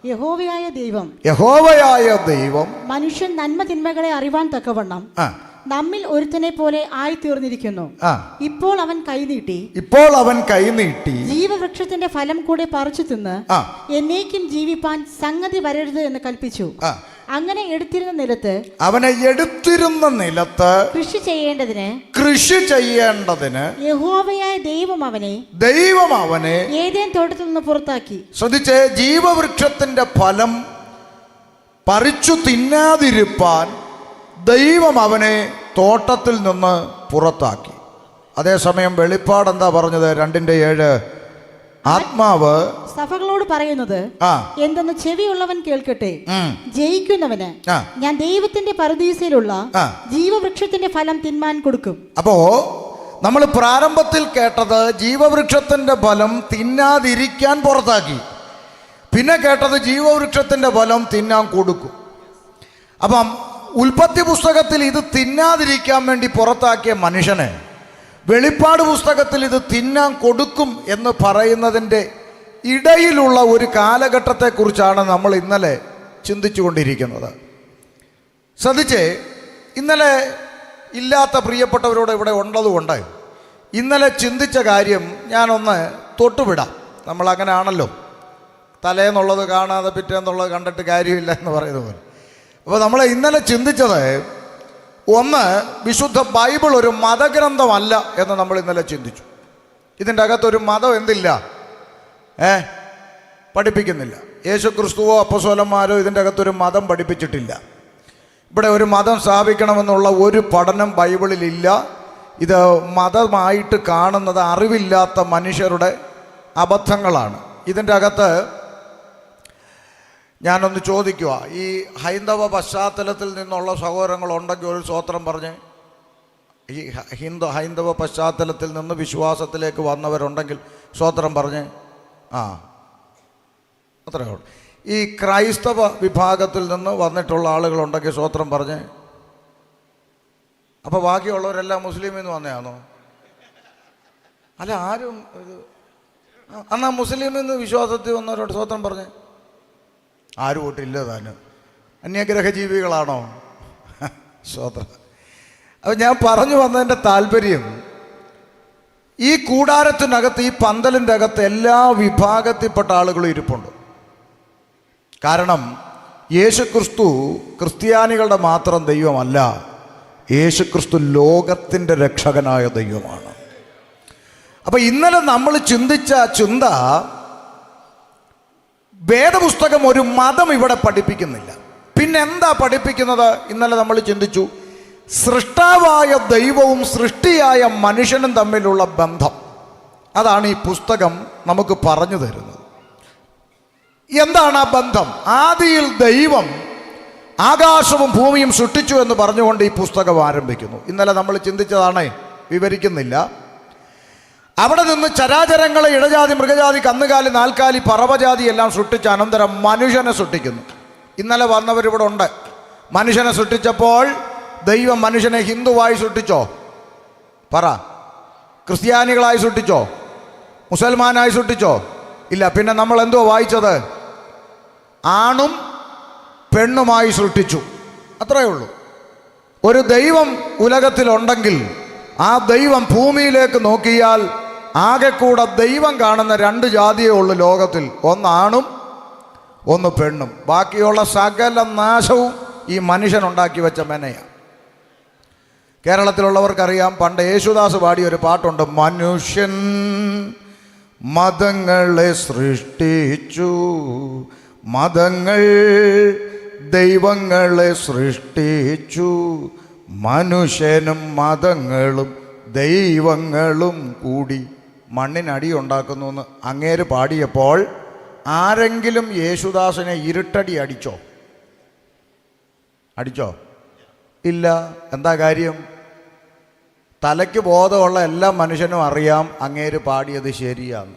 യഹോവയായ ദൈവം മനുഷ്യൻ നന്മ തിന്മകളെ അറിവാൻ തക്കവണ്ണം നമ്മിൽ ഒരുത്തനെ പോലെ ആയിത്തീർന്നിരിക്കുന്നു. ഇപ്പോൾ അവൻ കൈനീട്ടി ജീവവൃക്ഷത്തിന്റെ ഫലം കൂടെ പറിച്ചു തിന്ന് എന്നേക്കും ജീവിപ്പാൻ സംഗതി വരരുത് എന്ന് കൽപ്പിച്ചു. അങ്ങനെ അവനെ എടുത്തിരുന്ന നിലത്ത് കൃഷി ചെയ്യേണ്ടതിന് യഹോവയായ ദൈവം അവനെ ഏദേൻ തോട്ടത്തിൽ നിന്ന് പുറത്താക്കി. ശ്രദ്ധിച്ചേ, ജീവവൃക്ഷത്തിന്റെ ഫലം പറിച്ചു തിന്നാതിരിപ്പാൻ ദൈവം അവനെ തോട്ടത്തിൽ നിന്ന് പുറത്താക്കി. അതേസമയം വെളിപ്പാട് എന്താ പറഞ്ഞത്? 2:7 ആത്മാവ് സഭകളോട് പറയുന്നത് എന്തെന്ന് ചെവിയുള്ളവൻ കേൾക്കട്ടെ. ജയിക്കുന്നവന് ഞാൻ ദൈവത്തിന്റെ പരദീസയിലുള്ള ജീവവൃക്ഷത്തിന്റെ ഫലം തിന്മാൻ കൊടുക്കും. അപ്പോ നമ്മൾ പ്രാരംഭത്തിൽ കേട്ടത് ജീവവൃക്ഷത്തിന്റെ ഫലം തിന്നാതിരിക്കാൻ പുറത്താക്കി, പിന്നെ കേട്ടത് ജീവവൃക്ഷത്തിന്റെ ഫലം തിന്നാൻ കൊടുക്കും. അപ്പം ഉൽപ്പത്തി പുസ്തകത്തിൽ ഇത് തിന്നാതിരിക്കാൻ വേണ്ടി പുറത്താക്കിയ മനുഷ്യനെ വെളിപ്പാട് പുസ്തകത്തിൽ ഇത് തിന്നാൻ കൊടുക്കും എന്ന് പറയുന്നതിൻ്റെ ഇടയിലുള്ള ഒരു കാലഘട്ടത്തെക്കുറിച്ചാണ് നമ്മൾ ഇന്നലെ ചിന്തിച്ചു കൊണ്ടിരിക്കുന്നത്. ശ്രദ്ധിച്ചേ, ഇന്നലെ ഇല്ലാത്ത പ്രിയപ്പെട്ടവരോട് ഇവിടെ ഉള്ളതുകൊണ്ട് ഇന്നലെ ചിന്തിച്ച കാര്യം ഞാനൊന്ന് തൊട്ടുവിടാം. നമ്മളങ്ങനെ ആണല്ലോ, തലേന്നുള്ളത് കാണാതെ പിറ്റേന്നുള്ളത് കണ്ടിട്ട് കാര്യമില്ല എന്ന് പറയുന്നത് പോലെ. അപ്പോൾ നമ്മൾ ഇന്നലെ ചിന്തിച്ചത് ഒന്ന്, വിശുദ്ധ ബൈബിൾ ഒരു മതഗ്രന്ഥമല്ല എന്ന് നമ്മൾ ഇന്നലെ ചിന്തിച്ചു. ഇതിൻ്റെ അകത്തൊരു മതം എന്തില്ല, പഠിപ്പിക്കുന്നില്ല. യേശു ക്രിസ്തുവോ അപ്പോസ്തലന്മാരോ ഇതിൻ്റെ അകത്തൊരു മതം പഠിപ്പിച്ചിട്ടില്ല. ഇവിടെ ഒരു മതം സ്ഥാപിക്കണമെന്നുള്ള ഒരു പഠനം ബൈബിളിലില്ല. ഇത് മതമായിട്ട് കാണുന്നത് അറിവില്ലാത്ത മനുഷ്യരുടെ അബദ്ധങ്ങളാണ്. ഇതിൻ്റെ അകത്ത് ഞാനൊന്ന് ചോദിക്കുക, ഈ ഹൈന്ദവ പശ്ചാത്തലത്തിൽ നിന്നുള്ള സഹോദരങ്ങളുണ്ടെങ്കിൽ ഒരു സ്തോത്രം പറഞ്ഞ്, ഈ ഹൈന്ദവ പശ്ചാത്തലത്തിൽ നിന്ന് വിശ്വാസത്തിലേക്ക് വന്നവരുണ്ടെങ്കിൽ സ്തോത്രം പറഞ്ഞ്. അത്രയേ ഉള്ളൂ. ഈ ക്രൈസ്തവ വിഭാഗത്തിൽ നിന്ന് വന്നിട്ടുള്ള ആളുകളുണ്ടെങ്കിൽ സ്തോത്രം പറഞ്ഞ്. അപ്പോൾ ബാക്കിയുള്ളവരെല്ലാം മുസ്ലിമിൽ നിന്ന് വന്നതാണോ? അല്ല, ആരും എന്നാ മുസ്ലിമിൽ നിന്ന് വിശ്വാസത്തിൽ വന്നവരോട് സ്തോത്രം പറഞ്ഞ്. ആരും ഒട്ടില്ല താനും. അന്യഗ്രഹ ജീവികളാണോ? സ്തോത്രം. അപ്പം ഞാൻ പറഞ്ഞു വന്നതിൻ്റെ താല്പര്യം, ഈ കൂടാരത്തിനകത്ത്, ഈ പന്തലിൻ്റെ അകത്ത് എല്ലാ വിഭാഗത്തിൽപ്പെട്ട ആളുകളും ഇരിപ്പുണ്ട്. കാരണം യേശുക്രിസ്തു ക്രിസ്ത്യാനികളുടെ മാത്രം ദൈവമല്ല, യേശുക്രിസ്തു ലോകത്തിൻ്റെ രക്ഷകനായ ദൈവമാണ്. അപ്പം ഇന്നലെ നമ്മൾ ചിന്തിച്ച ചിന്ത, വേദപുസ്തകം ഒരു മതം ഇവിടെ പഠിപ്പിക്കുന്നില്ല. പിന്നെ എന്താ പഠിപ്പിക്കുന്നത്? ഇന്നലെ നമ്മൾ ചിന്തിച്ചു, സൃഷ്ടാവായ ദൈവവും സൃഷ്ടിയായ മനുഷ്യനും തമ്മിലുള്ള ബന്ധം. അതാണ് ഈ പുസ്തകം നമുക്ക് പറഞ്ഞു തരുന്നത്. എന്താണ് ആ ബന്ധം? ആദിയിൽ ദൈവം ആകാശവും ഭൂമിയും സൃഷ്ടിച്ചു എന്ന് പറഞ്ഞുകൊണ്ട് ഈ പുസ്തകം ആരംഭിക്കുന്നു. ഇന്നലെ നമ്മൾ ചിന്തിച്ചതാണ്, വിവരിക്കുന്നില്ല. അവിടെ നിന്ന് ചരാചരങ്ങളെ, ഇടജാതി, മൃഗജാതി, കന്നുകാലി, നാൽക്കാലി, പറവജാതി എല്ലാം സൃഷ്ടിച്ച അനന്തരം മനുഷ്യനെ സൃഷ്ടിക്കുന്നു. ഇന്നലെ വന്നവരിവിടെ ഉണ്ട്. മനുഷ്യനെ സൃഷ്ടിച്ചപ്പോൾ ദൈവം മനുഷ്യനെ ഹിന്ദുവായി സൃഷ്ടിച്ചോ? പറ. ക്രിസ്ത്യാനികളായി സൃഷ്ടിച്ചോ? മുസൽമാനായി സൃഷ്ടിച്ചോ? ഇല്ല. പിന്നെ നമ്മൾ എന്തോ വായിച്ചത്? ആണും പെണ്ണുമായി സൃഷ്ടിച്ചു. അത്രയേ ഉള്ളൂ. ഒരു ദൈവം ഉലകത്തിലുണ്ടെങ്കിൽ ആ ദൈവം ഭൂമിയിലേക്ക് നോക്കിയാൽ ആകെ കൂടെ ദൈവം കാണുന്ന 2 ജാതിയേ ഉള്ളൂ ലോകത്തിൽ. ഒന്ന് ആണും ഒന്ന് പെണ്ണും. ബാക്കിയുള്ള സകല നാശവും ഈ മനുഷ്യനുണ്ടാക്കി വെച്ച മെനയാണ്. കേരളത്തിലുള്ളവർക്കറിയാം, പണ്ട് യേശുദാസ് പാടിയ ഒരു പാട്ടുണ്ട്, മനുഷ്യൻ മതങ്ങളെ സൃഷ്ടിച്ചു, മതങ്ങൾ ദൈവങ്ങളെ സൃഷ്ടിച്ചു, മനുഷ്യനും മതങ്ങളും ദൈവങ്ങളും കൂടി മണ്ണിനടി ഉണ്ടാക്കുന്നു എന്ന് അങ്ങേര് പാടിയപ്പോൾ ആരെങ്കിലും യേശുദാസിനെ ഇരുട്ടടി അടിച്ചോ? ഇല്ല. എന്താ കാര്യം? തലയ്ക്ക് ബോധമുള്ള എല്ലാ മനുഷ്യനും അറിയാം അങ്ങേര് പാടിയത് ശരിയാണ്.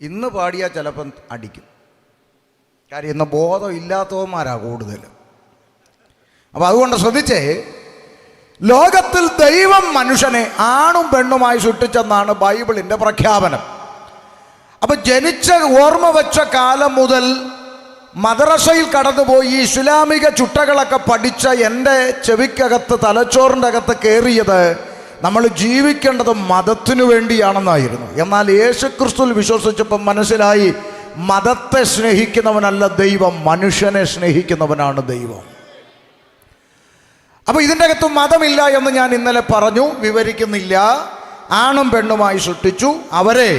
ഇന്ന് പാടിയാൽ ചിലപ്പം അടിക്കും. കാര്യം ഇന്ന് ബോധം ഇല്ലാത്തവന്മാരാ കൂടുതൽ. അപ്പം അതുകൊണ്ട് ശ്രദ്ധിച്ചേ, ലോകത്തിൽ ദൈവം മനുഷ്യനെ ആണും പെണ്ണുമായി സൃഷ്ടിച്ചെന്നാണ് ബൈബിളിൻ്റെ പ്രഖ്യാപനം. അപ്പൊ ജനിച്ച ഓർമ്മ വെച്ച കാലം മുതൽ മദ്രസയിൽ കടന്നുപോയി ഇസ്ലാമിക ചുട്ടകളൊക്കെ പഠിച്ച എൻ്റെ ചെവിക്കകത്ത്, തലച്ചോറിൻ്റെ അകത്ത് കയറിയത് നമ്മൾ ജീവിക്കേണ്ടത് മതത്തിനു വേണ്ടിയാണെന്നായിരുന്നു. എന്നാൽ യേശുക്രിസ്തുവിൽ വിശ്വസിച്ചപ്പോൾ മനസ്സിലായി, മതത്തെ സ്നേഹിക്കുന്നവനല്ല ദൈവം, മനുഷ്യനെ സ്നേഹിക്കുന്നവനാണ് ദൈവം. അപ്പോൾ ഇതിൻ്റെ അകത്ത് മതമില്ല എന്ന് ഞാൻ ഇന്നലെ പറഞ്ഞു, വിവരിക്കുന്നില്ല. ആണും പെണ്ണുമായി സൃഷ്ടിച്ചു അവരെ.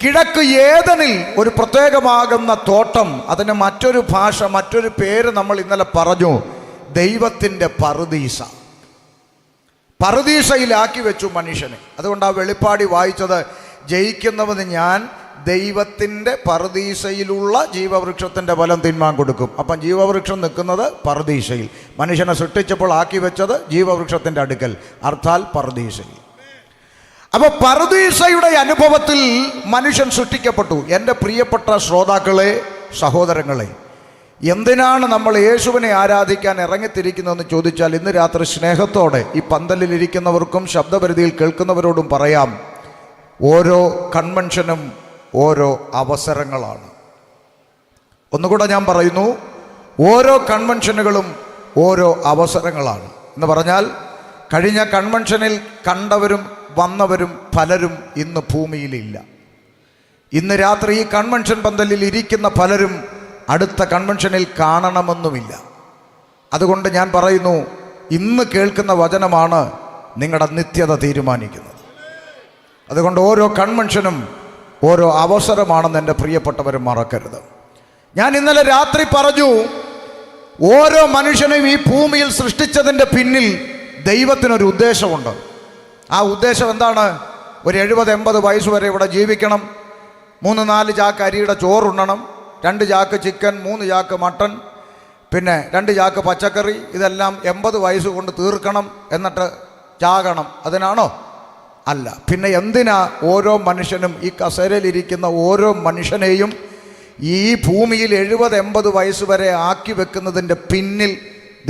കിഴക്ക് ഏദനിൽ ഒരു പ്രത്യേകമാകുന്ന തോട്ടം, അതിന് മറ്റൊരു ഭാഷ, മറ്റൊരു പേര് നമ്മൾ ഇന്നലെ പറഞ്ഞു, ദൈവത്തിൻ്റെ പറുദീസ. പറുദീസയിലാക്കി വെച്ചു മനുഷ്യനെ. അതുകൊണ്ട് ആ വെളിപ്പാടി വായിച്ചത്, ജയിക്കുന്നവന് ഞാൻ ദൈവത്തിൻ്റെ പറുദീസയിലുള്ള ജീവവൃക്ഷത്തിൻ്റെ ഫലം തിന്മാൻ കൊടുക്കും. അപ്പം ജീവവൃക്ഷം നിൽക്കുന്നത് പറുദീസയിൽ. മനുഷ്യനെ സൃഷ്ടിച്ചപ്പോൾ ആക്കി വെച്ചത് ജീവവൃക്ഷത്തിൻ്റെ അടുക്കൽ, അർത്ഥാൽ പറുദീസയിൽ. അപ്പോൾ പറുദീസയുടെ അനുഭവത്തിൽ മനുഷ്യൻ സൃഷ്ടിക്കപ്പെട്ടു. എൻ്റെ പ്രിയപ്പെട്ട ശ്രോതാക്കളെ, സഹോദരങ്ങളെ, എന്തിനാണ് നമ്മൾ യേശുവിനെ ആരാധിക്കാൻ ഇറങ്ങിത്തിരിക്കുന്നതെന്ന് ചോദിച്ചാൽ, ഇന്ന് രാത്രി സ്നേഹത്തോടെ ഈ പന്തലിലിരിക്കുന്നവർക്കും ശബ്ദപരിധിയിൽ കേൾക്കുന്നവരോടും പറയാം, ഓരോ കൺവെൻഷനും ഓരോ അവസരങ്ങളാണ്. ഒന്നുകൂടെ ഞാൻ പറയുന്നു, ഓരോ കൺവെൻഷനുകളും ഓരോ അവസരങ്ങളാണ് എന്ന് പറഞ്ഞാൽ, കഴിഞ്ഞ കൺവെൻഷനിൽ കണ്ടവരും വന്നവരും പലരും ഇന്ന് ഭൂമിയിലില്ല. ഇന്ന് രാത്രി ഈ കൺവെൻഷൻ പന്തലിൽ ഇരിക്കുന്ന പലരും അടുത്ത കൺവെൻഷനിൽ കാണണമെന്നുമില്ല. അതുകൊണ്ട് ഞാൻ പറയുന്നു, ഇന്ന് കേൾക്കുന്ന വചനമാണ് നിങ്ങളുടെ നിത്യത തീരുമാനിക്കുന്നത്. അതുകൊണ്ട് ഓരോ കൺവെൻഷനും ഓരോ അവസരമാണെന്ന് എൻ്റെ പ്രിയപ്പെട്ടവർ മറക്കരുത്. ഞാൻ ഇന്നലെ രാത്രി പറഞ്ഞു, ഓരോ മനുഷ്യനെയും ഈ ഭൂമിയിൽ സൃഷ്ടിച്ചതിൻ്റെ പിന്നിൽ ദൈവത്തിനൊരു ഉദ്ദേശമുണ്ട്. ആ ഉദ്ദേശം എന്താണ്? ഒരു 70-80 വയസ്സ് വരെ ഇവിടെ ജീവിക്കണം, 3-4 ചാക്ക് അരിയുടെ ചോറുണ്ണണം, 2 ചാക്ക് ചിക്കൻ, 3 ചാക്ക് മട്ടൺ, പിന്നെ 2 ചാക്ക് പച്ചക്കറി, ഇതെല്ലാം 80 വയസ്സ് കൊണ്ട് തീർക്കണം, എന്നിട്ട് ചാകണം. അതിനാണോ? അല്ല. പിന്നെ എന്തിനാ ഓരോ മനുഷ്യനും, ഈ കസേരയിലിരിക്കുന്ന ഓരോ മനുഷ്യനെയും ഈ ഭൂമിയിൽ 70-80 വയസ്സ് വരെ ആക്കി വെക്കുന്നതിൻ്റെ പിന്നിൽ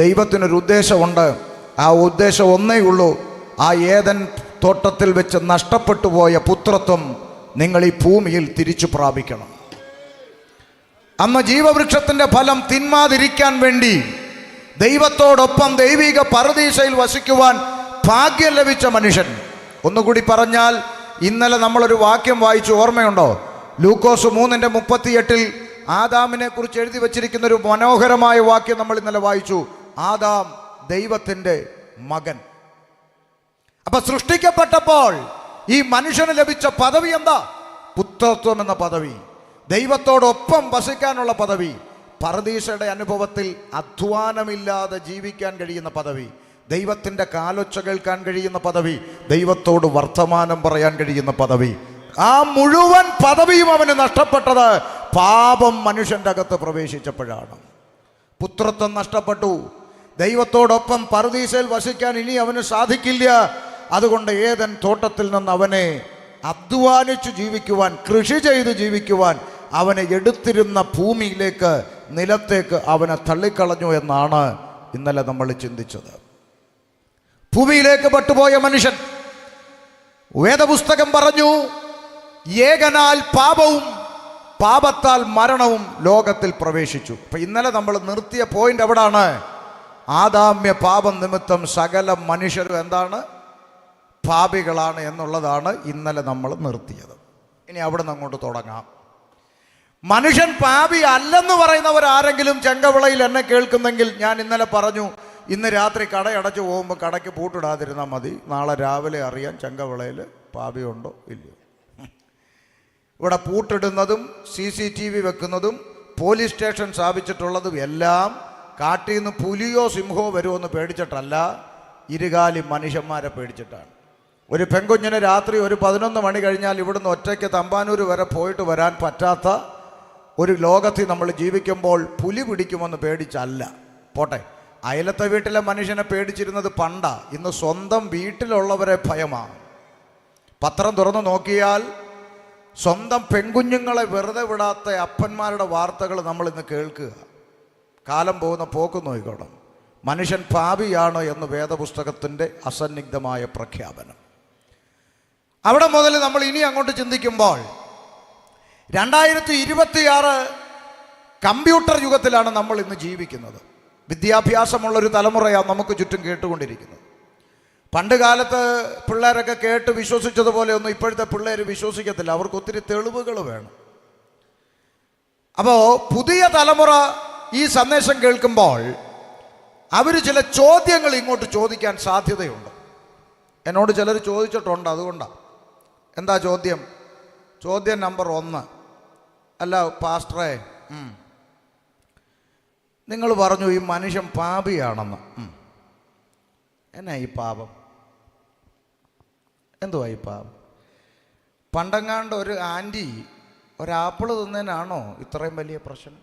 ദൈവത്തിനൊരു ഉദ്ദേശമുണ്ട്. ആ ഉദ്ദേശം ഒന്നേ ഉള്ളൂ, ആ ഏദൻ തോട്ടത്തിൽ വെച്ച് നഷ്ടപ്പെട്ടു പോയ പുത്രത്വം നിങ്ങൾ ഈ ഭൂമിയിൽ തിരിച്ചു പ്രാപിക്കണം. അന്ന് ജീവവൃക്ഷത്തിൻ്റെ ഫലം തിന്മാതിരിക്കാൻ വേണ്ടി ദൈവത്തോടൊപ്പം ദൈവിക പറുദീസയിൽ വസിക്കുവാൻ ഭാഗ്യം ലഭിച്ച മനുഷ്യൻ. ഒന്നുകൂടി പറഞ്ഞാൽ, ഇന്നലെ നമ്മളൊരു വാക്യം വായിച്ചു, ഓർമ്മയുണ്ടോ? ലൂക്കോസ് 3:38 ആദാമിനെ കുറിച്ച് എഴുതി വച്ചിരിക്കുന്ന ഒരു മനോഹരമായ വാക്യം നമ്മൾ ഇന്നലെ വായിച്ചു. ആദാം ദൈവത്തിൻ്റെ മകൻ. അപ്പൊ സൃഷ്ടിക്കപ്പെട്ടപ്പോൾ ഈ മനുഷ്യന് ലഭിച്ച പദവി എന്താ? പുത്രത്വം എന്ന പദവി, ദൈവത്തോടൊപ്പം വസിക്കാനുള്ള പദവി, പറുദീസയുടെ അനുഭവത്തിൽ അധ്വാനമില്ലാതെ ജീവിക്കാൻ കഴിയുന്ന പദവി, ദൈവത്തിൻ്റെ കാലൊച്ച കേൾക്കാൻ കഴിയുന്ന പദവി, ദൈവത്തോട് വർത്തമാനം പറയാൻ കഴിയുന്ന പദവി. ആ മുഴുവൻ പദവിയും അവന് നഷ്ടപ്പെട്ടത് പാപം മനുഷ്യൻ്റെ അകത്ത് പ്രവേശിച്ചപ്പോഴാണ്. പുത്രത്വം നഷ്ടപ്പെട്ടു. ദൈവത്തോടൊപ്പം പറുദീസയിൽ വസിക്കാൻ ഇനി അവന് സാധിക്കില്ല. അതുകൊണ്ട് ഏദൻ തോട്ടത്തിൽ നിന്ന് അവനെ അധ്വാനിച്ചു ജീവിക്കുവാൻ, കൃഷി ചെയ്ത് ജീവിക്കുവാൻ അവനെ എടുത്തിരുന്ന ഭൂമിയിലേക്ക്, നിലത്തേക്ക് അവനെ തള്ളിക്കളഞ്ഞു എന്നാണ് ഇന്നലെ നമ്മൾ ചിന്തിച്ചത്. ഭൂമിയിലേക്ക് പെട്ടുപോയ മനുഷ്യൻ, വേദപുസ്തകം പറഞ്ഞു, ഏകനാൽ പാപവും പാപത്താൽ മരണവും ലോകത്തിൽ പ്രവേശിച്ചു. അപ്പം ഇന്നലെ നമ്മൾ നിർത്തിയ പോയിന്റ് എവിടാണ്? ആദാമ്യ പാപം നിമിത്തം സകല മനുഷ്യരും എന്താണ്? പാപികളാണ് എന്നുള്ളതാണ് ഇന്നലെ നമ്മൾ നിർത്തിയത്. ഇനി അവിടെ നിന്ന് അങ്ങോട്ട് തുടങ്ങാം. മനുഷ്യൻ പാപി അല്ലെന്ന് പറയുന്നവരാരെങ്കിലും ചെങ്കവിളയിൽ എന്നെ കേൾക്കുന്നെങ്കിൽ, ഞാൻ ഇന്നലെ പറഞ്ഞു, ഇന്ന് രാത്രി കടയടച്ചു പോകുമ്പോൾ കടയ്ക്ക് പൂട്ടിടാതിരുന്നാൽ മതി. നാളെ രാവിലെ അറിയാൻ ചെങ്കവിളയിൽ പാപിയുണ്ടോ ഇല്ലയോ. ഇവിടെ പൂട്ടിടുന്നതും CCTV വെക്കുന്നതും പോലീസ് സ്റ്റേഷൻ സ്ഥാപിച്ചിട്ടുള്ളതും എല്ലാം കാട്ടിൽ നിന്ന് പുലിയോ സിംഹമോ വരുമോ പേടിച്ചിട്ടല്ല, ഇരുകാലി മനുഷ്യന്മാരെ പേടിച്ചിട്ടാണ്. ഒരു പെൺകുഞ്ഞിന് രാത്രി ഒരു 11 മണി കഴിഞ്ഞാൽ ഇവിടുന്ന് ഒറ്റയ്ക്ക് തമ്പാനൂർ വരെ പോയിട്ട് വരാൻ പറ്റാത്ത ഒരു ലോകത്തിൽ നമ്മൾ ജീവിക്കുമ്പോൾ പുലി പിടിക്കുമെന്ന് പേടിച്ചല്ല. പോട്ടെ, അയലത്തെ വീട്ടിലെ മനുഷ്യനെ പേടിച്ചിരുന്നത് പണ്ടാ. ഇന്ന് സ്വന്തം വീട്ടിലുള്ളവരെ ഭയമാണ്. പത്രം തുറന്നു നോക്കിയാൽ സ്വന്തം പെൺകുഞ്ഞുങ്ങളെ വെറുതെ വിടാത്ത അപ്പന്മാരുടെ വാർത്തകൾ നമ്മൾ ഇന്ന് കേൾക്കുക. കാലം പോകുന്ന പോക്ക് നോക്കിക്കോണം. മനുഷ്യൻ പാപിയാണ് എന്ന് വേദപുസ്തകത്തിൻ്റെ അസന്നിഗ്ധമായ പ്രഖ്യാപനം. അവിടെ മുതൽ നമ്മൾ ഇനി അങ്ങോട്ട് ചിന്തിക്കുമ്പോൾ, 2026 കമ്പ്യൂട്ടർ യുഗത്തിലാണ് നമ്മൾ ഇന്ന് ജീവിക്കുന്നത്. വിദ്യാഭ്യാസമുള്ളൊരു തലമുറയാണ് നമുക്ക് ചുറ്റും കേട്ടുകൊണ്ടിരിക്കുന്നത്. പണ്ട് കാലത്ത് പിള്ളേരൊക്കെ കേട്ട് വിശ്വസിച്ചതുപോലെ ഒന്നും ഇപ്പോഴത്തെ പിള്ളേർ വിശ്വസിക്കത്തില്ല. അവർക്ക് ഒത്തിരി തെളിവുകൾ വേണം. അപ്പോൾ പുതിയ തലമുറ ഈ സന്ദേശം കേൾക്കുമ്പോൾ അവർ ചില ചോദ്യങ്ങൾ ഇങ്ങോട്ട് ചോദിക്കാൻ സാധ്യതയുണ്ട്. എന്നോട് ചിലർ ചോദിച്ചിട്ടുണ്ട്. അതുകൊണ്ടാണ്. എന്താ ചോദ്യം? ചോദ്യം നമ്പർ 1, അല്ല പാസ്റ്ററെ, നിങ്ങൾ പറഞ്ഞു ഈ മനുഷ്യൻ പാപിയാണെന്ന്. എന്നാ ഈ പാപം? എന്തുവാ ഈ പാപം? പണ്ടെങ്ങാണ്ട് ഒരു ആൻറ്റി ഒരാപ്പിൾ തിന്നതിനാണോ ഇത്രയും വലിയ പ്രശ്നം?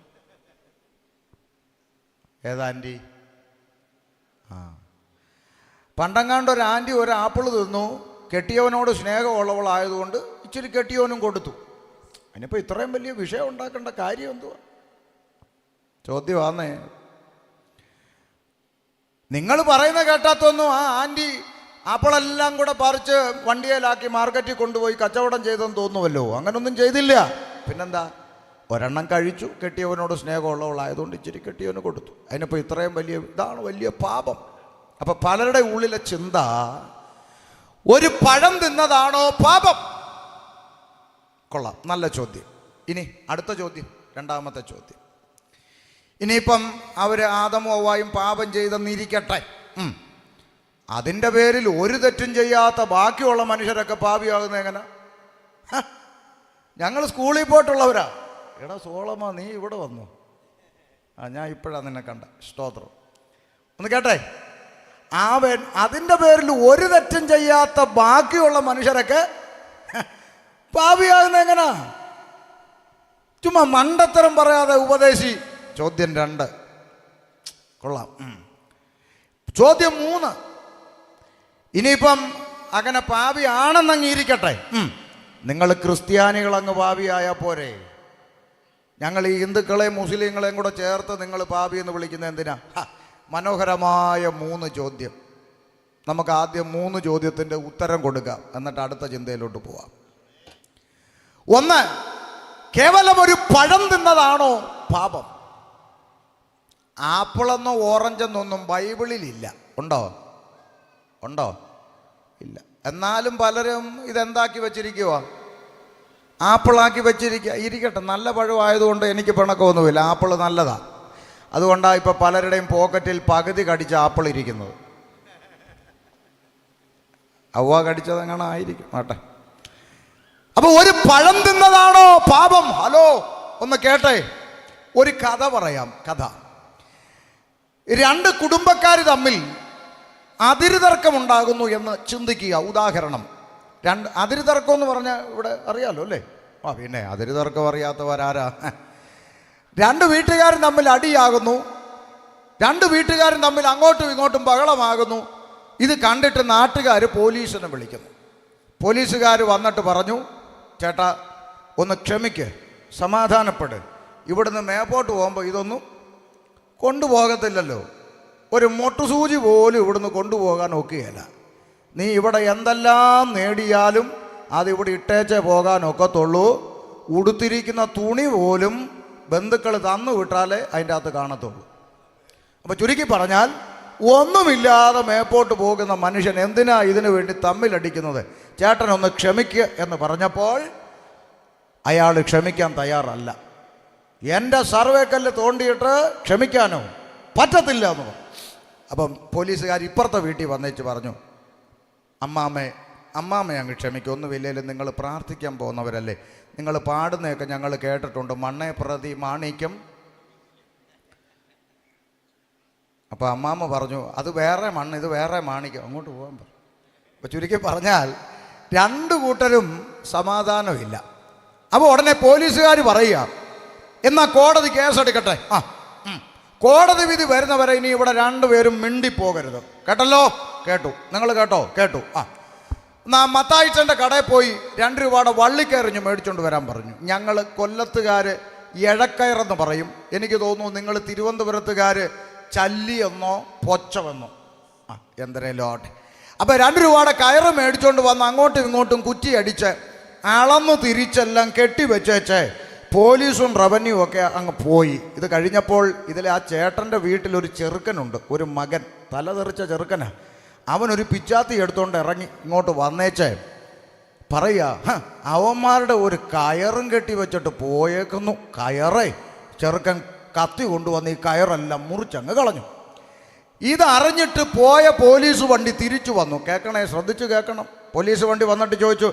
ഏതാൻറ്റി? പണ്ടെങ്ങാണ്ട് ഒരു ആൻറ്റി ഒരു ആപ്പിൾ തിന്നു. കെട്ടിയവനോട് സ്നേഹമുള്ളവളായതുകൊണ്ട് ഇച്ചിരി കെട്ടിയവനും കൊടുത്തു. അതിനിപ്പോൾ ഇത്രയും വലിയ വിഷയം ഉണ്ടാക്കേണ്ട കാര്യം എന്തുവാ? ചോദ്യമാന്നേ. നിങ്ങൾ പറയുന്ന കേട്ടാത്തൊന്നും ആ ആൻറ്റി ആപ്പിളെല്ലാം കൂടെ പറിച്ച് വണ്ടിയിലാക്കി മാർക്കറ്റിൽ കൊണ്ടുപോയി കച്ചവടം ചെയ്തെന്ന് തോന്നുമല്ലോ. അങ്ങനൊന്നും ചെയ്തില്ല. പിന്നെന്താ? ഒരെണ്ണം കഴിച്ചു. കെട്ടിയവനോട് സ്നേഹമുള്ളവളായതുകൊണ്ട് ഇച്ചിരി കെട്ടിയവന് കൊടുത്തു. അതിനിപ്പോൾ ഇത്രയും വലിയ ഇതാണ് വലിയ പാപം. അപ്പം പലരുടെ ഉള്ളിലെ ചിന്ത, ഒരു പഴം തിന്നതാണോ പാപം? കൊള്ളാം, നല്ല ചോദ്യം. ഇനി അടുത്ത ചോദ്യം, രണ്ടാമത്തെ ചോദ്യം. ഇനിയിപ്പം അവർ ആദമും ഹവ്വായും പാപം ചെയ്തെന്നിരിക്കട്ടെ. അതിൻ്റെ പേരിൽ ഒരു തെറ്റും ചെയ്യാത്ത ബാക്കിയുള്ള മനുഷ്യരൊക്കെ പാപിയാകുന്നത് എങ്ങനെ? ഞങ്ങൾ സ്കൂളിൽ പോയിട്ടുള്ളവരാ. എടാ സോളമ, നീ ഇവിടെ വന്നു. ഞാൻ ഇപ്പോഴാണ് നിന്നെ കണ്ട. സ്തോത്രം. ഒന്ന് കേട്ടെ. അതിൻ്റെ പേരിൽ ഒരു തെറ്റും ചെയ്യാത്ത ബാക്കിയുള്ള മനുഷ്യരൊക്കെ പാപിയാകുന്നത് എങ്ങനാ? ചുമ്മാ മണ്ടത്തരം പറയാതെ ഉപദേശി. ചോദ്യം 2 കൊള്ളാം. ചോദ്യം 3, ഇനിയിപ്പം അങ്ങനെ പാപിയാണെന്നങ്ങ് ഇരിക്കട്ടെ. നിങ്ങൾ ക്രിസ്ത്യാനികളങ്ങ് പാപിയായാൽ പോരെ? ഞങ്ങൾ ഈ ഹിന്ദുക്കളെയും മുസ്ലിങ്ങളെയും കൂടെ ചേർത്ത് നിങ്ങൾ പാപി എന്ന് വിളിക്കുന്നത് എന്തിനാ? മനോഹരമായ 3 ചോദ്യം. നമുക്ക് ആദ്യം 3 ചോദ്യത്തിൻ്റെ ഉത്തരം കൊടുക്കാം, എന്നിട്ട് അടുത്ത ചിന്തയിലോട്ട് പോവാം. 1, കേവലം ഒരു പഴം തിന്നതാണോ പാപം? ആപ്പിളെന്നോ ഓറഞ്ചെന്നൊന്നും ബൈബിളിലില്ല. ഉണ്ടോ? ഉണ്ടോ? ഇല്ല. എന്നാലും പലരും ഇതെന്താക്കി വെച്ചിരിക്കുക? ആപ്പിളാക്കി വെച്ചിരിക്കുക. ഇരിക്കട്ടെ, നല്ല പഴമായതുകൊണ്ട് എനിക്ക് പിണക്കമൊന്നുമില്ല. ആപ്പിൾ നല്ലതാണ്. അതുകൊണ്ടാണ് ഇപ്പോൾ പലരുടെയും പോക്കറ്റിൽ പകുതി കടിച്ച ആപ്പിൾ ഇരിക്കുന്നത്. അവ കടിച്ചതെങ്ങനെ ആയിരിക്കും ആട്ടെ. അപ്പോൾ ഒരു പഴം തിന്നതാണോ പാപം? ഹലോ, ഒന്ന് കേട്ടെ. ഒരു കഥ പറയാം. കഥ. 2 കുടുംബക്കാർ തമ്മിൽ അതിരുതർക്കമുണ്ടാകുന്നു എന്ന് ചിന്തിക്കുക. ഉദാഹരണം, അതിരുതർക്കം എന്ന് പറഞ്ഞാൽ ഇവിടെ അറിയാലോ അല്ലേ? പിന്നെ അതിരുതർക്കം അറിയാത്തവരാരാ? 2 വീട്ടുകാരും തമ്മിൽ അടിയാകുന്നു. 2 വീട്ടുകാരും തമ്മിൽ അങ്ങോട്ടും ഇങ്ങോട്ടും ബഹളമാകുന്നു. ഇത് കണ്ടിട്ട് നാട്ടുകാർ പോലീസിനെ വിളിക്കുന്നു. പോലീസുകാർ വന്നിട്ട് പറഞ്ഞു, ചേട്ടാ ഒന്ന് ക്ഷമിക്ക്, സമാധാനപ്പെട്. ഇവിടുന്ന് മേപ്പോട്ട് പോകുമ്പോൾ ഇതൊന്നും കൊണ്ടുപോകത്തില്ലല്ലോ. ഒരു മൊട്ടുസൂചി പോലും ഇവിടുന്ന് കൊണ്ടുപോകാൻ ഒക്കുകയില്ല. നീ ഇവിടെ എന്തെല്ലാം നേടിയാലും അതിവിടെ ഇട്ടേച്ചേ പോകാനൊക്കത്തുള്ളൂ. ഉടുത്തിരിക്കുന്ന തുണി പോലും ബന്ധുക്കൾ തന്നു വിട്ടാലേ അതിൻ്റെ അകത്ത് കാണത്തുള്ളൂ. അപ്പോൾ ചുരുക്കി പറഞ്ഞാൽ, ഒന്നുമില്ലാതെ മേപ്പോട്ട് പോകുന്ന മനുഷ്യൻ എന്തിനാ ഇതിനു വേണ്ടി തമ്മിലടിക്കുന്നത്? ചേട്ടനൊന്ന് ക്ഷമിക്കുക എന്ന് പറഞ്ഞപ്പോൾ അയാൾ ക്ഷമിക്കാൻ തയ്യാറല്ല. എൻ്റെ സർവേക്കല്ല് തോണ്ടിയിട്ട് ക്ഷമിക്കാനോ പറ്റത്തില്ല എന്ന് പറഞ്ഞു. അപ്പം പോലീസുകാർ ഇപ്പുറത്തെ വീട്ടിൽ വന്നേച്ച് പറഞ്ഞു, അമ്മാമ്മ അങ്ങ് ക്ഷമിക്കും, ഒന്നുമില്ലേലും നിങ്ങൾ പ്രാർത്ഥിക്കാൻ പോകുന്നവരല്ലേ, നിങ്ങൾ പാടുന്നതൊക്കെ ഞങ്ങൾ കേട്ടിട്ടുണ്ട്, മണ്ണേ പ്രതി മാണിക്യം. അപ്പോൾ അമ്മാമ്മ പറഞ്ഞു, അത് വേറെ മണ്ണ്, ഇത് വേറെ മാണിക്യം, അങ്ങോട്ട് പോകാൻ പറഞ്ഞു. അപ്പോൾ ചുരുക്കി പറഞ്ഞാൽ 2 കൂട്ടരും സമാധാനമില്ല. അപ്പോൾ ഉടനെ പോലീസുകാർ പറയുക, എന്നാൽ കോടതി കേസെടുക്കട്ടെ. കോടതി വിധി വരുന്നവരെ ഇനി ഇവിടെ 2 പേരും മിണ്ടിപ്പോകരുത്. കേട്ടല്ലോ? കേട്ടു. നിങ്ങൾ കേട്ടോ? കേട്ടു. മത്തായിച്ചൻ്റെ കടയിൽ പോയി 2 രൂപയുടെ വള്ളിക്കയറിഞ്ഞ് മേടിച്ചുകൊണ്ട് വരാൻ പറഞ്ഞു. ഞങ്ങൾ കൊല്ലത്തുകാർ എഴക്കയറെന്ന് പറയും. എനിക്ക് തോന്നുന്നു നിങ്ങൾ തിരുവനന്തപുരത്തുകാർ ചല്ലിയെന്നോ പൊച്ചമെന്നോ എന്തരേലും ആട്ടെ. അപ്പോൾ 2 രൂപയുടെ കയറ് മേടിച്ചുകൊണ്ട് വന്ന് അങ്ങോട്ടും ഇങ്ങോട്ടും കുറ്റി അടിച്ച് അളന്ന് തിരിച്ചെല്ലാം കെട്ടിവെച്ചേച്ചേ പോലീസും റവന്യൂ ഒക്കെ അങ്ങ് പോയി. ഇത് കഴിഞ്ഞപ്പോൾ ഇതിലെ ആ ചേട്ടൻ്റെ വീട്ടിലൊരു ചെറുക്കനുണ്ട്, ഒരു മകൻ, തലതെറിച്ച ചെറുക്കനാ. അവനൊരു പിച്ചാത്തി എടുത്തുകൊണ്ട് ഇറങ്ങി ഇങ്ങോട്ട് വന്നേച്ചേ പറയുക, അവന്മാരുടെ ഒരു കയറും കെട്ടി വെച്ചിട്ട് പോയേക്കുന്നു. കയറേ ചെറുക്കൻ കത്തി കൊണ്ടുവന്ന് ഈ കയറെല്ലാം മുറിച്ചങ്ങ് കളഞ്ഞു. ഇതറിഞ്ഞിട്ട് പോയ പോലീസ് വണ്ടി തിരിച്ചു വന്നു. കേൾക്കണേ, ശ്രദ്ധിച്ചു കേൾക്കണം. പോലീസ് വണ്ടി വന്നിട്ട് ചോദിച്ചു,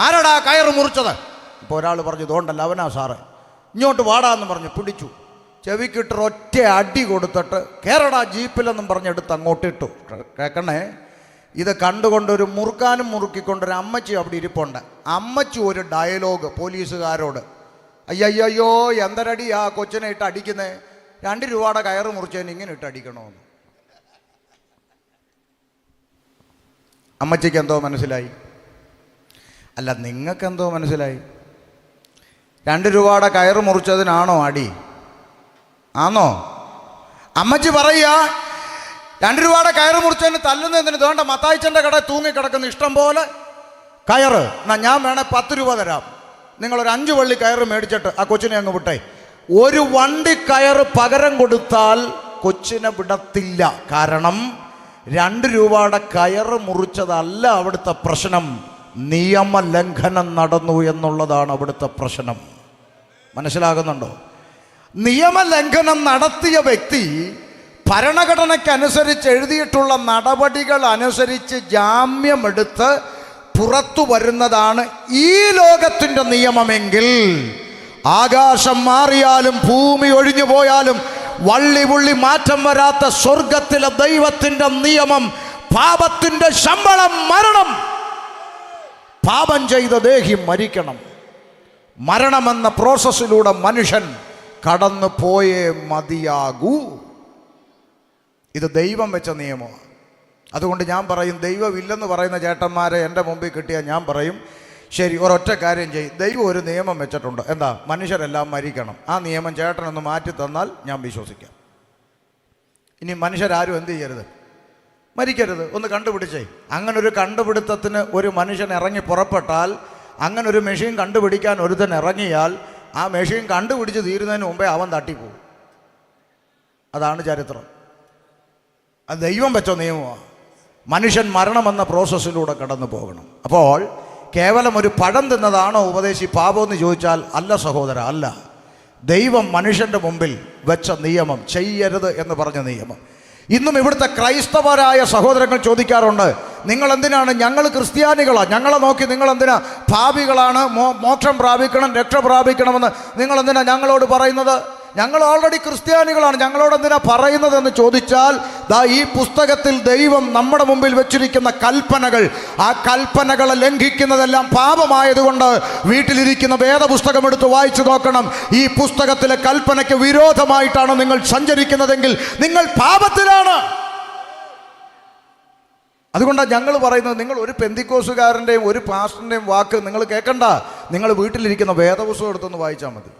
ആരടാ കയറ് മുറിച്ചത്? ഇപ്പോൾ ഒരാൾ പറഞ്ഞു, ഇതുകൊണ്ടല്ല അവനാ സാറേ. ഇങ്ങോട്ട് വാടാന്ന് പറഞ്ഞു പിടിച്ചു. ചെവിക്കിട്ട് ഒറ്റ അടി കൊടുത്തിട്ട് കേരടാ ജീപ്പിലെന്നും പറഞ്ഞെടുത്ത് അങ്ങോട്ടിട്ടു. കേൾക്കണേ, ഇത് കണ്ടുകൊണ്ടൊരു മുറുക്കാനും മുറുക്കിക്കൊണ്ടൊരു അമ്മച്ചി അവിടെ ഇരിപ്പുണ്ട്. അമ്മച്ചി ഒരു ഡയലോഗ് പോലീസുകാരോട്, അയ്യോ എന്തരടി ആ കൊച്ചിനെ ഇട്ട് അടിക്കുന്നേ, 2 രൂപയുടെ കയറ് മുറിച്ചതിന് ഇങ്ങനെ ഇട്ട് അടിക്കണമെന്ന്. അമ്മച്ചിക്ക് എന്തോ മനസ്സിലായി. അല്ല, നിങ്ങൾക്കെന്തോ മനസ്സിലായി? 2 രൂപയുടെ കയറ് മുറിച്ചതിനാണോ അടി? ആണോ? അമ്മച്ചി പറയുക, 2 രൂപയുടെ കയറ് മുറിച്ചതിന് തല്ലുന്നതിന് വേണ്ട മത്തായിച്ചൻ്റെ കട തൂങ്ങിക്കിടക്കുന്ന ഇഷ്ടം പോലെ കയറ്. എന്നാ ഞാൻ വേണേൽ 10 രൂപ തരാം, നിങ്ങളൊരു 5 വള്ളി കയറ് മേടിച്ചിട്ട് ആ കൊച്ചിനെ അങ്ങ് വിട്ടേ. ഒരു വണ്ടി കയറ് പകരം കൊടുത്താൽ കൊച്ചിനെ വിടത്തില്ല. കാരണം 2 രൂപയുടെ കയറ് മുറിച്ചതല്ല അവിടുത്തെ പ്രശ്നം, നിയമലംഘനം നടന്നു എന്നുള്ളതാണ് അവിടുത്തെ പ്രശ്നം. മനസ്സിലാകുന്നുണ്ടോ? നിയമലംഘനം നടത്തിയ വ്യക്തി ഭരണഘടനയ്ക്കനുസരിച്ച് എഴുതിയിട്ടുള്ള നടപടികൾ അനുസരിച്ച് ജാമ്യമെടുത്ത് പുറത്തു വരുന്നതാണ് ഈ ലോകത്തിൻ്റെ നിയമമെങ്കിൽ, ആകാശം മാറിയാലും ഭൂമി ഒഴിഞ്ഞു പോയാലും വള്ളി പുള്ളി മാറ്റം വരാത്ത സ്വർഗത്തിലെ ദൈവത്തിൻ്റെ നിയമം, പാപത്തിൻ്റെ ശമ്പളം മരണം. പാപം ചെയ്ത ദേഹി മരിക്കണം. മരണമെന്ന പ്രോസസ്സിലൂടെ മനുഷ്യൻ കടന്നു പോയേ മതിയാകൂ. ഇത് ദൈവം വെച്ച നിയമമാണ്. അതുകൊണ്ട് ഞാൻ പറയും, ദൈവമില്ലെന്ന് പറയുന്ന ചേട്ടന്മാരെ എൻ്റെ മുമ്പിൽ കിട്ടിയാൽ ഞാൻ പറയും, ശരി, ഒരൊറ്റ കാര്യം ചെയ്യും, ദൈവം ഒരു നിയമം വെച്ചിട്ടുണ്ട്. എന്താ? മനുഷ്യരെല്ലാം മരിക്കണം. ആ നിയമം ചേട്ടനൊന്ന് മാറ്റി തന്നാൽ ഞാൻ വിശ്വസിക്കാം. ഇനി മനുഷ്യരാരും എന്ത് ചെയ്യരുത്? മരിക്കരുത്. ഒന്ന് കണ്ടുപിടിച്ചേ. അങ്ങനൊരു കണ്ടുപിടുത്തത്തിന് ഒരു മനുഷ്യൻ ഇറങ്ങി പുറപ്പെട്ടാൽ, അങ്ങനൊരു മെഷീൻ കണ്ടുപിടിക്കാൻ ഒരുത്തൻ ഇറങ്ങിയാൽ, ആ മെഷീൻ കണ്ടുപിടിച്ച് തീരുന്നതിന് മുമ്പേ അവൻ തട്ടിപ്പോവും. അതാണ് ചരിത്രം. അത് ദൈവം വെച്ച നിയമമാണ്. മനുഷ്യൻ മരണമെന്ന പ്രോസസ്സിലൂടെ കടന്നു പോകണം. അപ്പോൾ കേവലം ഒരു പഴം തിന്നതാണോ ഉപദേശി പാപമെന്ന് ചോദിച്ചാൽ അല്ല സഹോദര, അല്ല. ദൈവം മനുഷ്യൻ്റെ മുമ്പിൽ വെച്ച നിയമം, ചെയ്യരുത് എന്ന് പറഞ്ഞ നിയമം. ഇന്നും ഇവിടുത്തെ ക്രൈസ്തവരായ സഹോദരങ്ങൾ ചോദിക്കാറുണ്ട്, നിങ്ങൾ എന്തിനാണ്, ഞങ്ങൾ ക്രിസ്ത്യാനികളാണ്, ഞങ്ങളെ നോക്കി നിങ്ങൾ എന്തിനാ പാപികളാണ്, മോക്ഷം പ്രാപിക്കണം, രക്ഷ പ്രാപിക്കണമെന്ന് നിങ്ങൾ എന്തിനാ ഞങ്ങളോട് പറയുന്നത്? ഞങ്ങൾ ഓൾറെഡി ക്രിസ്ത്യാനികളാണ്, ഞങ്ങളോട് എന്തിനാ പറയുന്നതെന്ന് ചോദിച്ചാൽ, ദാ ഈ പുസ്തകത്തിൽ ദൈവം നമ്മുടെ മുമ്പിൽ വെച്ചിരിക്കുന്ന കൽപ്പനകൾ, ആ കൽപ്പനകളെ ലംഘിക്കുന്നതെല്ലാം പാപമായതുകൊണ്ട് വീട്ടിലിരിക്കുന്ന വേദപുസ്തകം എടുത്ത് വായിച്ചു നോക്കണം. ഈ പുസ്തകത്തിലെ കൽപ്പനയ്ക്ക് വിരോധമായിട്ടാണ് നിങ്ങൾ സഞ്ചരിക്കുന്നതെങ്കിൽ നിങ്ങൾ പാപത്തിലാണ്. അതുകൊണ്ടാണ് ഞങ്ങൾ പറയുന്നത്, നിങ്ങൾ ഒരു പെന്തിക്കോസുകാരൻ്റെയും ഒരു പാസ്റ്ററിൻ്റെയും വാക്ക് നിങ്ങൾ കേൾക്കണ്ട, നിങ്ങൾ വീട്ടിലിരിക്കുന്ന വേദപുസ്തകം എടുത്തൊന്ന് വായിച്ചാൽ മതി.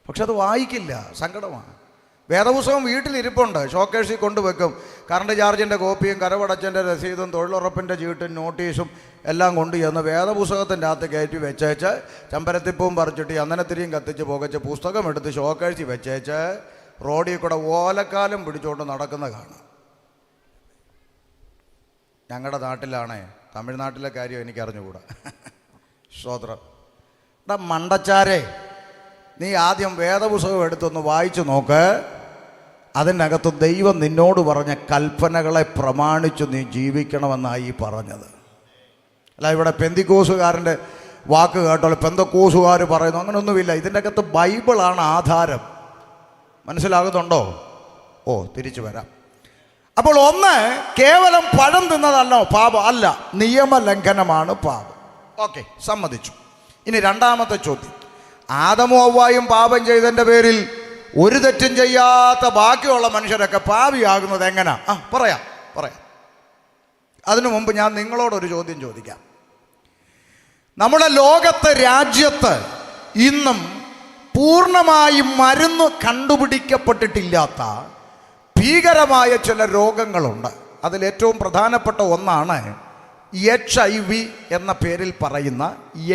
പക്ഷെ അത് വായിക്കില്ല, സങ്കടമാണ്. വേദപുസ്തകം വീട്ടിലിരിപ്പുണ്ട്, ഷോക്കേഴ്സിൽ കൊണ്ടുവെക്കും. കറണ്ട് ചാർജിൻ്റെ കോപ്പിയും കരവടച്ചൻ്റെ രസീതും തൊഴിലുറപ്പിൻ്റെ ചീട്ടും നോട്ടീസും എല്ലാം കൊണ്ട് ചെന്ന് വേദപുസ്തകത്തിൻ്റെ അകത്ത് കയറ്റി വെച്ചേച്ച് ചമ്പരത്തിപ്പവും പറിച്ചിട്ട് ചന്ദനത്തിരിയും കത്തിച്ച് പുകച്ച് പുസ്തകം എടുത്ത് ഷോക്കേഴ്സിൽ വെച്ചേച്ച് റോഡിൽ കൂടെ ഓലക്കാലം പിടിച്ചുകൊണ്ട് നടക്കുന്ന കാണാം. ഞങ്ങളുടെ നാട്ടിലാണേ, തമിഴ്നാട്ടിലെ കാര്യം എനിക്കറിഞ്ഞുകൂടാ. സ്തോത്രം. മണ്ടച്ചാരെ, നീ ആദ്യം വേദപുസ്തകം എടുത്തൊന്ന് വായിച്ചു നോക്ക്. അതിനകത്ത് ദൈവം നിന്നോട് പറഞ്ഞ കൽപ്പനകളെ പ്രമാണിച്ചു നീ ജീവിക്കണമെന്നായി പറഞ്ഞത്. അല്ല ഇവിടെ പെന്തിക്കോസുകാരൻ്റെ വാക്ക് കേട്ടോ പെന്തക്കോസുകാർ പറയുന്നു, അങ്ങനെയൊന്നുമില്ല. ഇതിൻ്റെ അകത്ത് ബൈബിളാണ് ആധാരം. മനസ്സിലാകുന്നുണ്ടോ? ഓ, തിരിച്ചു വരാം. അപ്പോൾ ഒന്ന്, കേവലം പഴം തിന്നതല്ലോ പാപം, അല്ല, നിയമലംഘനമാണ് പാപം. ഓക്കെ, സമ്മതിച്ചു. ഇനി രണ്ടാമത്തെ ചോദ്യം, ആദമും ഹവ്വായും പാപം ചെയ്തതിൻ്റെ പേരിൽ ഒരു തെറ്റും ചെയ്യാത്ത ബാക്കിയുള്ള മനുഷ്യരൊക്കെ പാപിയാകുന്നത് എങ്ങനാ? പറയാം. അതിനു മുമ്പ് ഞാൻ നിങ്ങളോടൊരു ചോദ്യം ചോദിക്കാം. നമ്മുടെ ലോകത്തെ രാജ്യത്ത് ഇന്നും പൂർണ്ണമായും മരുന്ന് കണ്ടുപിടിക്കപ്പെട്ടിട്ടില്ലാത്ത ഭീകരമായ ചില രോഗങ്ങളുണ്ട്. അതിലേറ്റവും പ്രധാനപ്പെട്ട ഒന്നാണ് HIV എന്ന പേരിൽ പറയുന്ന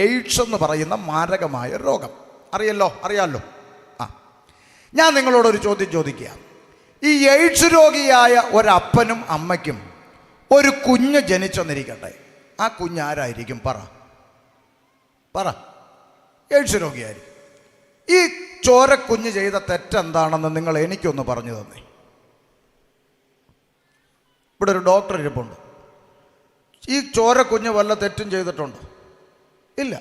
എയ്ഡ്സ് എന്ന് പറയുന്ന മാരകമായ രോഗം. അറിയാമല്ലോ. ഞാൻ നിങ്ങളോടൊരു ചോദ്യം ചോദിക്കുക. ഈ എയ്ഡ്സ് രോഗിയായ ഒരപ്പനും അമ്മയ്ക്കും ഒരു കുഞ്ഞ് ജനിച്ചെന്നിരിക്കട്ടെ, ആ കുഞ്ഞാരായിരിക്കും? പറ. എയ്ഡ്സ് രോഗിയായിരിക്കും. ഈ ചോരക്കുഞ്ഞ് ചെയ്ത തെറ്റെന്താണെന്ന് നിങ്ങൾ എനിക്കൊന്ന് പറഞ്ഞു തന്നേ. ഇവിടെ ഒരു ഡോക്ടർ ഇരിപ്പുണ്ട്. ഈ ചോരക്കുഞ്ഞ് വല്ല തെറ്റും ചെയ്തിട്ടുണ്ടോ? ഇല്ല.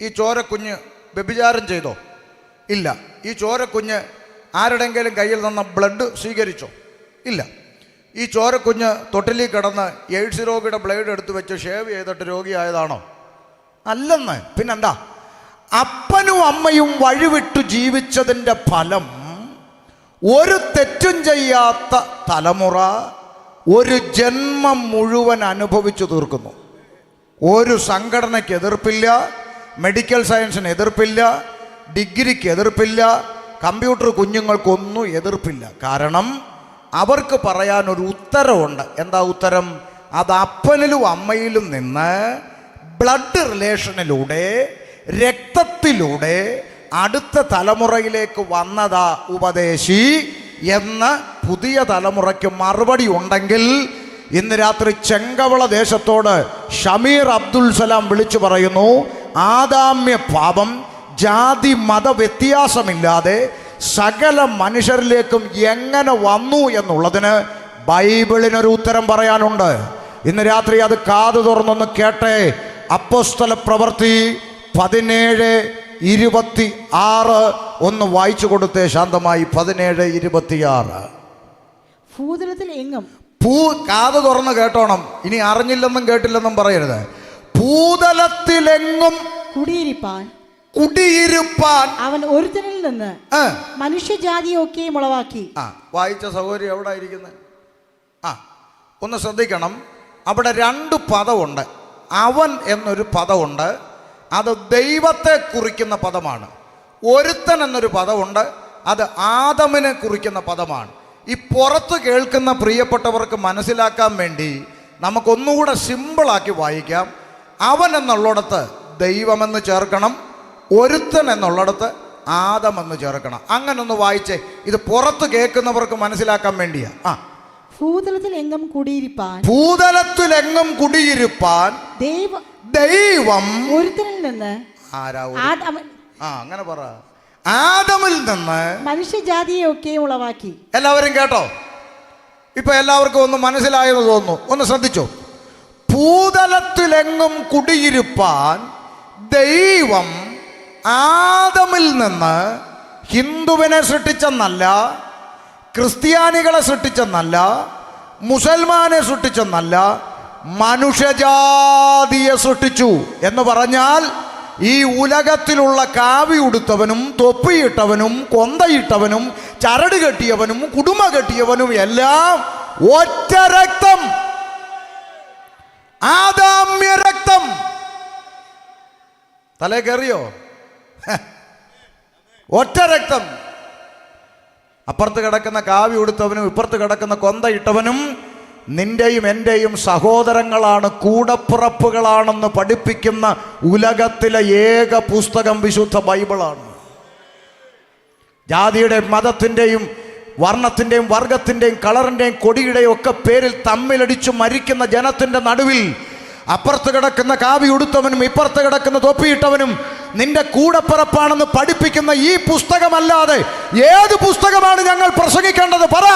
ഈ ചോരക്കുഞ്ഞ് വ്യഭിചാരം ചെയ്തോ? ഇല്ല. ഈ ചോരക്കുഞ്ഞ് ആരുടെയെങ്കിലും കയ്യിൽ നിന്ന് ബ്ലഡ് സ്വീകരിച്ചോ? ഇല്ല. ഈ ചോരക്കുഞ്ഞ് തൊട്ടിലിൽ കിടന്ന് എയ്ഡ്സ് രോഗിയുടെ ബ്ലേഡ് എടുത്ത് വെച്ച് ഷേവ് ചെയ്തിട്ട് രോഗിയായതാണോ? അല്ലെന്ന്. പിന്നെന്താ? അപ്പനും അമ്മയും വഴിവിട്ടു ജീവിച്ചതിൻ്റെ ഫലം ഒരു തെറ്റും ചെയ്യാത്ത തലമുറ ഒരു ജന്മം മുഴുവൻ അനുഭവിച്ചു തീർക്കുന്നു. ഒരു സംഘടനയ്ക്ക് എതിർപ്പില്ല, മെഡിക്കൽ സയൻസിന് എതിർപ്പില്ല, ഡിഗ്രിക്ക് എതിർപ്പില്ല, കമ്പ്യൂട്ടർ കുഞ്ഞുങ്ങൾക്കൊന്നും എതിർപ്പില്ല. കാരണം അവർക്ക് പറയാനൊരു ഉത്തരവുണ്ട്. എന്താ ഉത്തരം? അത് അപ്പനിലും അമ്മയിലും നിന്ന് ബ്ലഡ് റിലേഷനിലൂടെ, രക്തത്തിലൂടെ അടുത്ത തലമുറയിലേക്ക് വന്നതാ ഉപദേശി എന്ന് പുതിയ തലമുറയ്ക്ക് മറുപടി ഉണ്ടെങ്കിൽ ഇന്ന് രാത്രി ചെങ്കവള ദേശത്തോട് ഷമീർ അബ്ദുൽ സലാം വിളിച്ചു പറയുന്നു, ആദാമ്യ പാപം ജാതി മത വ്യത്യാസമില്ലാതെ സകല മനുഷ്യരിലേക്കും എങ്ങനെ വന്നു എന്നുള്ളതിന് ബൈബിളിനൊരു ഉത്തരം പറയാനുണ്ട്. ഇന്ന് രാത്രി അത് കാതു തുറന്നൊന്ന് കേട്ടെ. അപ്പോസ്തല പ്രവൃത്തി 17:26 ഒന്ന് വായിച്ചു കൊടുത്തേ ശാന്തമായി. 17:26. ഭൂതലത്തിൽ എങ്ങും കാത് തുറന്ന് കേട്ടോണം. ഇനി അറിഞ്ഞില്ലെന്നും കേട്ടില്ലെന്നും പറയരുത്. ഭൂതലത്തിലെങ്ങും കുടിയിരുപ്പാൻ അവൻ ഒരുത്തനിൽ നിന്ന് മനുഷ്യജാതിയൊക്കെ ഉളവാക്കി. വായിച്ച സഹോദരി എവിടെ ഇരിക്കുന്നത്? ഒന്ന് ശ്രദ്ധിക്കണം. അവിടെ 2 പദമുണ്ട്. അവൻ എന്നൊരു പദമുണ്ട്, അത് ദൈവത്തെ കുറിക്കുന്ന പദമാണ്. ഒരുത്തൻ എന്നൊരു പദമുണ്ട്, അത് ആദമിനെ കുറിക്കുന്ന പദമാണ്. ഈ പുറത്ത് കേൾക്കുന്ന പ്രിയപ്പെട്ടവർക്ക് മനസ്സിലാക്കാൻ വേണ്ടി നമുക്കൊന്നുകൂടെ സിമ്പിളാക്കി വായിക്കാം. അവൻ എന്നുള്ളിടത്ത് ദൈവമെന്ന് ചേർക്കണം, ഒരുത്തൻ എന്നുള്ളിടത്ത് ആദമെന്ന് ചേർക്കണം. അങ്ങനെ ഒന്ന് വായിച്ചേ. ഇത് പുറത്ത് കേൾക്കുന്നവർക്ക് മനസ്സിലാക്കാൻ വേണ്ടിയാ. ഭൂതലത്തിലെങ്ങും കുടിയിരുപ്പാൻ ദൈവം ഒരുത്തനിൽ നിന്ന് അങ്ങനെ പറ, ആദമിൽ നിന്ന് മനുഷ്യജാതിയൊക്കെ ഉളവാക്കി. എല്ലാവരും കേട്ടോ? ഇപ്പൊ എല്ലാവർക്കും ഒന്ന് മനസ്സിലായെന്ന് തോന്നുന്നു. ഒന്ന് ശ്രദ്ധിച്ചോ. ഭൂതലത്തിലെങ്ങും കുടിയിരുപ്പാൻ ദൈവം ആദമിൽ നിന്ന് ഹിന്ദുവിനെ സൃഷ്ടിച്ചെന്നല്ല, ക്രിസ്ത്യാനികളെ സൃഷ്ടിച്ചെന്നല്ല, മുസൽമാനെ സൃഷ്ടിച്ചെന്നല്ല, മനുഷ്യജാതിയെ സൃഷ്ടിച്ചു. എന്ന് പറഞ്ഞാൽ ഈ ഉലകത്തിലുള്ള കാവി ഉടുത്തവനും തൊപ്പിയിട്ടവനും കൊന്തയിട്ടവനും ചരട് കെട്ടിയവനും കുടുംബ കെട്ടിയവനും എല്ലാം ഒറ്റ രക്തം, ആദാമ്യ രക്തം. തലേ കയറിയോ? ഒറ്റ രക്തം. അപ്പുറത്ത് കിടക്കുന്ന കാവി ഉടുത്തവനും ഇപ്പുറത്ത് കിടക്കുന്ന കൊന്തയിട്ടവനും നിന്റെയും എൻ്റെയും സഹോദരങ്ങളാണ്, കൂടപ്പിറപ്പുകളാണെന്ന് പഠിപ്പിക്കുന്ന ഉലകത്തിലെ ഏക പുസ്തകം വിശുദ്ധ ബൈബിളാണ്. ജാതിയുടെയും മതത്തിൻ്റെയും വർണ്ണത്തിൻ്റെയും വർഗത്തിൻ്റെയും കളറിൻ്റെയും കൊടിയുടെയും ഒക്കെ പേരിൽ തമ്മിലടിച്ചു മരിക്കുന്ന ജനത്തിൻ്റെ നടുവിൽ അപ്പുറത്ത് കിടക്കുന്ന കാവി ഉടുത്തവനും ഇപ്പുറത്ത് കിടക്കുന്ന തൊപ്പിയിട്ടവനും നിന്റെ കൂടപ്പിറപ്പാണെന്ന് പഠിപ്പിക്കുന്ന ഈ പുസ്തകമല്ലാതെ ഏത് പുസ്തകമാണ് ഞങ്ങൾ പ്രസംഗിക്കേണ്ടത്? പറ.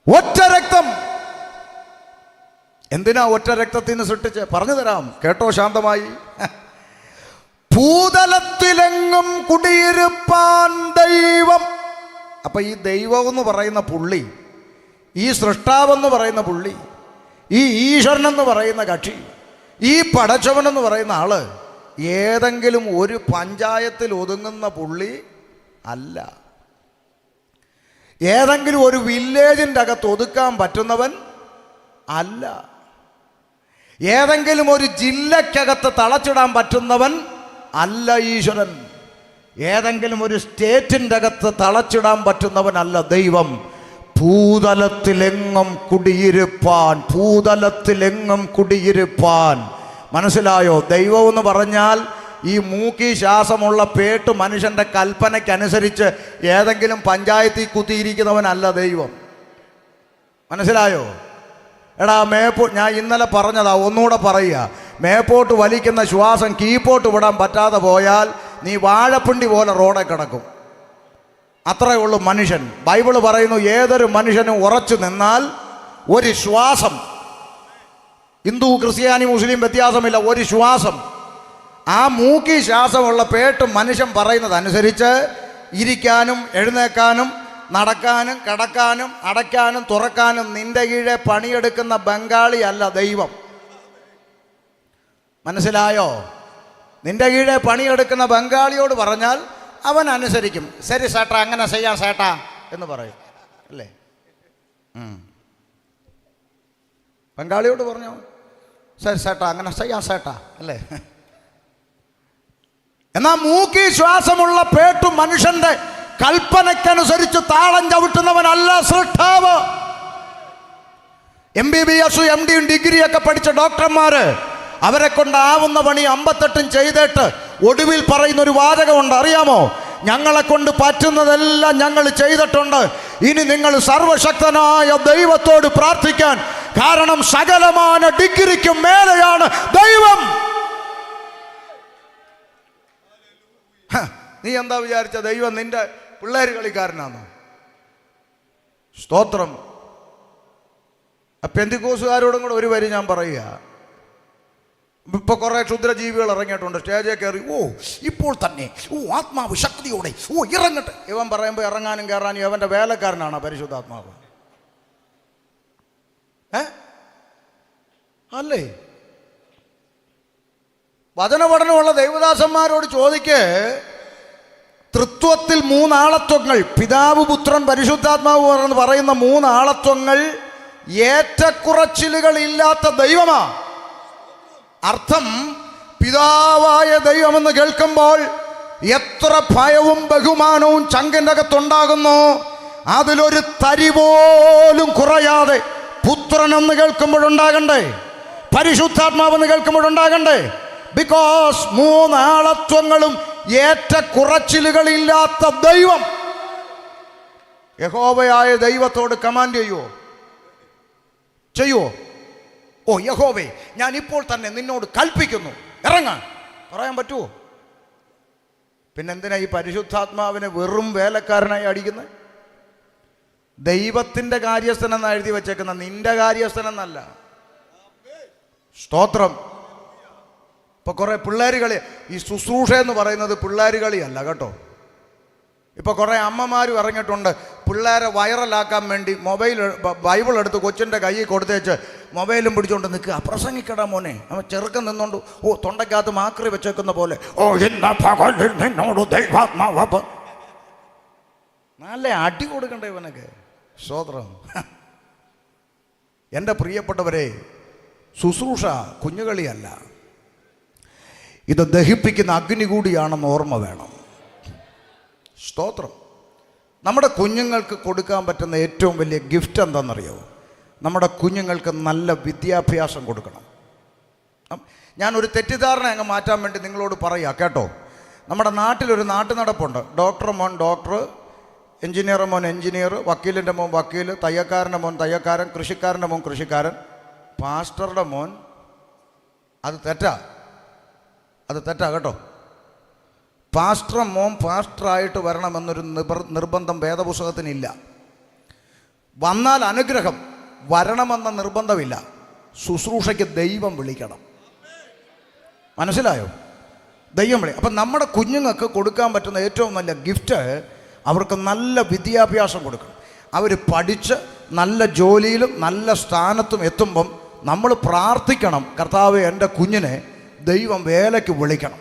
ഒറ്റ രക്തം. എന്തിനാ ഒറ്റ രക്തത്തിൽ നിന്ന് സൃഷ്ടിച്ച്? പറഞ്ഞു തരാം, കേട്ടോ ശാന്തമായി. ഭൂതലത്തിലെങ്ങും കുടിയിരുപ്പാൻ ദൈവം. അപ്പൊ ഈ ദൈവം എന്ന് പറയുന്ന പുള്ളി, ഈ സൃഷ്ടാവെന്ന് പറയുന്ന പുള്ളി, ഈ ഈശ്വരൻ എന്ന് പറയുന്ന കക്ഷി, ഈ പടച്ചവൻ എന്ന് പറയുന്ന ആള് ഏതെങ്കിലും ഒരു പഞ്ചായത്തിൽ ഒതുങ്ങുന്ന പുള്ളി അല്ല. ഏതെങ്കിലും ഒരു വില്ലേജിൻ്റെ അകത്ത് ഒതുക്കാൻ പറ്റുന്നവൻ അല്ല. ഏതെങ്കിലും ഒരു ജില്ലക്കകത്ത് തളച്ചിടാൻ പറ്റുന്നവൻ അല്ല ഈശ്വരൻ. ഏതെങ്കിലും ഒരു സ്റ്റേറ്റിൻ്റെ അകത്ത് തളച്ചിടാൻ പറ്റുന്നവനല്ല ദൈവം. ഭൂതലത്തിലെങ്ങും കുടിയിരുപ്പാൻ, ഭൂതലത്തിലെങ്ങും കുടിയിരുപ്പാൻ. മനസ്സിലായോ? ദൈവം എന്ന് പറഞ്ഞാൽ ഈ മൂക്കി ശ്വാസമുള്ള പേട്ട് മനുഷ്യൻ്റെ കൽപ്പനയ്ക്കനുസരിച്ച് ഏതെങ്കിലും പഞ്ചായത്തിൽ കുത്തിയിരിക്കുന്നവനല്ല ദൈവം. മനസ്സിലായോ? എടാ ഞാൻ ഇന്നലെ പറഞ്ഞതാ, ഒന്നുകൂടെ പറയുക. മേപ്പോട്ട് വലിക്കുന്ന ശ്വാസം കീപ്പോട്ട് വിടാൻ പറ്റാതെ പോയാൽ നീ വാഴപ്പിണ്ടി പോലെ റോഡെ കിടക്കും. അത്രയേ ഉള്ളൂ മനുഷ്യൻ. ബൈബിള് പറയുന്നു, ഏതൊരു മനുഷ്യനും ഉറച്ചു നിന്നാൽ ഒരു ശ്വാസം, ഹിന്ദു ക്രിസ്ത്യാനി മുസ്ലിം വ്യത്യാസമില്ല, ഒരു ശ്വാസം, ആ മൂക്കി ശ്വാസമുള്ള പേട്ട് മനുഷ്യൻ പറയുന്നതനുസരിച്ച് ഇരിക്കാനും എഴുന്നേക്കാനും നടക്കാനും കിടക്കാനും അടയ്ക്കാനും തുറക്കാനും നിന്റെ കീഴെ പണിയെടുക്കുന്ന ബംഗാളി അല്ല ദൈവം. മനസ്സിലായോ? നിന്റെ കീഴെ പണിയെടുക്കുന്ന ബംഗാളിയോട് പറഞ്ഞാൽ അവൻ അനുസരിക്കും. ശരി സേട്ടാ, അങ്ങനെ ചെയ്യാം സേട്ടാ എന്ന് പറയും, അല്ലേ? ബംഗാളിയോട് പറഞ്ഞു, ശരി സേട്ടാ, അങ്ങനെ ചെയ്യാം സേട്ടാ, അല്ലേ? എന്നാൽ മൂക്കി ശ്വാസമുള്ള പേട്ടു മനുഷ്യന്റെ കൽപ്പനയ്ക്കനുസരിച്ച് താളം ചവിട്ടുന്നവനല്ല സൃഷ്ടാവ്. MBBS MD ഡിഗ്രിയൊക്കെ പഠിച്ച ഡോക്ടർമാര് അവരെ കൊണ്ടാവുന്ന പണി 58 ചെയ്തിട്ട് ഒടുവിൽ പറയുന്നൊരു വാചകമുണ്ട്, അറിയാമോ? ഞങ്ങളെ കൊണ്ട് പറ്റുന്നതെല്ലാം ഞങ്ങൾ ചെയ്തിട്ടുണ്ട്, ഇനി നിങ്ങൾ സർവശക്തനായ ദൈവത്തോട് പ്രാർത്ഥിക്കാൻ, കാരണം സകലമാന ഡിഗ്രിക്കും മേലെയാണ് ദൈവം. നീ എന്താ വിചാരിച്ച ദൈവം നിന്റെ പിള്ളേർ കളിക്കാരനാണോ? സ്തോത്രം. പെന്തിക്കോസുകാരോടും കൂടെ ഒരു വരി ഞാൻ പറയുക. ഇപ്പൊ കുറെ ക്ഷുദ്രജീവികൾ ഇറങ്ങിയിട്ടുണ്ട്, സ്റ്റേജിൽ കയറി ഇപ്പോൾ തന്നെ ആത്മാവ് ശക്തിയോടെ ഇറങ്ങട്ടെ. ഇവൻ പറയുമ്പോൾ ഇറങ്ങാനും കയറാനും അവന്റെ വേലക്കാരനാണ് പരിശുദ്ധാത്മാവ്. അല്ലേ? വചനപഠനമുള്ള ദൈവദാസന്മാരോട് ചോദിക്കേ, തൃത്വത്തിൽ 3 ആളത്വങ്ങൾ, പിതാവ് പുത്രൻ പരിശുദ്ധാത്മാവ് എന്ന് പറയുന്ന 3 ആളത്വങ്ങൾ ഏറ്റക്കുറച്ചിലുകൾ ഇല്ലാത്ത ദൈവമാ. അർത്ഥം, പിതാവായ ദൈവമെന്ന് കേൾക്കുമ്പോൾ എത്ര ഭയവും ബഹുമാനവും ചങ്കിൻ്റെ അകത്തുണ്ടാകുന്നു, അതിലൊരു തരി പോലും കുറയാതെ പുത്രനെന്ന് കേൾക്കുമ്പോഴുണ്ടാകണ്ടേ, പരിശുദ്ധാത്മാവെന്ന് കേൾക്കുമ്പോഴുണ്ടാകണ്ടേ? ബിക്കോസ് 3 ആളത്വങ്ങളും ഏറ്റക്കുറച്ചിലുകളില്ലാത്ത ദൈവം. യഹോവയായ ദൈവത്തോട് കമാൻഡ് ചെയ്യുവോ? യഹോവേ, ഞാൻ ഇപ്പോൾ തന്നെ നിന്നോട് കൽപ്പിക്കുന്നു, ഇറങ്ങാൻ പറയാൻ പറ്റുമോ? പിന്നെന്തിനാ ഈ പരിശുദ്ധാത്മാവിനെ വെറും വേലക്കാരനായി അടിക്കുന്നത്? ദൈവത്തിൻ്റെ കാര്യസ്ഥനെന്നാണ് എഴുതി വെച്ചേക്കുന്ന, നിന്റെ കാര്യസ്ഥനെന്നല്ല. സ്തോത്രം. ഇപ്പോൾ കുറേ പിള്ളേർ കളി, ഈ ശുശ്രൂഷ എന്ന് പറയുന്നത് പിള്ളേർ കളിയല്ല കേട്ടോ. ഇപ്പോൾ കുറേ അമ്മമാരും ഇറങ്ങിയിട്ടുണ്ട്, പിള്ളേരെ വൈറലാക്കാൻ വേണ്ടി ബൈബിൾ എടുത്ത് കൊച്ചിൻ്റെ കയ്യിൽ കൊടുത്തേച്ച് മൊബൈലും പിടിച്ചുകൊണ്ട് നിൽക്കുക. പ്രസംഗിക്കടാ മോനെ. അവൻ ചെറുക്കൻ നിന്നോണ്ട് തൊണ്ടയ്ക്കകത്ത് മാക്രി വെച്ചേക്കുന്ന പോലെ നിന്നോട് ദൈവാത്മാവ് നല്ല അടി കൊടുക്കണ്ടേ ഇവനൊക്കെ. സ്തോത്രം. എൻ്റെ പ്രിയപ്പെട്ടവരെ, ശുശ്രൂഷ കുഞ്ഞുകളിയല്ല, ഇത് ദഹിപ്പിക്കുന്ന അഗ്നി കൂടിയാണെന്ന് ഓർമ്മ വേണം. സ്തോത്രം. നമ്മുടെ കുഞ്ഞുങ്ങൾക്ക് കൊടുക്കാൻ പറ്റുന്ന ഏറ്റവും വലിയ ഗിഫ്റ്റ് എന്താണെന്നറിയോ? നമ്മുടെ കുഞ്ഞുങ്ങൾക്ക് നല്ല വിദ്യാഭ്യാസം കൊടുക്കണം. ഞാനൊരു തെറ്റിദ്ധാരണ അങ്ങ് മാറ്റാൻ വേണ്ടി നിങ്ങളോട് പറയാം കേട്ടോ. നമ്മുടെ നാട്ടിലൊരു നാട്ടു നടപ്പുണ്ട്. ഡോക്ടർ മോൻ ഡോക്ടർ, എഞ്ചിനീയർ മോൻ എഞ്ചിനീയർ, വക്കീലിൻ്റെ മോൻ വക്കീൽ, തയ്യക്കാരൻ്റെ മോൻ തയ്യക്കാരൻ, കൃഷിക്കാരൻ്റെ മോൻ കൃഷിക്കാരൻ, പാസ്റ്ററുടെ മോൻ. അത് തെറ്റാ കേട്ടോ. പാസ്റ്റർ മോൻ പാസ്റ്ററായിട്ട് വരണമെന്നൊരു നിർബന്ധം വേദപുസ്തകത്തിനില്ല. വന്നാൽ അനുഗ്രഹം, വരണമെന്ന നിർബന്ധമില്ല. ശുശ്രൂഷയ്ക്ക് ദൈവം വിളിക്കണം. മനസ്സിലായോ? ദൈവം വിളി. അപ്പം നമ്മുടെ കുഞ്ഞുങ്ങൾക്ക് കൊടുക്കാൻ പറ്റുന്ന ഏറ്റവും നല്ല ഗിഫ്റ്റ് അവർക്ക് നല്ല വിദ്യാഭ്യാസം കൊടുക്കണം. അവർ പഠിച്ച് നല്ല ജോലിയിലും നല്ല സ്ഥാനത്തും എത്തുമ്പം നമ്മൾ പ്രാർത്ഥിക്കണം, കർത്താവേ എൻ്റെ കുഞ്ഞിനെ ദൈവം വേലയ്ക്ക് വിളിക്കണം.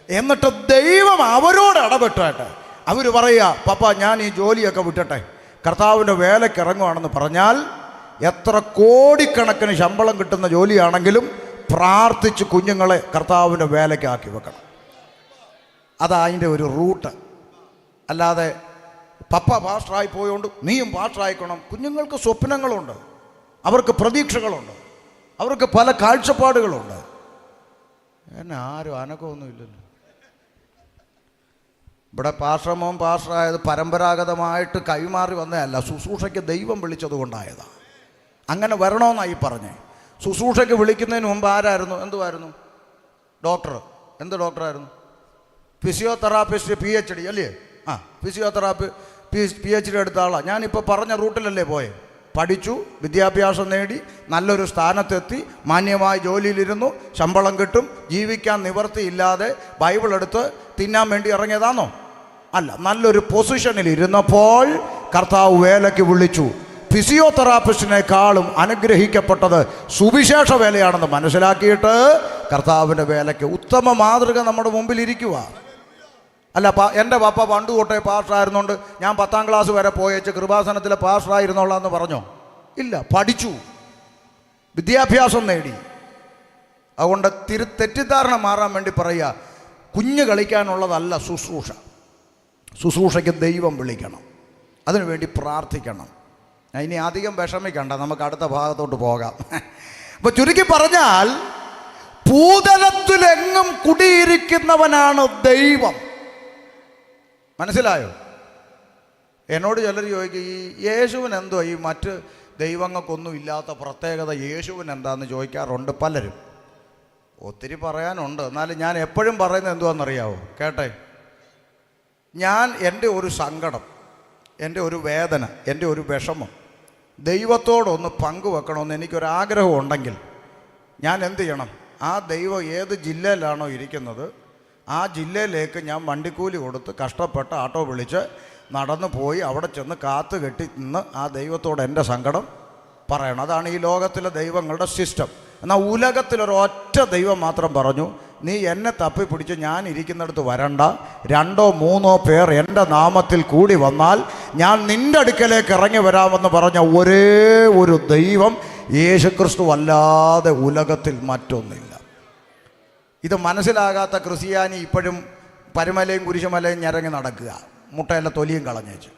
എന്നിട്ട് ദൈവം അവരോട് ഇടപെട്ടായിട്ട് അവർ പറയുക, പപ്പ ഞാൻ ഈ ജോലിയൊക്കെ വിട്ടട്ടെ, കർത്താവിൻ്റെ വേലയ്ക്ക് ഇറങ്ങുവാണെന്ന് പറഞ്ഞാൽ എത്ര കോടിക്കണക്കിന് ശമ്പളം കിട്ടുന്ന ജോലിയാണെങ്കിലും പ്രാർത്ഥിച്ച് കുഞ്ഞുങ്ങളെ കർത്താവിൻ്റെ വേലയ്ക്കാക്കി വെക്കണം. അതാ അതിൻ്റെ ഒരു റൂട്ട്. അല്ലാതെ പപ്പ പാസ്റ്ററായി പോയോണ്ട് നീയും പാസ്റ്ററായിക്കണം. കുഞ്ഞുങ്ങൾക്ക് സ്വപ്നങ്ങളുണ്ട്, അവർക്ക് പ്രതീക്ഷകളുണ്ട്, അവർക്ക് പല കാഴ്ചപ്പാടുകളുണ്ട്. എന്നെ ആരും അനക്കമൊന്നുമില്ലല്ലോ. ഇവിടെ പാസ്റ്റർമോൻ പാസ്റ്ററായത് പരമ്പരാഗതമായിട്ട് കൈമാറി വന്നതല്ല, ശുശ്രൂഷയ്ക്ക് ദൈവം വിളിച്ചത് കൊണ്ടായതാണ്. അങ്ങനെ വരണമെന്നായി പറഞ്ഞേ. ശുശ്രൂഷയ്ക്ക് വിളിക്കുന്നതിന് മുമ്പ് ആരായിരുന്നു? എന്തുമായിരുന്നു? ഡോക്ടർ. എന്ത് ഡോക്ടറായിരുന്നു? ഫിസിയോതെറാപ്പിസ്റ്റ്, PhD അല്ലേ? ഫിസിയോതെറാപ്പി PhD എടുത്ത ആളാണ്. ഞാനിപ്പോൾ പറഞ്ഞ റൂട്ടിലല്ലേ പോയെ. പഠിച്ചു, വിദ്യാഭ്യാസം നേടി, നല്ലൊരു സ്ഥാനത്തെത്തി, മാന്യമായ ജോലിയിലിരുന്നു, ശമ്പളം കിട്ടും, ജീവിക്കാൻ നിവർത്തിയില്ലാതെ ബൈബിൾ എടുത്ത് തിന്നാൻ വേണ്ടി ഇറങ്ങിയതാണോ? അല്ല. നല്ലൊരു പൊസിഷനിൽ ഇരുന്നപ്പോൾ കർത്താവ് വേലയ്ക്ക് വിളിച്ചു. ഫിസിയോതെറാപ്പിസ്റ്റിനേക്കാളും അനുഗ്രഹിക്കപ്പെട്ടത് സുവിശേഷ വേലയാണെന്ന് മനസ്സിലാക്കിയിട്ട് കർത്താവിൻ്റെ വേലയ്ക്ക് ഉത്തമ മാതൃക നമ്മുടെ മുമ്പിൽ ഇരിക്കുക. അല്ല, എൻ്റെ പപ്പ പണ്ട് തൊട്ടേ പാസ്റ്ററായിരുന്നുകൊണ്ട് ഞാൻ 10ാം ക്ലാസ് വരെ പോയേച്ച് കൃപാസനത്തിലെ പാസ്റ്ററായിരുന്നോളാന്ന് പറഞ്ഞോ? ഇല്ല. പഠിച്ചു, വിദ്യാഭ്യാസം നേടി. അതുകൊണ്ട് തെറ്റിദ്ധാരണ മാറാൻ വേണ്ടി പറയുക, കുഞ്ഞ് കളിക്കാനുള്ളതല്ല ശുശ്രൂഷ. ശുശ്രൂഷയ്ക്ക് ദൈവം വിളിക്കണം, അതിനുവേണ്ടി പ്രാർത്ഥിക്കണം. ഇനി അധികം വിഷമിക്കണ്ട, നമുക്ക് അടുത്ത ഭാഗത്തോട്ട് പോകാം. അപ്പോൾ ചുരുക്കി പറഞ്ഞാൽ ഭൂതലത്തിലെങ്ങും കുടിയിരിക്കുന്നവനാണ് ദൈവം. മനസ്സിലായോ? എന്നോട് ചിലർ ചോദിക്കും, ഈ യേശുവിന് എന്തോ ഈ മറ്റ് ദൈവങ്ങൾക്കൊന്നും ഇല്ലാത്ത പ്രത്യേകത യേശുവിന് എന്താണെന്ന് ചോദിക്കാറുണ്ട് പലരും. ഒത്തിരി പറയാനുണ്ട്, എന്നാലും ഞാൻ എപ്പോഴും പറയുന്നത് എന്തുവാണെന്നറിയാവോ? കേട്ടെ, ഞാൻ എൻ്റെ ഒരു സങ്കടം, എൻ്റെ ഒരു വേദന, എൻ്റെ ഒരു വിഷമം ദൈവത്തോടൊന്ന് പങ്കുവെക്കണമെന്ന് എനിക്കൊരാഗ്രഹം ഉണ്ടെങ്കിൽ ഞാൻ എന്ത് ചെയ്യണം? ആ ദൈവം ഏത് ജില്ലയിലാണോ ഇരിക്കുന്നത് ആ ജില്ലയിലേക്ക് ഞാൻ വണ്ടിക്കൂലി കൊടുത്ത് കഷ്ടപ്പെട്ട് ആട്ടോ വിളിച്ച് നടന്നു പോയി അവിടെ ചെന്ന് കാത്തു കെട്ടി നിന്ന് ആ ദൈവത്തോട് എൻ്റെ സങ്കടം പറയണം. അതാണ് ഈ ലോകത്തിലെ ദൈവങ്ങളുടെ സിസ്റ്റം. എന്നാൽ ഉലകത്തിലൊരൊറ്റ ദൈവം മാത്രം പറഞ്ഞു, നീ എന്നെ തപ്പിപ്പിടിച്ച് ഞാൻ ഇരിക്കുന്നിടത്ത് വരണ്ട, 2 or 3 പേർ എൻ്റെ നാമത്തിൽ കൂടി വന്നാൽ ഞാൻ നിൻ്റെ അടുക്കലേക്ക് ഇറങ്ങി വരാമെന്ന് പറഞ്ഞ ഒരേ ഒരു ദൈവം യേശുക്രിസ്തു അല്ലാതെ ഉലകത്തിൽ മറ്റൊന്നില്ല. ഇത് മനസ്സിലാകാത്ത ക്രിസ്ത്യാനി ഇപ്പോഴും പരുമലയും കുരിശുമലയും ഞരങ്ങി നടക്കുക, മുട്ടയിലെ തൊലിയും കളഞ്ഞേച്ച്.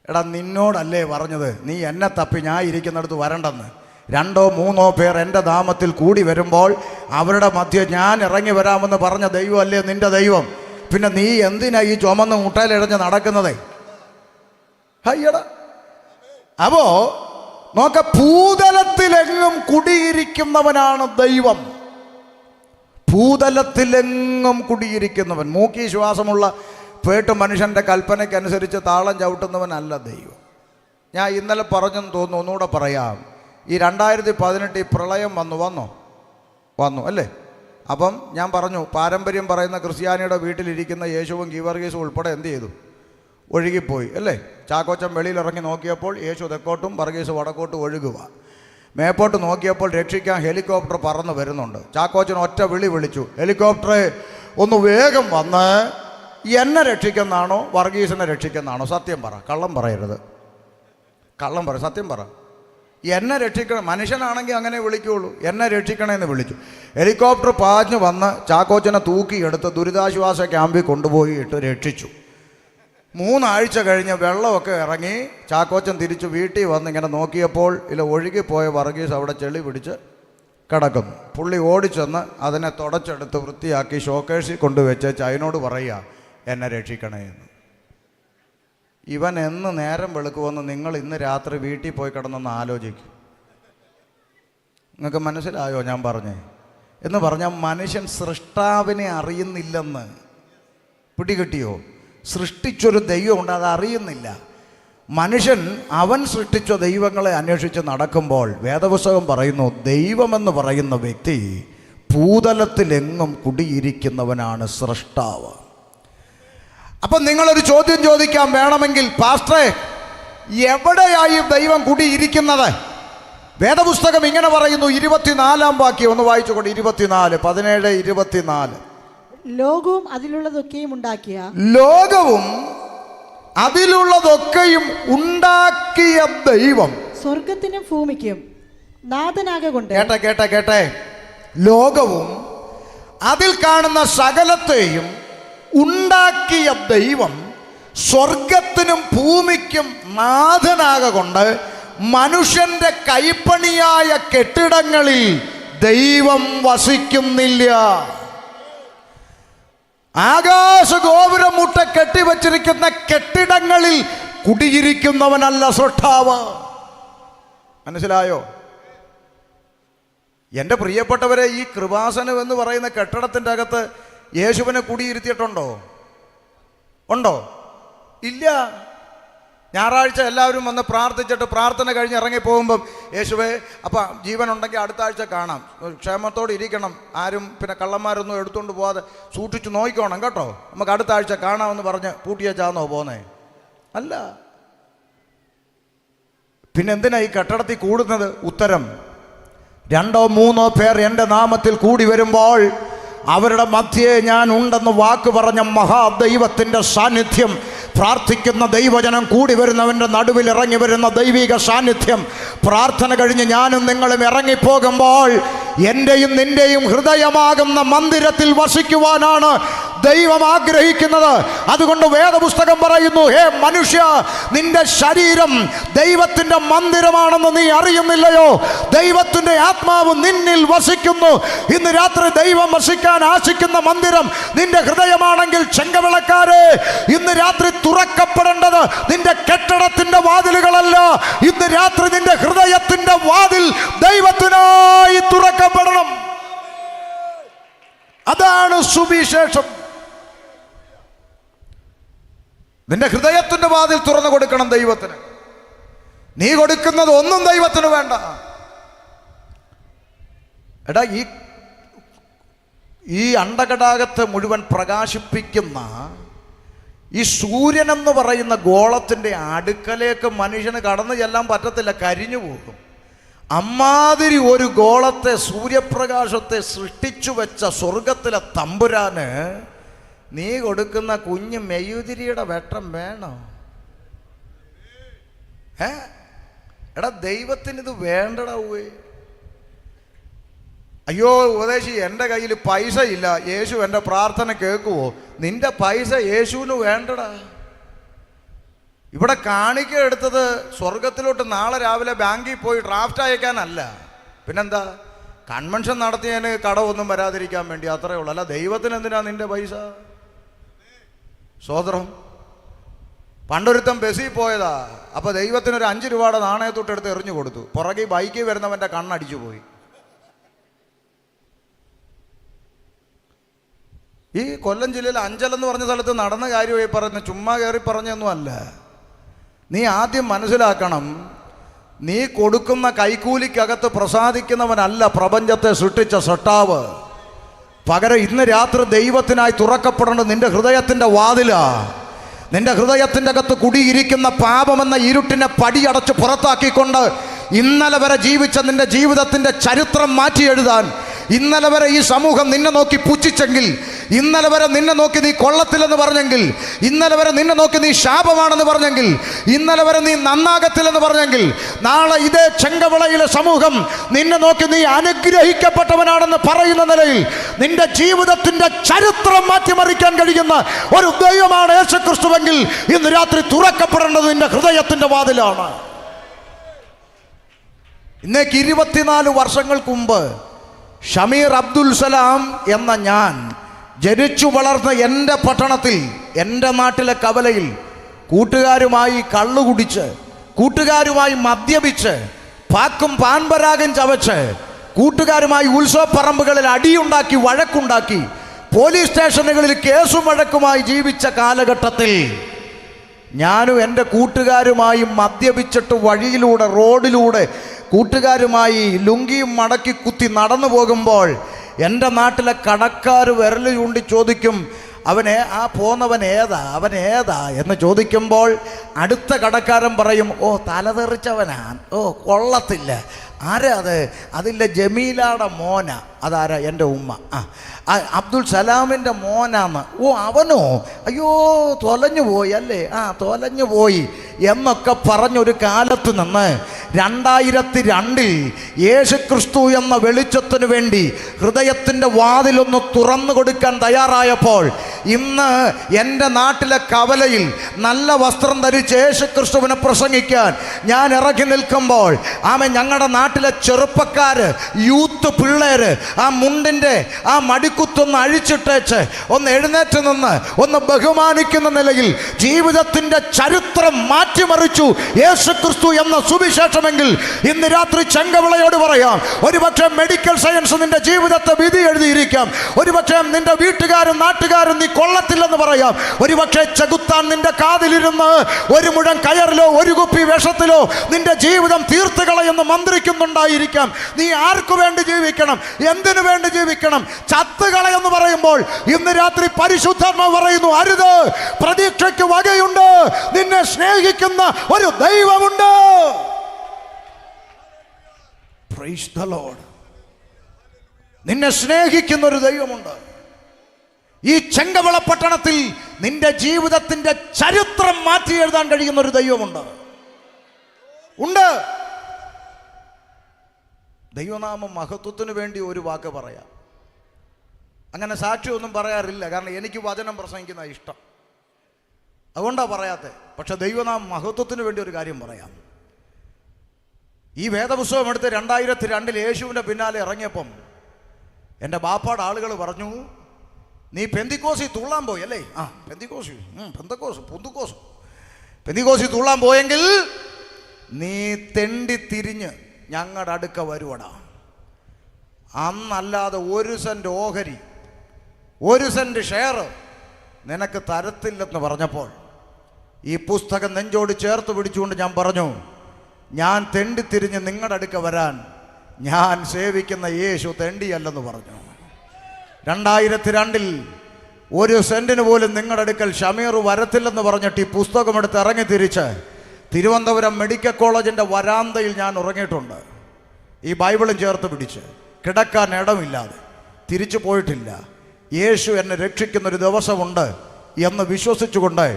എടാ, നിന്നോടല്ലേ പറഞ്ഞത് നീ എന്നെ തപ്പി ഞാൻ ഇരിക്കുന്നിടത്ത് വരണ്ടെന്ന്? 2 or 3 പേർ എൻ്റെ നാമത്തിൽ കൂടി വരുമ്പോൾ അവരുടെ മധ്യ ഞാൻ ഇറങ്ങി വരാമെന്ന് പറഞ്ഞ ദൈവം അല്ലേ നിൻ്റെ ദൈവം? പിന്നെ നീ എന്തിനാ ഈ ചുമന്ന് മുട്ടയിലിഴഞ്ഞ് നടക്കുന്നത്? ഹയ്യടാ. അപ്പോ നോക്ക, ഭൂതലത്തിലെങ്ങും കുടിയിരിക്കുന്നവനാണ് ദൈവം. ഭൂതലത്തിലെങ്ങും കുടിയിരിക്കുന്നവൻ. മൂക്കി ശ്വാസമുള്ള പേട്ട് മനുഷ്യൻ്റെ കൽപ്പനയ്ക്കനുസരിച്ച് താളം ചവിട്ടുന്നവനല്ല ദൈവം. ഞാൻ ഇന്നലെ പറഞ്ഞെന്ന് തോന്നുന്നു, ഒന്നുകൂടെ പറയാം. ഈ 2018 ഈ പ്രളയം വന്നു അല്ലേ? അപ്പം ഞാൻ പറഞ്ഞു, പാരമ്പര്യം പറയുന്ന ക്രിസ്ത്യാനിയുടെ വീട്ടിലിരിക്കുന്ന യേശുവും ഗീവർഗീസും ഉൾപ്പെടെ എന്ത് ചെയ്തു? ഒഴുകിപ്പോയി അല്ലേ? ചാക്കോച്ചൻ വെളിയിലിറങ്ങി നോക്കിയപ്പോൾ യേശു തെക്കോട്ടും വർഗീസ് വടക്കോട്ടും ഒഴുകുക. മേപ്പോട്ട് നോക്കിയപ്പോൾ രക്ഷിക്കാൻ ഹെലികോപ്റ്റർ പറന്ന് വരുന്നുണ്ട്. ചാക്കോച്ചൻ ഒറ്റ വിളിച്ചു, ഹെലികോപ്റ്ററെ ഒന്ന് വേഗം വന്ന് എന്നെ രക്ഷിക്കുന്നാണോ വർഗീസിനെ രക്ഷിക്കുന്നാണോ? സത്യം പറ, കള്ളം പറയരുത്. കള്ളം പറ, സത്യം പറ. എന്നെ രക്ഷിക്കണം. മനുഷ്യനാണെങ്കിൽ അങ്ങനെ വിളിക്കുകയുള്ളൂ. എന്നെ രക്ഷിക്കണമെന്ന് വിളിച്ചു. ഹെലികോപ്റ്റർ പാഞ്ഞു വന്ന് ചാക്കോച്ചനെ തൂക്കിയെടുത്ത് ദുരിതാശ്വാസ ക്യാമ്പിൽ കൊണ്ടുപോയിട്ട് രക്ഷിച്ചു. 3 ആഴ്ച കഴിഞ്ഞ് വെള്ളമൊക്കെ ഇറങ്ങി ചാക്കോച്ചൻ തിരിച്ച് വീട്ടിൽ വന്ന് ഇങ്ങനെ നോക്കിയപ്പോൾ ഒഴുകിപ്പോയ വർഗീസ് അവിടെ ചെളി പിടിച്ച് കിടക്കുന്നു. പുള്ളി ഓടിച്ചെന്ന് അതിനെ തുടച്ചെടുത്ത് വൃത്തിയാക്കി ഷോക്കേഴ്സിൽ കൊണ്ടുവച്ച് അതിനോട് പറയുക, എന്നെ രക്ഷിക്കണേ എന്ന്. ഇവൻ എന്ന് നേരം വെളുക്കുമെന്ന് നിങ്ങൾ ഇന്ന് രാത്രി വീട്ടിൽ പോയി കിടന്നൊന്ന് ആലോചിക്കും. നിങ്ങൾക്ക് മനസ്സിലായോ ഞാൻ പറഞ്ഞേ? എന്ന് പറഞ്ഞാൽ മനുഷ്യൻ സൃഷ്ടാവിനെ അറിയുന്നില്ലെന്ന്. പിടികിട്ടിയോ? സൃഷ്ടിച്ചൊരു ദൈവമുണ്ട്, അത് അറിയുന്നില്ല മനുഷ്യൻ. അവൻ സൃഷ്ടിച്ച ദൈവങ്ങളെ അന്വേഷിച്ച് നടക്കുമ്പോൾ വേദപുസ്തകം പറയുന്നു, ദൈവമെന്ന് പറയുന്ന വ്യക്തി ഭൂതലത്തിലെങ്ങും കുടിയിരിക്കുന്നവനാണ് സൃഷ്ടാവ്. അപ്പം നിങ്ങളൊരു ചോദ്യം ചോദിക്കാൻ വേണമെങ്കിൽ, പാസ്റ്ററെ എവിടെയായി ദൈവം കുടിയിരിക്കുന്നത്? വേദപുസ്തകം ഇങ്ങനെ പറയുന്നു, 24-ാം വാക്യം ഒന്ന് വായിച്ചുകൊണ്ട്. 24, 17, 24. ലോകവും അതിലുള്ളതൊക്കെയും ഉണ്ടാക്കിയ ദൈവം സ്വർഗത്തിനും ഭൂമിക്കും നാഥനാകൊണ്ട്. കേട്ടെ, ലോകവും അതിൽ കാണുന്ന സകലത്തെയും ഉണ്ടാക്കിയ ദൈവം സ്വർഗത്തിനും ഭൂമിക്കും നാഥനാകൊണ്ട് മനുഷ്യന്റെ കൈപ്പണിയായ കെട്ടിടങ്ങളിൽ ദൈവം വസിക്കുന്നില്ല. ആകാശ ഗോപുരം മുട്ട കെട്ടിവച്ചിരിക്കുന്ന കെട്ടിടങ്ങളിൽ കുടിയിരിക്കുന്നവനല്ല സൃഷ്ടാവ്. മനസ്സിലായോ? എൻ്റെ പ്രിയപ്പെട്ടവരെ, ഈ കൃപാസനം എന്ന് പറയുന്ന കെട്ടിടത്തിൻ്റെ അകത്ത് യേശുവിനെ കുടിയിരുത്തിയിട്ടുണ്ടോ? ഉണ്ടോ? ഇല്ല. ഞായറാഴ്ച എല്ലാവരും വന്ന് പ്രാർത്ഥിച്ചിട്ട് പ്രാർത്ഥന കഴിഞ്ഞ് ഇറങ്ങി പോകുമ്പം യേശുവേ, അപ്പം ജീവനുണ്ടെങ്കിൽ അടുത്ത ആഴ്ച കാണാം, ക്ഷേമത്തോടെ ഇരിക്കണം, ആരും പിന്നെ കള്ളന്മാരൊന്നും എടുത്തുകൊണ്ട് പോകാതെ സൂക്ഷിച്ച് നോക്കിക്കോണം കേട്ടോ, നമുക്ക് അടുത്ത ആഴ്ച കാണാമെന്ന് പറഞ്ഞ് പൂട്ടിയേച്ചാന്നോ പോന്നേ? അല്ല. പിന്നെന്തിനാ ഈ കെട്ടിടത്തിൽ കൂടുന്നത്? ഉത്തരം, 2 or 3 പേർ എൻ്റെ നാമത്തിൽ കൂടി വരുമ്പോൾ അവരുടെ മധ്യേ ഞാൻ ഉണ്ടെന്ന് വാക്ക് പറഞ്ഞ മഹാദൈവത്തിൻ്റെ സാന്നിധ്യം, പ്രാർത്ഥിക്കുന്ന ദൈവജനം കൂടി വരുന്നവൻ്റെ നടുവിൽ ഇറങ്ങി വരുന്ന ദൈവിക സാന്നിധ്യം, പ്രാർത്ഥന കഴിഞ്ഞ് ഞാനും നിങ്ങളും ഇറങ്ങിപ്പോകുമ്പോൾ എൻ്റെയും നിൻ്റെയും ഹൃദയമാകുന്ന മന്ദിരത്തിൽ വസിക്കുവാനാണ് ദൈവം ആഗ്രഹിക്കുന്നത്. അതുകൊണ്ട് വേദപുസ്തകം പറയുന്നു, ഹേ മനുഷ്യ, നിന്റെ ശരീരം ദൈവത്തിൻ്റെ മന്ദിരമാണെന്ന് നീ അറിയുന്നില്ലയോ? ദൈവത്തിൻ്റെ ആത്മാവ് നിന്നിൽ വസിക്കുന്നു. ഇന്ന് രാത്രി ദൈവം വസിക്കാൻ ആശിക്കുന്ന മന്ദിരം നിന്റെ ഹൃദയമാണെങ്കിൽ, ചെങ്കവിളക്കാരെ, ഇന്ന് രാത്രി തുറക്കപ്പെടേണ്ടത് നിന്റെ കെട്ടിടത്തിന്റെ വാതിലുകളല്ല. ഇന്ന് രാത്രി നിന്റെ ഹൃദയത്തിന്റെ വാതിൽ ദൈവത്തിനായി തുറക്കപ്പെടണം. അതാണ് സുവിശേഷം. നിന്റെ ഹൃദയത്തിന്റെ വാതിൽ തുറന്നു കൊടുക്കണം ദൈവത്തിന്. നീ കൊടുക്കുന്നത് ഒന്നും ദൈവത്തിന് വേണ്ട. എടാ, ഈ അണ്ടകടാകത്തെ മുഴുവൻ പ്രകാശിപ്പിക്കുന്ന ഈ സൂര്യൻ എന്ന് പറയുന്ന ഗോളത്തിൻ്റെ അടുക്കലേക്ക് മനുഷ്യന് കടന്നു ചെല്ലാൻ പറ്റത്തില്ല, കരിഞ്ഞു പോകും. അമ്മാതിരി ഒരു ഗോളത്തെ, സൂര്യപ്രകാശത്തെ സൃഷ്ടിച്ചു വെച്ച സ്വർഗത്തിലെ തമ്പുരാന് നീ കൊടുക്കുന്ന കുഞ്ഞ് മെഴുതിരിയുടെ വെട്ടം വേണോ? എടാ, ദൈവത്തിനിത് വേണ്ടടാവേ. അയ്യോ ഉപദേശി, എൻ്റെ കയ്യിൽ പൈസ ഇല്ല, യേശു എൻ്റെ പ്രാർത്ഥന കേൾക്കുവോ? നിന്റെ പൈസ യേശുവിന് വേണ്ടടാ. ഇവിടെ കാണിക്ക എടുത്തത് സ്വർഗത്തിലോട്ട് നാളെ രാവിലെ ബാങ്കിൽ പോയി ഡ്രാഫ്റ്റ് അയക്കാനല്ല, പിന്നെന്താ, കൺവെൻഷൻ നടത്തിയതിന് കടമൊന്നും വരാതിരിക്കാൻ വേണ്ടി, അത്രയേ ഉള്ളൂ. അല്ല, ദൈവത്തിന് എന്തിനാ നിന്റെ പൈസ? സ്വതന്ത്രം. പണ്ടൊരുത്തം ബസ്സിൽ പോയതാ, അപ്പോൾ ദൈവത്തിനൊരു 5 രൂപയുടെ നാണയത്തൊട്ടെടുത്ത് എറിഞ്ഞു കൊടുത്തു. പുറകെ ബൈക്കിൽ വരുന്നവൻ്റെ കണ്ണടിച്ചു പോയി. ഈ കൊല്ലം ജില്ലയിൽ അഞ്ചൽ എന്ന് പറഞ്ഞ സ്ഥലത്ത് നടന്ന കാര്യമായി പറഞ്ഞ, ചുമ്മാ കയറി പറഞ്ഞൊന്നും അല്ല. നീ ആദ്യം മനസ്സിലാക്കണം, നീ കൊടുക്കുന്ന കൈക്കൂലിക്കകത്ത് പ്രസാദിക്കുന്നവനല്ല പ്രപഞ്ചത്തെ സൃഷ്ടിച്ച സൃഷ്ടാവ്. പകരം ഇന്ന് രാത്രി ദൈവത്തിനായി തുറക്കപ്പെടേണ്ടത് നിന്റെ ഹൃദയത്തിൻ്റെ വാതിലാ. നിന്റെ ഹൃദയത്തിൻ്റെ അകത്ത് കുടിയിരിക്കുന്ന പാപമെന്ന ഇരുട്ടിനെ പടിയടച്ച് പുറത്താക്കിക്കൊണ്ട് ഇന്നലെ വരെ ജീവിച്ച നിന്റെ ജീവിതത്തിൻ്റെ ചരിത്രം മാറ്റി എഴുതാൻ, ഇന്നലെ വരെ ഈ സമൂഹം നിന്നെ നോക്കി പുച്ഛിച്ചെങ്കിൽ, ഇന്നലെ വരെ നിന്നെ നോക്കി നീ കൊള്ളത്തില്ലെന്ന് പറഞ്ഞെങ്കിൽ, ഇന്നലെ വരെ നിന്നെ നോക്കി നീ ശാപമാണെന്ന് പറഞ്ഞെങ്കിൽ, ഇന്നലെ വരെ നീ നന്നാകത്തില്ലെന്ന് പറഞ്ഞെങ്കിൽ, നാളെ ഇതേ ചെങ്കവിളയിലെ സമൂഹം നിന്നെ നോക്കി നീ അനുഗ്രഹിക്കപ്പെട്ടവനാണെന്ന് പറയുന്ന നിലയിൽ നിന്റെ ജീവിതത്തിന്റെ ചരിത്രം മാറ്റിമറിക്കാൻ കഴിയുന്ന ഒരു ദൈവമാണ് യേശുക്രിസ്തുവെങ്കിൽ, ഇന്ന് രാത്രി തുറക്കപ്പെടേണ്ടത് നിന്റെ ഹൃദയത്തിന്റെ വാതിലാണ്. ഇന്നേക്ക് 24 വർഷങ്ങൾക്ക് മുമ്പ് ഷമീർ അബ്ദുൽ സലാം എന്ന ഞാൻ ജനിച്ചു വളർന്ന എൻ്റെ പട്ടണത്തിൽ, എൻ്റെ നാട്ടിലെ കവലയിൽ കൂട്ടുകാരുമായി കള്ളുകുടിച്ച്, കൂട്ടുകാരുമായി മദ്യപിച്ച്, പാക്കും പാൻപരാഗം ചവച്ച്, കൂട്ടുകാരുമായി ഉത്സവപ്പറമ്പുകളിൽ അടിയുണ്ടാക്കി, വഴക്കുണ്ടാക്കി, പോലീസ് സ്റ്റേഷനുകളിൽ കേസും വഴക്കുമായി ജീവിച്ച കാലഘട്ടത്തിൽ ഞാനും എൻ്റെ കൂട്ടുകാരുമായി മദ്യപിച്ചിട്ട് വഴിയിലൂടെ, റോഡിലൂടെ കൂട്ടുകാരുമായി ലുങ്കിയും മടക്കി കുത്തി നടന്നു പോകുമ്പോൾ എൻ്റെ നാട്ടിലെ കടക്കാർ വിരൽ ചൂണ്ടി ചോദിക്കും, പോന്നവൻ ഏതാ എന്ന് ചോദിക്കുമ്പോൾ അടുത്ത കടക്കാരൻ പറയും, ഓ തലതെറിച്ചവനാ, ഓ കൊള്ളത്തില്ല. ആരാ അത്? അതിൻ്റെ ജമീലയുടെ മോന. അതാരാ? എൻ്റെ ഉമ്മ. അബ്ദുൽ സലാമിൻ്റെ മോനാന്ന്. ഓ അവനോ? അയ്യോ തൊലഞ്ഞു പോയി അല്ലേ? തൊലഞ്ഞു പോയി എന്നൊക്കെ പറഞ്ഞൊരു കാലത്ത് നിന്ന് 2002 യേശുക്രിസ്തു എന്ന വെളിച്ചത്തിനു വേണ്ടി ഹൃദയത്തിൻ്റെ വാതിലൊന്ന് തുറന്നു കൊടുക്കാൻ തയ്യാറായപ്പോൾ ഇന്ന് എൻ്റെ നാട്ടിലെ കവലയിൽ നല്ല വസ്ത്രം ധരിച്ച് യേശുക്രിസ്തുവിനെ പ്രസംഗിക്കാൻ ഞാൻ ഇറങ്ങി നിൽക്കുമ്പോൾ ഞങ്ങളുടെ നാട്ടിലെ ചെറുപ്പക്കാര്, യൂത്ത് പിള്ളേര് ആ മുണ്ടിൻ്റെ ആ മടിക്കുത്തൊന്ന് അഴിച്ചിട്ടേച്ച് ഒന്ന് എഴുന്നേറ്റ് നിന്ന് ഒന്ന് ബഹുമാനിക്കുന്ന നിലയിൽ ജീവിതത്തിൻ്റെ ചരിത്രം മാറ്റിമറിച്ചു യേശുക്രിസ്തു എന്ന സുവിശേഷമെങ്കിൽ ഇന്ന് രാത്രി ചെങ്കവിളയോട് പറയാം, ഒരുപക്ഷെ മെഡിക്കൽ സയൻസ് നിന്റെ ജീവിതത്തെ വിധി എഴുതിയിരിക്കാം, ഒരുപക്ഷെ നിന്റെ വീട്ടുകാരും നാട്ടുകാരും നീ കൊള്ളത്തില്ലെന്ന് പറയാം, ഒരുപക്ഷെ ചെകുത്താൻ നിന്റെ കാതിലിരുന്ന് ഒരു മുഴം കയറിലോ ഒരു കുപ്പി വിഷത്തിലോ നിന്റെ ജീവിതം തീർത്തുകളയെന്ന് മന്ത്രിക്കുന്നുണ്ടായിരിക്കാം. നീ ആർക്കു വേണ്ടി ജീവിക്കണം, എന്തിനു വേണ്ടി ജീവിക്കണം, ചത്തുകളയെന്ന് പറയുമ്പോൾ ഇന്ന് രാത്രി പരിശുദ്ധാത്മാവ് പറയുന്നു, അരുത്, പ്രതീക്ഷയ്ക്ക് വകയുണ്ട്, നിന്നെ സ്നേഹിക്കുന്ന ഒരു ദൈവമുണ്ട്. Praise the Lord. നിന്നെ സ്നേഹിക്കുന്ന ഒരു ദൈവമുണ്ട്. ഈ ചെങ്കവിള പട്ടണത്തിൽ നിന്റെ ജീവിതത്തിന്റെ ചരിത്രം മാറ്റി എഴുതാൻ കഴിയുന്ന ഒരു ദൈവമുണ്ട്. ഉണ്ട്. ദൈവനാമം മഹത്വത്തിന് വേണ്ടി ഒരു വാക്ക് പറയാം. അങ്ങനെ സാക്ഷിയൊന്നും പറയാറില്ല, കാരണം എനിക്ക് വചനം പ്രസംഗിക്കുന്ന ഇഷ്ടം, അതുകൊണ്ടാണ് പറയാത്തത്. പക്ഷെ ദൈവനാമം മഹത്വത്തിന് വേണ്ടി ഒരു കാര്യം പറയാം. ഈ വേദപുസ്തകം എടുത്ത് 2002 യേശുവിൻ്റെ പിന്നാലെ ഇറങ്ങിയപ്പം എൻ്റെ ബാപ്പാട് ആളുകൾ പറഞ്ഞു, നീ പെന്തിക്കോസി തുള്ളാൻ പോയി അല്ലേ? പെന്തിക്കോസി തുള്ളാൻ പോയെങ്കിൽ നീ തെണ്ടി തിരിഞ്ഞ് ഞങ്ങളുടെ അടുക്ക വരുവടാ. അന്നല്ലാതെ 1 സെന്റ് ഓഹരി, 1 സെന്റ് ഷെയർ നിനക്ക് തരത്തില്ലെന്ന് പറഞ്ഞപ്പോൾ ഈ പുസ്തകം നെഞ്ചോട് ചേർത്ത് പിടിച്ചുകൊണ്ട് ഞാൻ പറഞ്ഞു, ഞാൻ തെണ്ടിത്തിരിഞ്ഞ് നിങ്ങളുടെ അടുക്ക വരാൻ ഞാൻ സേവിക്കുന്ന യേശു തെണ്ടിയല്ലെന്ന് പറഞ്ഞു. 2002 1 സെന്റിന് പോലും നിങ്ങളുടെ അടുക്കൽ ഷമീർ വരത്തില്ലെന്ന് പറഞ്ഞിട്ട് ഈ പുസ്തകമെടുത്ത് ഇറങ്ങി തിരിച്ച് തിരുവനന്തപുരം മെഡിക്കൽ കോളേജിൻ്റെ വരാന്തയിൽ ഞാൻ ഉറങ്ങിയിട്ടുണ്ട്. ഈ ബൈബിളും ചേർത്ത് പിടിച്ച് കിടക്കാൻ ഇടമില്ലാതെ തിരിച്ചു പോയിട്ടില്ല. യേശു എന്നെ രക്ഷിക്കുന്നൊരു ദിവസമുണ്ട് എന്ന് വിശ്വസിച്ചുകൊണ്ട്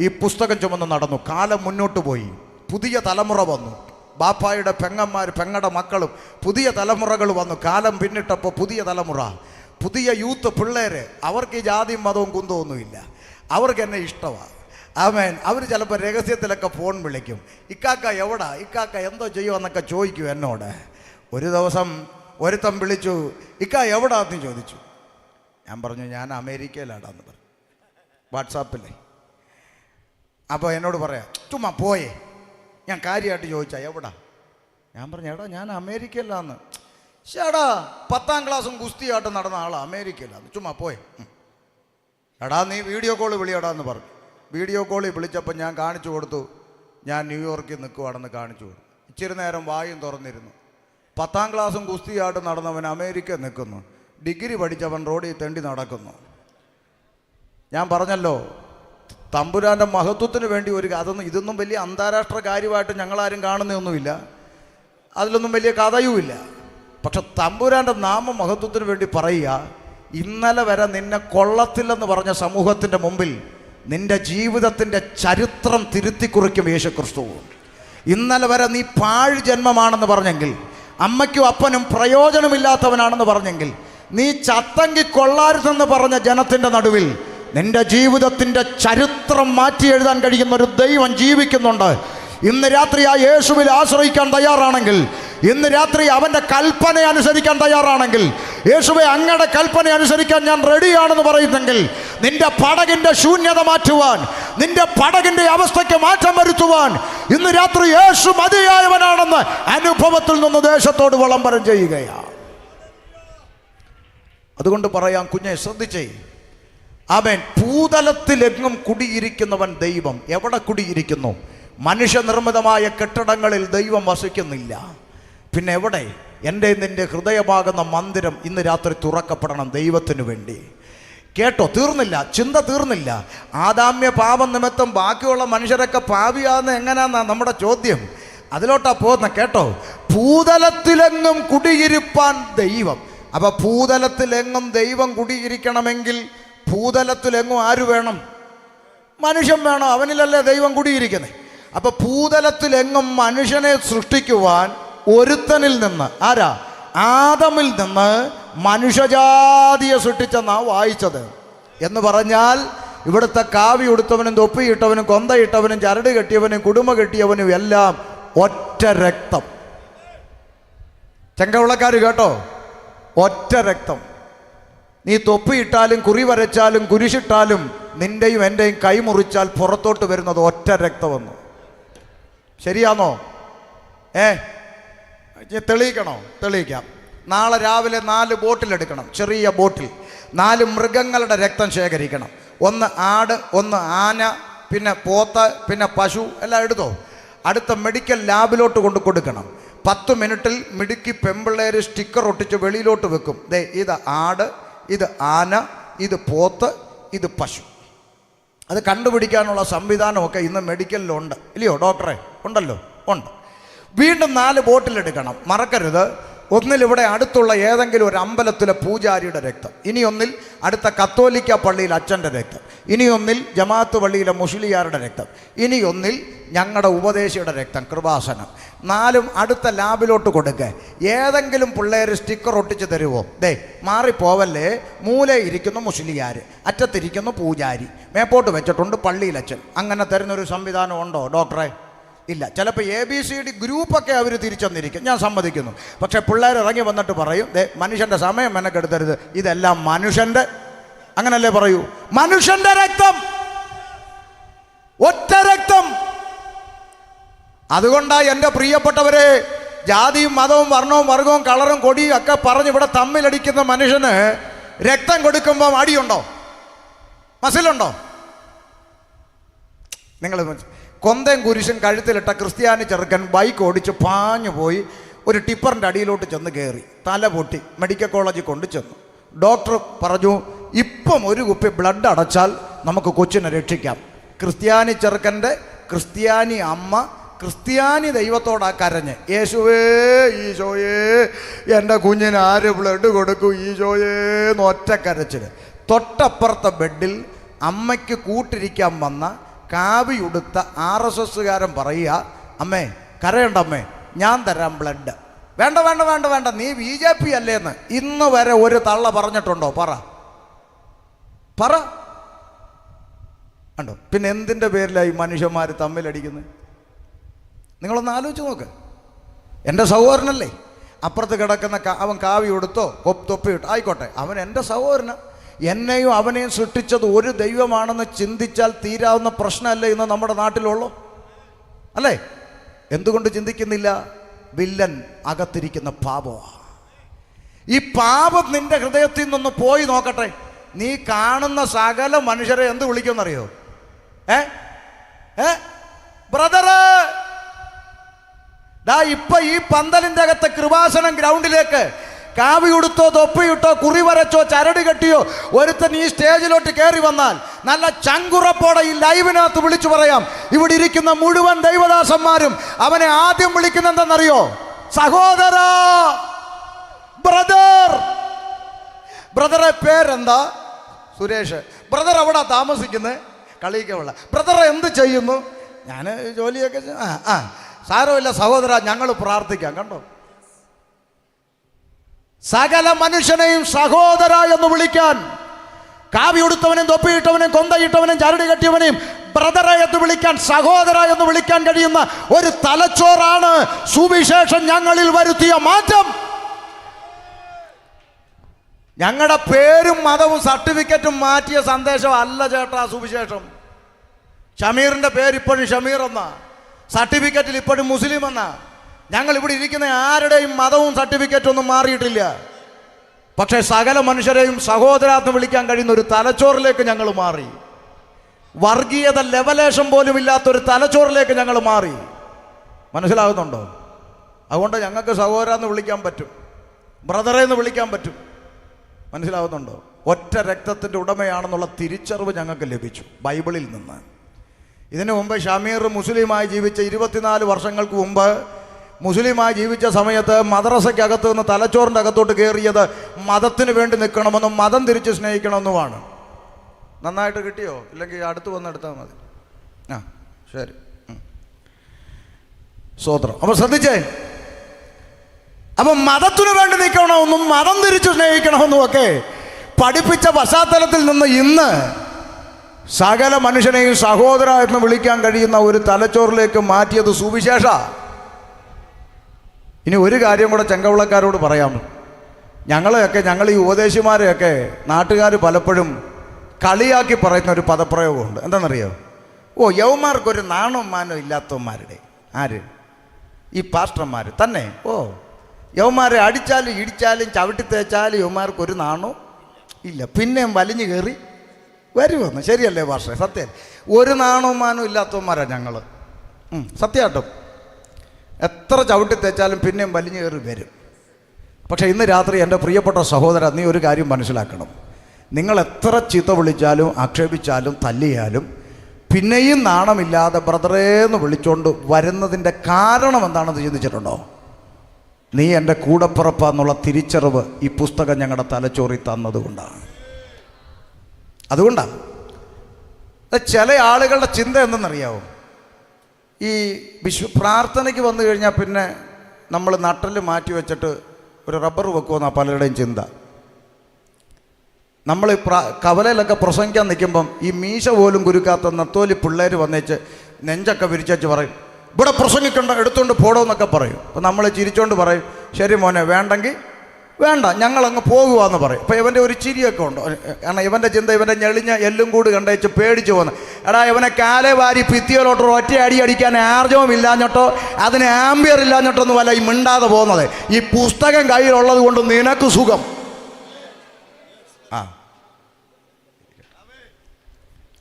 ഈ പുസ്തകം ചുമന്ന് നടന്നു. കാലം മുന്നോട്ട് പോയി, പുതിയ തലമുറ വന്നു, ബാപ്പായുടെ പെങ്ങന്മാർ, പെങ്ങടെ മക്കളും പുതിയ തലമുറകൾ വന്നു. കാലം പിന്നിട്ടപ്പോൾ പുതിയ തലമുറ, പുതിയ യൂത്ത് പിള്ളേർ, അവർക്ക് ഈ ജാതിയും മതവും കുന്തമൊന്നുമില്ല, അവർക്ക് എന്നെ ഇഷ്ടമാണ്. ആമേൻ. അവർ ചിലപ്പോൾ രഹസ്യത്തിലൊക്കെ ഫോൺ വിളിക്കും, ഇക്കാക്ക എവിടാ, ഇക്കാക്ക എന്തോ ചെയ്യുമെന്നൊക്കെ ചോദിക്കും എന്നോട്. ഒരു ദിവസം ഒരുത്തം വിളിച്ചു, ഇക്ക എവിടാന്ന് ചോദിച്ചു. ഞാൻ പറഞ്ഞു, ഞാൻ അമേരിക്കയിലാടാന്ന് പറഞ്ഞു, വാട്സാപ്പില്ലേ. അപ്പോൾ എന്നോട് പറയാം, ചുമ്മാ പോയേ, ഞാൻ കാര്യമായിട്ട് ചോദിച്ചാ എവിടാ? ഞാൻ പറഞ്ഞു, എടാ ഞാൻ അമേരിക്കയിലാന്ന്. ചേടാ 10ാം ക്ലാസ്സും കുസ്തിയായിട്ട് നടന്ന ആളാ, അമേരിക്കയിലാന്ന്, ചുമ്മാ പോയെ. എടാ നീ വീഡിയോ കോൾ വിളിയടാന്ന് പറഞ്ഞു. വീഡിയോ കോളിൽ വിളിച്ചപ്പോൾ ഞാൻ കാണിച്ചു കൊടുത്തു, ഞാൻ ന്യൂയോർക്കിൽ നിൽക്കുവാണെന്ന് കാണിച്ചു കൊടുത്തു. ഇച്ചിരി നേരം വായും തുറന്നിരുന്നു. 10ാം ക്ലാസ്സും കുസ്തിയായിട്ട് നടന്നവൻ അമേരിക്ക നിൽക്കുന്നു, ഡിഗ്രി പഠിച്ചവൻ റോഡിൽ തെണ്ടി നടക്കുന്നു. ഞാൻ പറഞ്ഞല്ലോ, തമ്പുരാൻ്റെ മഹത്വത്തിന് വേണ്ടി ഇതൊന്നും വലിയ അന്താരാഷ്ട്ര കാര്യമായിട്ട് ഞങ്ങളാരും കാണുന്നൊന്നുമില്ല, അതിലൊന്നും വലിയ കഥയുമില്ല. പക്ഷെ തമ്പുരാൻ്റെ നാമ മഹത്വത്തിന് വേണ്ടി പറയുക, ഇന്നലെ വരെ നിന്നെ കൊള്ളത്തില്ലെന്ന് പറഞ്ഞ സമൂഹത്തിൻ്റെ മുമ്പിൽ നിന്റെ ജീവിതത്തിൻ്റെ ചരിത്രം തിരുത്തി കുറിക്കും യേശുക്രിസ്തു. ഇന്നലെ വരെ നീ പാഴ് ജന്മമാണെന്ന് പറഞ്ഞെങ്കിൽ, അമ്മയ്ക്കും അപ്പനും പ്രയോജനമില്ലാത്തവനാണെന്ന് പറഞ്ഞെങ്കിൽ, നീ ചത്തങ്കി കൊള്ളാരുതെന്ന് പറഞ്ഞ ജനത്തിൻ്റെ നടുവിൽ നിന്റെ ജീവിതത്തിൻ്റെ ചരിത്രം മാറ്റി എഴുതാൻ കഴിയുന്ന ഒരു ദൈവം ജീവിക്കുന്നുണ്ട്. ഇന്ന് രാത്രി ആ യേശുവിൽ ആശ്രയിക്കാൻ തയ്യാറാണെങ്കിൽ, ഇന്ന് രാത്രി അവൻ്റെ കൽപ്പന അനുസരിക്കാൻ തയ്യാറാണെങ്കിൽ, യേശുവെ അങ്ങയുടെ കൽപ്പന അനുസരിക്കാൻ ഞാൻ റെഡിയാണെന്ന് പറയുന്നെങ്കിൽ, നിന്റെ പടകിൻ്റെ ശൂന്യത മാറ്റുവാൻ, നിന്റെ പടകിൻ്റെ അവസ്ഥയ്ക്ക് മാറ്റം വരുത്തുവാൻ ഇന്ന് രാത്രി യേശു മതിയായവനാണെന്ന് അനുഭവത്തിൽ നിന്ന് ദേശത്തോട് വിളംബരം ചെയ്യുകയാണ്. അതുകൊണ്ട് പറയാം, കുഞ്ഞെ ശ്രദ്ധിച്ചേ, ആമേൻ. ഭൂതലത്തിലെങ്ങും കുടിയിരിക്കുന്നവൻ ദൈവം. എവിടെ കുടിയിരിക്കുന്നു? മനുഷ്യനിർമ്മിതമായ കെട്ടിടങ്ങളിൽ ദൈവം വസിക്കുന്നില്ല. പിന്നെ എവിടെ? എൻ്റെ നിൻ്റെ ഹൃദയമാകുന്ന മന്ദിരം ഇന്ന് രാത്രി തുറക്കപ്പെടണം ദൈവത്തിന് വേണ്ടി. കേട്ടോ, തീർന്നില്ല, ചിന്ത തീർന്നില്ല. ആദാമ്യ പാപം നിമിത്തം ബാക്കിയുള്ള മനുഷ്യരൊക്കെ പാപിയാന്ന് എങ്ങനെയാന്നാ നമ്മുടെ ചോദ്യം. അതിലോട്ടാ പോകുന്ന. കേട്ടോ, ഭൂതലത്തിലെങ്ങും കുടിയിരിപ്പാൻ ദൈവം. അപ്പൊ ഭൂതലത്തിലെങ്ങും ദൈവം കുടിയിരിക്കണമെങ്കിൽ ഭൂതലത്തിലെങ്ങും ആര് വേണം? മനുഷ്യൻ വേണം. അവനിലല്ലേ ദൈവം കുടിയിരിക്കുന്നത്. അപ്പൊ ഭൂതലത്തിലെങ്ങും മനുഷ്യനെ സൃഷ്ടിക്കുവാൻ ഒരുത്തനിൽ നിന്ന്, ആരാ? ആദമിൽ നിന്ന് മനുഷ്യജാതിയെ സൃഷ്ടിച്ചെന്നാ വായിച്ചത്. എന്ന് പറഞ്ഞാൽ ഇവിടുത്തെ കാവി ഉടുത്തവനും തൊപ്പിയിട്ടവനും കൊന്തയിട്ടവനും ചരട് കെട്ടിയവനും കുടുംബ കെട്ടിയവനും എല്ലാം ഒറ്റ രക്തം. ചെങ്കവളക്കാർ കേട്ടോ, ഒറ്റ രക്തം. നീ തൊപ്പിയിട്ടാലും കുറി വരച്ചാലും കുരിശിട്ടാലും നിന്റെയും എൻ്റെയും കൈ മുറിച്ചാൽ പുറത്തോട്ട് വരുന്നത് ഒറ്റ രക്തമെന്ന്. ശരിയാണോ? തെളിയിക്കണോ? തെളിയിക്കാം. നാളെ രാവിലെ 4 ബോട്ടിലെടുക്കണം, ചെറിയ ബോട്ടിൽ. 4 മൃഗങ്ങളുടെ രക്തം ശേഖരിക്കണം. 1 ആട്, 1 ആന, പിന്നെ പോത്ത്, പിന്നെ പശു, എല്ലാം എടുത്തോ. അടുത്ത മെഡിക്കൽ ലാബിലോട്ട് കൊണ്ട് കൊടുക്കണം. 10 മിനിറ്റിൽ മിടുക്കി പെമ്പിള്ളേർ സ്റ്റിക്കർ ഒട്ടിച്ച് വെളിയിലോട്ട് വെക്കും. ദേ, ഇത് ആട്, ഇത് ആന, ഇത് പോത്ത്, ഇത് പശു. അത് കണ്ടുപിടിക്കാനുള്ള സംവിധാനമൊക്കെ ഇന്ന് മെഡിക്കലിലുണ്ട്, ഇല്ലയോ ഡോക്ടറെ? ഉണ്ടല്ലോ, ഉണ്ട്. വീണ്ടും 4 ബോട്ടിലെടുക്കണം. മറക്കരുത്, ഒന്നിൽ ഇവിടെ അടുത്തുള്ള ഏതെങ്കിലും ഒരു അമ്പലത്തിലെ പൂജാരിയുടെ രക്തം, ഇനിയൊന്നിൽ അടുത്ത കത്തോലിക്ക പള്ളിയിൽ അച്ഛൻ്റെ രക്തം, ഇനിയൊന്നിൽ ജമാഅത്ത് പള്ളിയിലെ മുസ്ലിയാരുടെ രക്തം, ഇനിയൊന്നിൽ ഞങ്ങളുടെ ഉപദേശിയുടെ രക്തം, കൃപാസനം. 4ഉം അടുത്ത ലാബിലോട്ട് കൊടുക്കുക. ഏതെങ്കിലും പിള്ളേർ സ്റ്റിക്കർ ഒട്ടിച്ച് തരുമോ? ദേ, മാറിപ്പോവല്ലേ, മൂലയിൽ ഇരിക്കുന്ന മുസ്ലിയാർ, അറ്റത്തിരിക്കുന്ന പൂജാരി, മേപ്പോട്ട് വെച്ചിട്ടുണ്ട് പള്ളിയിലച്ഛൻ. അങ്ങനെ തരുന്നൊരു സംവിധാനം ഉണ്ടോ ഡോക്ടറെ? ഇല്ല. ചിലപ്പോൾ ABCD ഗ്രൂപ്പൊക്കെ അവർ തിരിച്ചെന്നിരിക്കും, ഞാൻ സമ്മതിക്കുന്നു. പക്ഷേ പിള്ളേർ ഇറങ്ങി വന്നിട്ട് പറയും, ദേ, മനുഷ്യൻ്റെ സമയം മെനക്കെടുത്തരുത്, ഇതെല്ലാം മനുഷ്യൻ്റെ, അങ്ങനല്ലേ പറയൂ, മനുഷ്യൻ്റെ രക്തം, ഒറ്റ രക്തം. അതുകൊണ്ടാണ് എൻ്റെ പ്രിയപ്പെട്ടവരെ, ജാതിയും മതവും വർണ്ണവും വർഗവും കളറും കൊടിയും ഒക്കെ പറഞ്ഞ് ഇവിടെ തമ്മിലടിക്കുന്ന മനുഷ്യന് രക്തം കൊടുക്കുമ്പോൾ അടിയുണ്ടോ? മസിലുണ്ടോ? നിങ്ങൾ കൊന്തയും കുരിശും കഴുത്തിലിട്ട ക്രിസ്ത്യാനി ചെറുക്കൻ ബൈക്ക് ഓടിച്ച് പാഞ്ഞു പോയി ഒരു ടിപ്പറിൻ്റെ അടിയിലോട്ട് ചെന്ന് കയറി, തല പൊട്ടി, മെഡിക്കൽ കോളേജിൽ കൊണ്ട് ചെന്നു. ഡോക്ടർ പറഞ്ഞു, ഇപ്പം ഒരു കുപ്പി ബ്ലഡ് അടച്ചാൽ നമുക്ക് കൊച്ചിനെ രക്ഷിക്കാം. ക്രിസ്ത്യാനി ചെറുക്കൻ്റെ ക്രിസ്ത്യാനി അമ്മ ക്രിസ്ത്യാനി ദൈവത്തോടാ കരഞ്ഞ്, യേശുവേ, ഈശോയേ, എൻ്റെ കുഞ്ഞിന് ആര് ബ്ലഡ് കൊടുക്കും ഈശോയേ എന്ന് ഒറ്റ കരച്ചിൽ. തൊട്ടപ്പുറത്തെ ബെഡിൽ അമ്മയ്ക്ക് കൂട്ടിരിക്കാൻ വന്ന കാവിയുടുത്ത RSSകാരൻ പറയുക, അമ്മേ കരയണ്ടമ്മേ, ഞാൻ തരാം ബ്ലഡ്. വേണ്ട വേണ്ട വേണ്ട വേണ്ട, നീ BJP അല്ലേന്ന് ഇന്ന് വരെ ഒരു തള്ള പറഞ്ഞിട്ടുണ്ടോ? പറ കണ്ടോ? പിന്നെ എന്തിൻ്റെ പേരിലായി മനുഷ്യന്മാർ തമ്മിലടിക്കുന്നത്? നിങ്ങളൊന്ന് ആലോചിച്ച് നോക്ക്. എൻ്റെ സഹോദരനല്ലേ, അപ്പുറത്ത് കിടക്കുന്ന അവൻ കാവി ഉടുത്തോ തൊപ്പിയിട്ടോ ആയിക്കോട്ടെ, അവൻ എൻ്റെ സഹോദരനാ. എന്നെയും അവനെയും സൃഷ്ടിച്ചത് ഒരു ദൈവമാണെന്ന് ചിന്തിച്ചാൽ തീരാവുന്ന പ്രശ്നമല്ലേ ഇന്ന് നമ്മുടെ നാട്ടിലുള്ളൂ, അല്ലേ? എന്തുകൊണ്ട് ചിന്തിക്കുന്നില്ല? വില്ലൻ അകത്തിരിക്കുന്ന പാപമാണ്. ഈ പാപം നിന്റെ ഹൃദയത്തിൽ നിന്നൊന്ന് പോയി നോക്കട്ടെ. നീ കാണുന്ന സകല മനുഷ്യരെ എന്ത് വിളിക്കുമെന്നറിയോ? ബ്രദറ്, ഇപ്പൊ ഈ പന്തലിന്റെ അകത്തെ കൃപാസനം ഗ്രൗണ്ടിലേക്ക് കാവി ഉടുത്തോ തൊപ്പിയിട്ടോ കുറി വരച്ചോ ചരട് കെട്ടിയോ ഒരുത്തൻ ഈ സ്റ്റേജിലോട്ട് കയറി വന്നാൽ നല്ല ചങ്കുറപ്പോടെ ഈ ലൈവിനകത്ത് വിളിച്ചു പറയാം, ഇവിടെ ഇരിക്കുന്ന മുഴുവൻ ദൈവദാസന്മാരും അവനെ ആദ്യം വിളിക്കുന്ന എന്തെന്നറിയോ? സഹോദര, ബ്രദർ. ബ്രദറെ പേരെന്താ? സുരേഷ്. ബ്രദർ എവിടാ താമസിക്കുന്നത്? കളിക്കവള. ബ്രദർ എന്ത് ചെയ്യുന്നു? ഞാൻ ജോലിയൊക്കെ. സാരമില്ല സഹോദര, ഞങ്ങൾ പ്രാർത്ഥിക്കാം. കണ്ടോ? സകല മനുഷ്യനെയും സഹോദര എന്ന് വിളിക്കാൻ, കാവി ഉടുത്തവനെയും തൊപ്പിയിട്ടവനെയും കൊന്തയിട്ടവനെയും ചരട് കെട്ടിയവനെയും ബ്രദറെ എന്ന് വിളിക്കാൻ, സഹോദര എന്ന് വിളിക്കാൻ കഴിയുന്ന ഒരു തലച്ചോറാണ് സുവിശേഷം ഞങ്ങളിൽ വരുത്തിയ മാറ്റം. ഞങ്ങളുടെ പേരും മതവും സർട്ടിഫിക്കറ്റും മാറ്റിയ സന്ദേശം അല്ല ചേട്ടാ സുവിശേഷം. ഷമീറിൻ്റെ പേര് ഇപ്പോഴും ഷമീർ എന്നാ, സർട്ടിഫിക്കറ്റിൽ ഇപ്പോഴും മുസ്ലിം എന്നാ. ഞങ്ങൾ ഇവിടെ ഇരിക്കുന്ന ആരുടെയും മതവും സർട്ടിഫിക്കറ്റും ഒന്നും മാറിയിട്ടില്ല. പക്ഷേ സകല മനുഷ്യരെയും സഹോദരാന്ന് വിളിക്കാൻ കഴിയുന്ന ഒരു തലച്ചോറിലേക്ക് ഞങ്ങൾ മാറി. വർഗീയത ലെവലേഷൻ പോലും ഇല്ലാത്തൊരു തലച്ചോറിലേക്ക് ഞങ്ങൾ മാറി. മനസ്സിലാകുന്നുണ്ടോ? അതുകൊണ്ട് ഞങ്ങൾക്ക് സഹോദരാന്ന് വിളിക്കാൻ പറ്റും, ബ്രദറെ എന്ന് വിളിക്കാൻ പറ്റും. മനസ്സിലാവുന്നുണ്ടോ? ഒറ്റ രക്തത്തിൻ്റെ ഉടമയാണെന്നുള്ള തിരിച്ചറിവ് ഞങ്ങൾക്ക് ലഭിച്ചു ബൈബിളിൽ നിന്ന്. ഇതിനു മുമ്പ് ഷമീർ മുസ്ലിമായി ജീവിച്ച 24 വർഷങ്ങൾക്ക് മുമ്പ് മുസ്ലിമായി ജീവിച്ച സമയത്ത് മദ്രസയ്ക്കകത്ത് നിന്ന് തലച്ചോറിൻ്റെ അകത്തോട്ട് കയറിയത് മതത്തിന് വേണ്ടി നിൽക്കണമെന്നും മതം തിരിച്ച് സ്നേഹിക്കണമെന്നുമാണ്. നന്നായിട്ട് കിട്ടിയോ? ഇല്ലെങ്കിൽ അടുത്ത് വന്നെടുത്താൽ മതി. ശരി. സ്വതന്ത്രം. അപ്പോൾ ശ്രദ്ധിച്ചേ, അപ്പം മതത്തിനു വേണ്ടി നിൽക്കണമെന്നും മതം തിരിച്ചു സ്നേഹിക്കണമെന്നും ഒക്കെ പഠിപ്പിച്ച പശ്ചാത്തലത്തിൽ നിന്ന് ഇന്ന് സകല മനുഷ്യനെയും സഹോദര എന്ന് വിളിക്കാൻ കഴിയുന്ന ഒരു തലച്ചോറിലേക്ക് മാറ്റിയത് സുവിശേഷ. ഇനി ഒരു കാര്യം കൂടെ ചെങ്കവളക്കാരോട് പറയാം. ഞങ്ങൾ ഈ ഉപദേശിമാരെയൊക്കെ നാട്ടുകാർ പലപ്പോഴും കളിയാക്കി പറയുന്ന ഒരു പദപ്രയോഗമുണ്ട്. എന്താണെന്നറിയോ? ഓ, യവന്മാർക്കൊരു നാണവും മാനവും ഇല്ലാത്തവന്മാരുടെ. ആര്? ഈ പാസ്റ്റർമാർ തന്നെ. ഓ, യവന്മാരെ അടിച്ചാലും ഇടിച്ചാലും ചവിട്ടി തേച്ചാലും യവന്മാർക്കൊരു നാണവും ഇല്ല, പിന്നെയും വലിഞ്ഞു കയറി വരുമെന്ന്. ശരിയല്ലേ പാസ്റ്ററെ? സത്യം. ഒരു നാണവും മാനവും ഇല്ലാത്തവന്മാരാണ് ഞങ്ങൾ. സത്യമായിട്ടും എത്ര ചവിട്ടി തേച്ചാലും പിന്നെയും വലിഞ്ഞു കയറി വരും. പക്ഷേ ഇന്ന് രാത്രി എൻ്റെ പ്രിയപ്പെട്ട സഹോദര, നീ ഒരു കാര്യം മനസ്സിലാക്കണം. നിങ്ങൾ എത്ര ചീത്ത വിളിച്ചാലും ആക്ഷേപിച്ചാലും തല്ലിയാലും പിന്നെയും നാണമില്ലാതെ ബ്രദറേന്ന് വിളിച്ചുകൊണ്ട് വരുന്നതിൻ്റെ കാരണം എന്താണെന്ന് ചിന്തിച്ചിട്ടുണ്ടോ? നീ എൻ്റെ കൂടപ്പിറപ്പാന്നുള്ള തിരിച്ചറിവ് ഈ പുസ്തകം ഞങ്ങളുടെ തലച്ചോറി തന്നതുകൊണ്ടാണ്. അതുകൊണ്ടാണ് ചില ആളുകളുടെ ചിന്ത എന്തെന്നറിയാവോ? ഈ പ്രാർത്ഥനയ്ക്ക് വന്നു കഴിഞ്ഞാൽ പിന്നെ നമ്മൾ നട്ടല് മാറ്റി വെച്ചിട്ട് ഒരു റബ്ബർ വെക്കുമെന്നാണ് പലരുടെയും ചിന്ത. നമ്മൾ കവലയിലൊക്കെ പ്രസംഗിക്കാൻ നിൽക്കുമ്പം ഈ മീശ പോലും കുരുക്കാത്ത നത്തോലി പിള്ളേർ വന്നേച്ച് നെഞ്ചൊക്കെ വിരിച്ചു പറയും, ഇവിടെ പ്രസംഗിക്കണ്ട, എടുത്തുകൊണ്ട് പോടോന്നൊക്കെ പറയും. അപ്പോൾ നമ്മൾ ചിരിച്ചോണ്ട് പറയും, ശരി മോനെ, വേണ്ടെങ്കിൽ വേണ്ട, ഞങ്ങളങ്ങ് പോകുവാന്ന് പറയും. അപ്പോൾ ഇവൻ്റെ ഒരു ചിരിയൊക്കെ ഉണ്ട്. കാരണം ഇവൻ്റെ ചിന്ത ഇവൻ്റെ ഞെളിഞ്ഞ എല്ലും കൂടി കണ്ടേച്ച് പേടിച്ചു പോകുന്നു. എടാ, ഇവനെ കാലെ വാരി ഭിത്തിയിലോട്ടോ ഒറ്റ അടി അടിക്കാൻ ആർജവം ഇല്ലാഞ്ഞിട്ടോ അതിന് ആംബിയർ ഇല്ലാഞ്ഞിട്ടൊന്നും അല്ല ഈ മിണ്ടാതെ പോകുന്നത്. ഈ പുസ്തകം കയ്യിലുള്ളത് കൊണ്ട് നിനക്ക് സുഖം.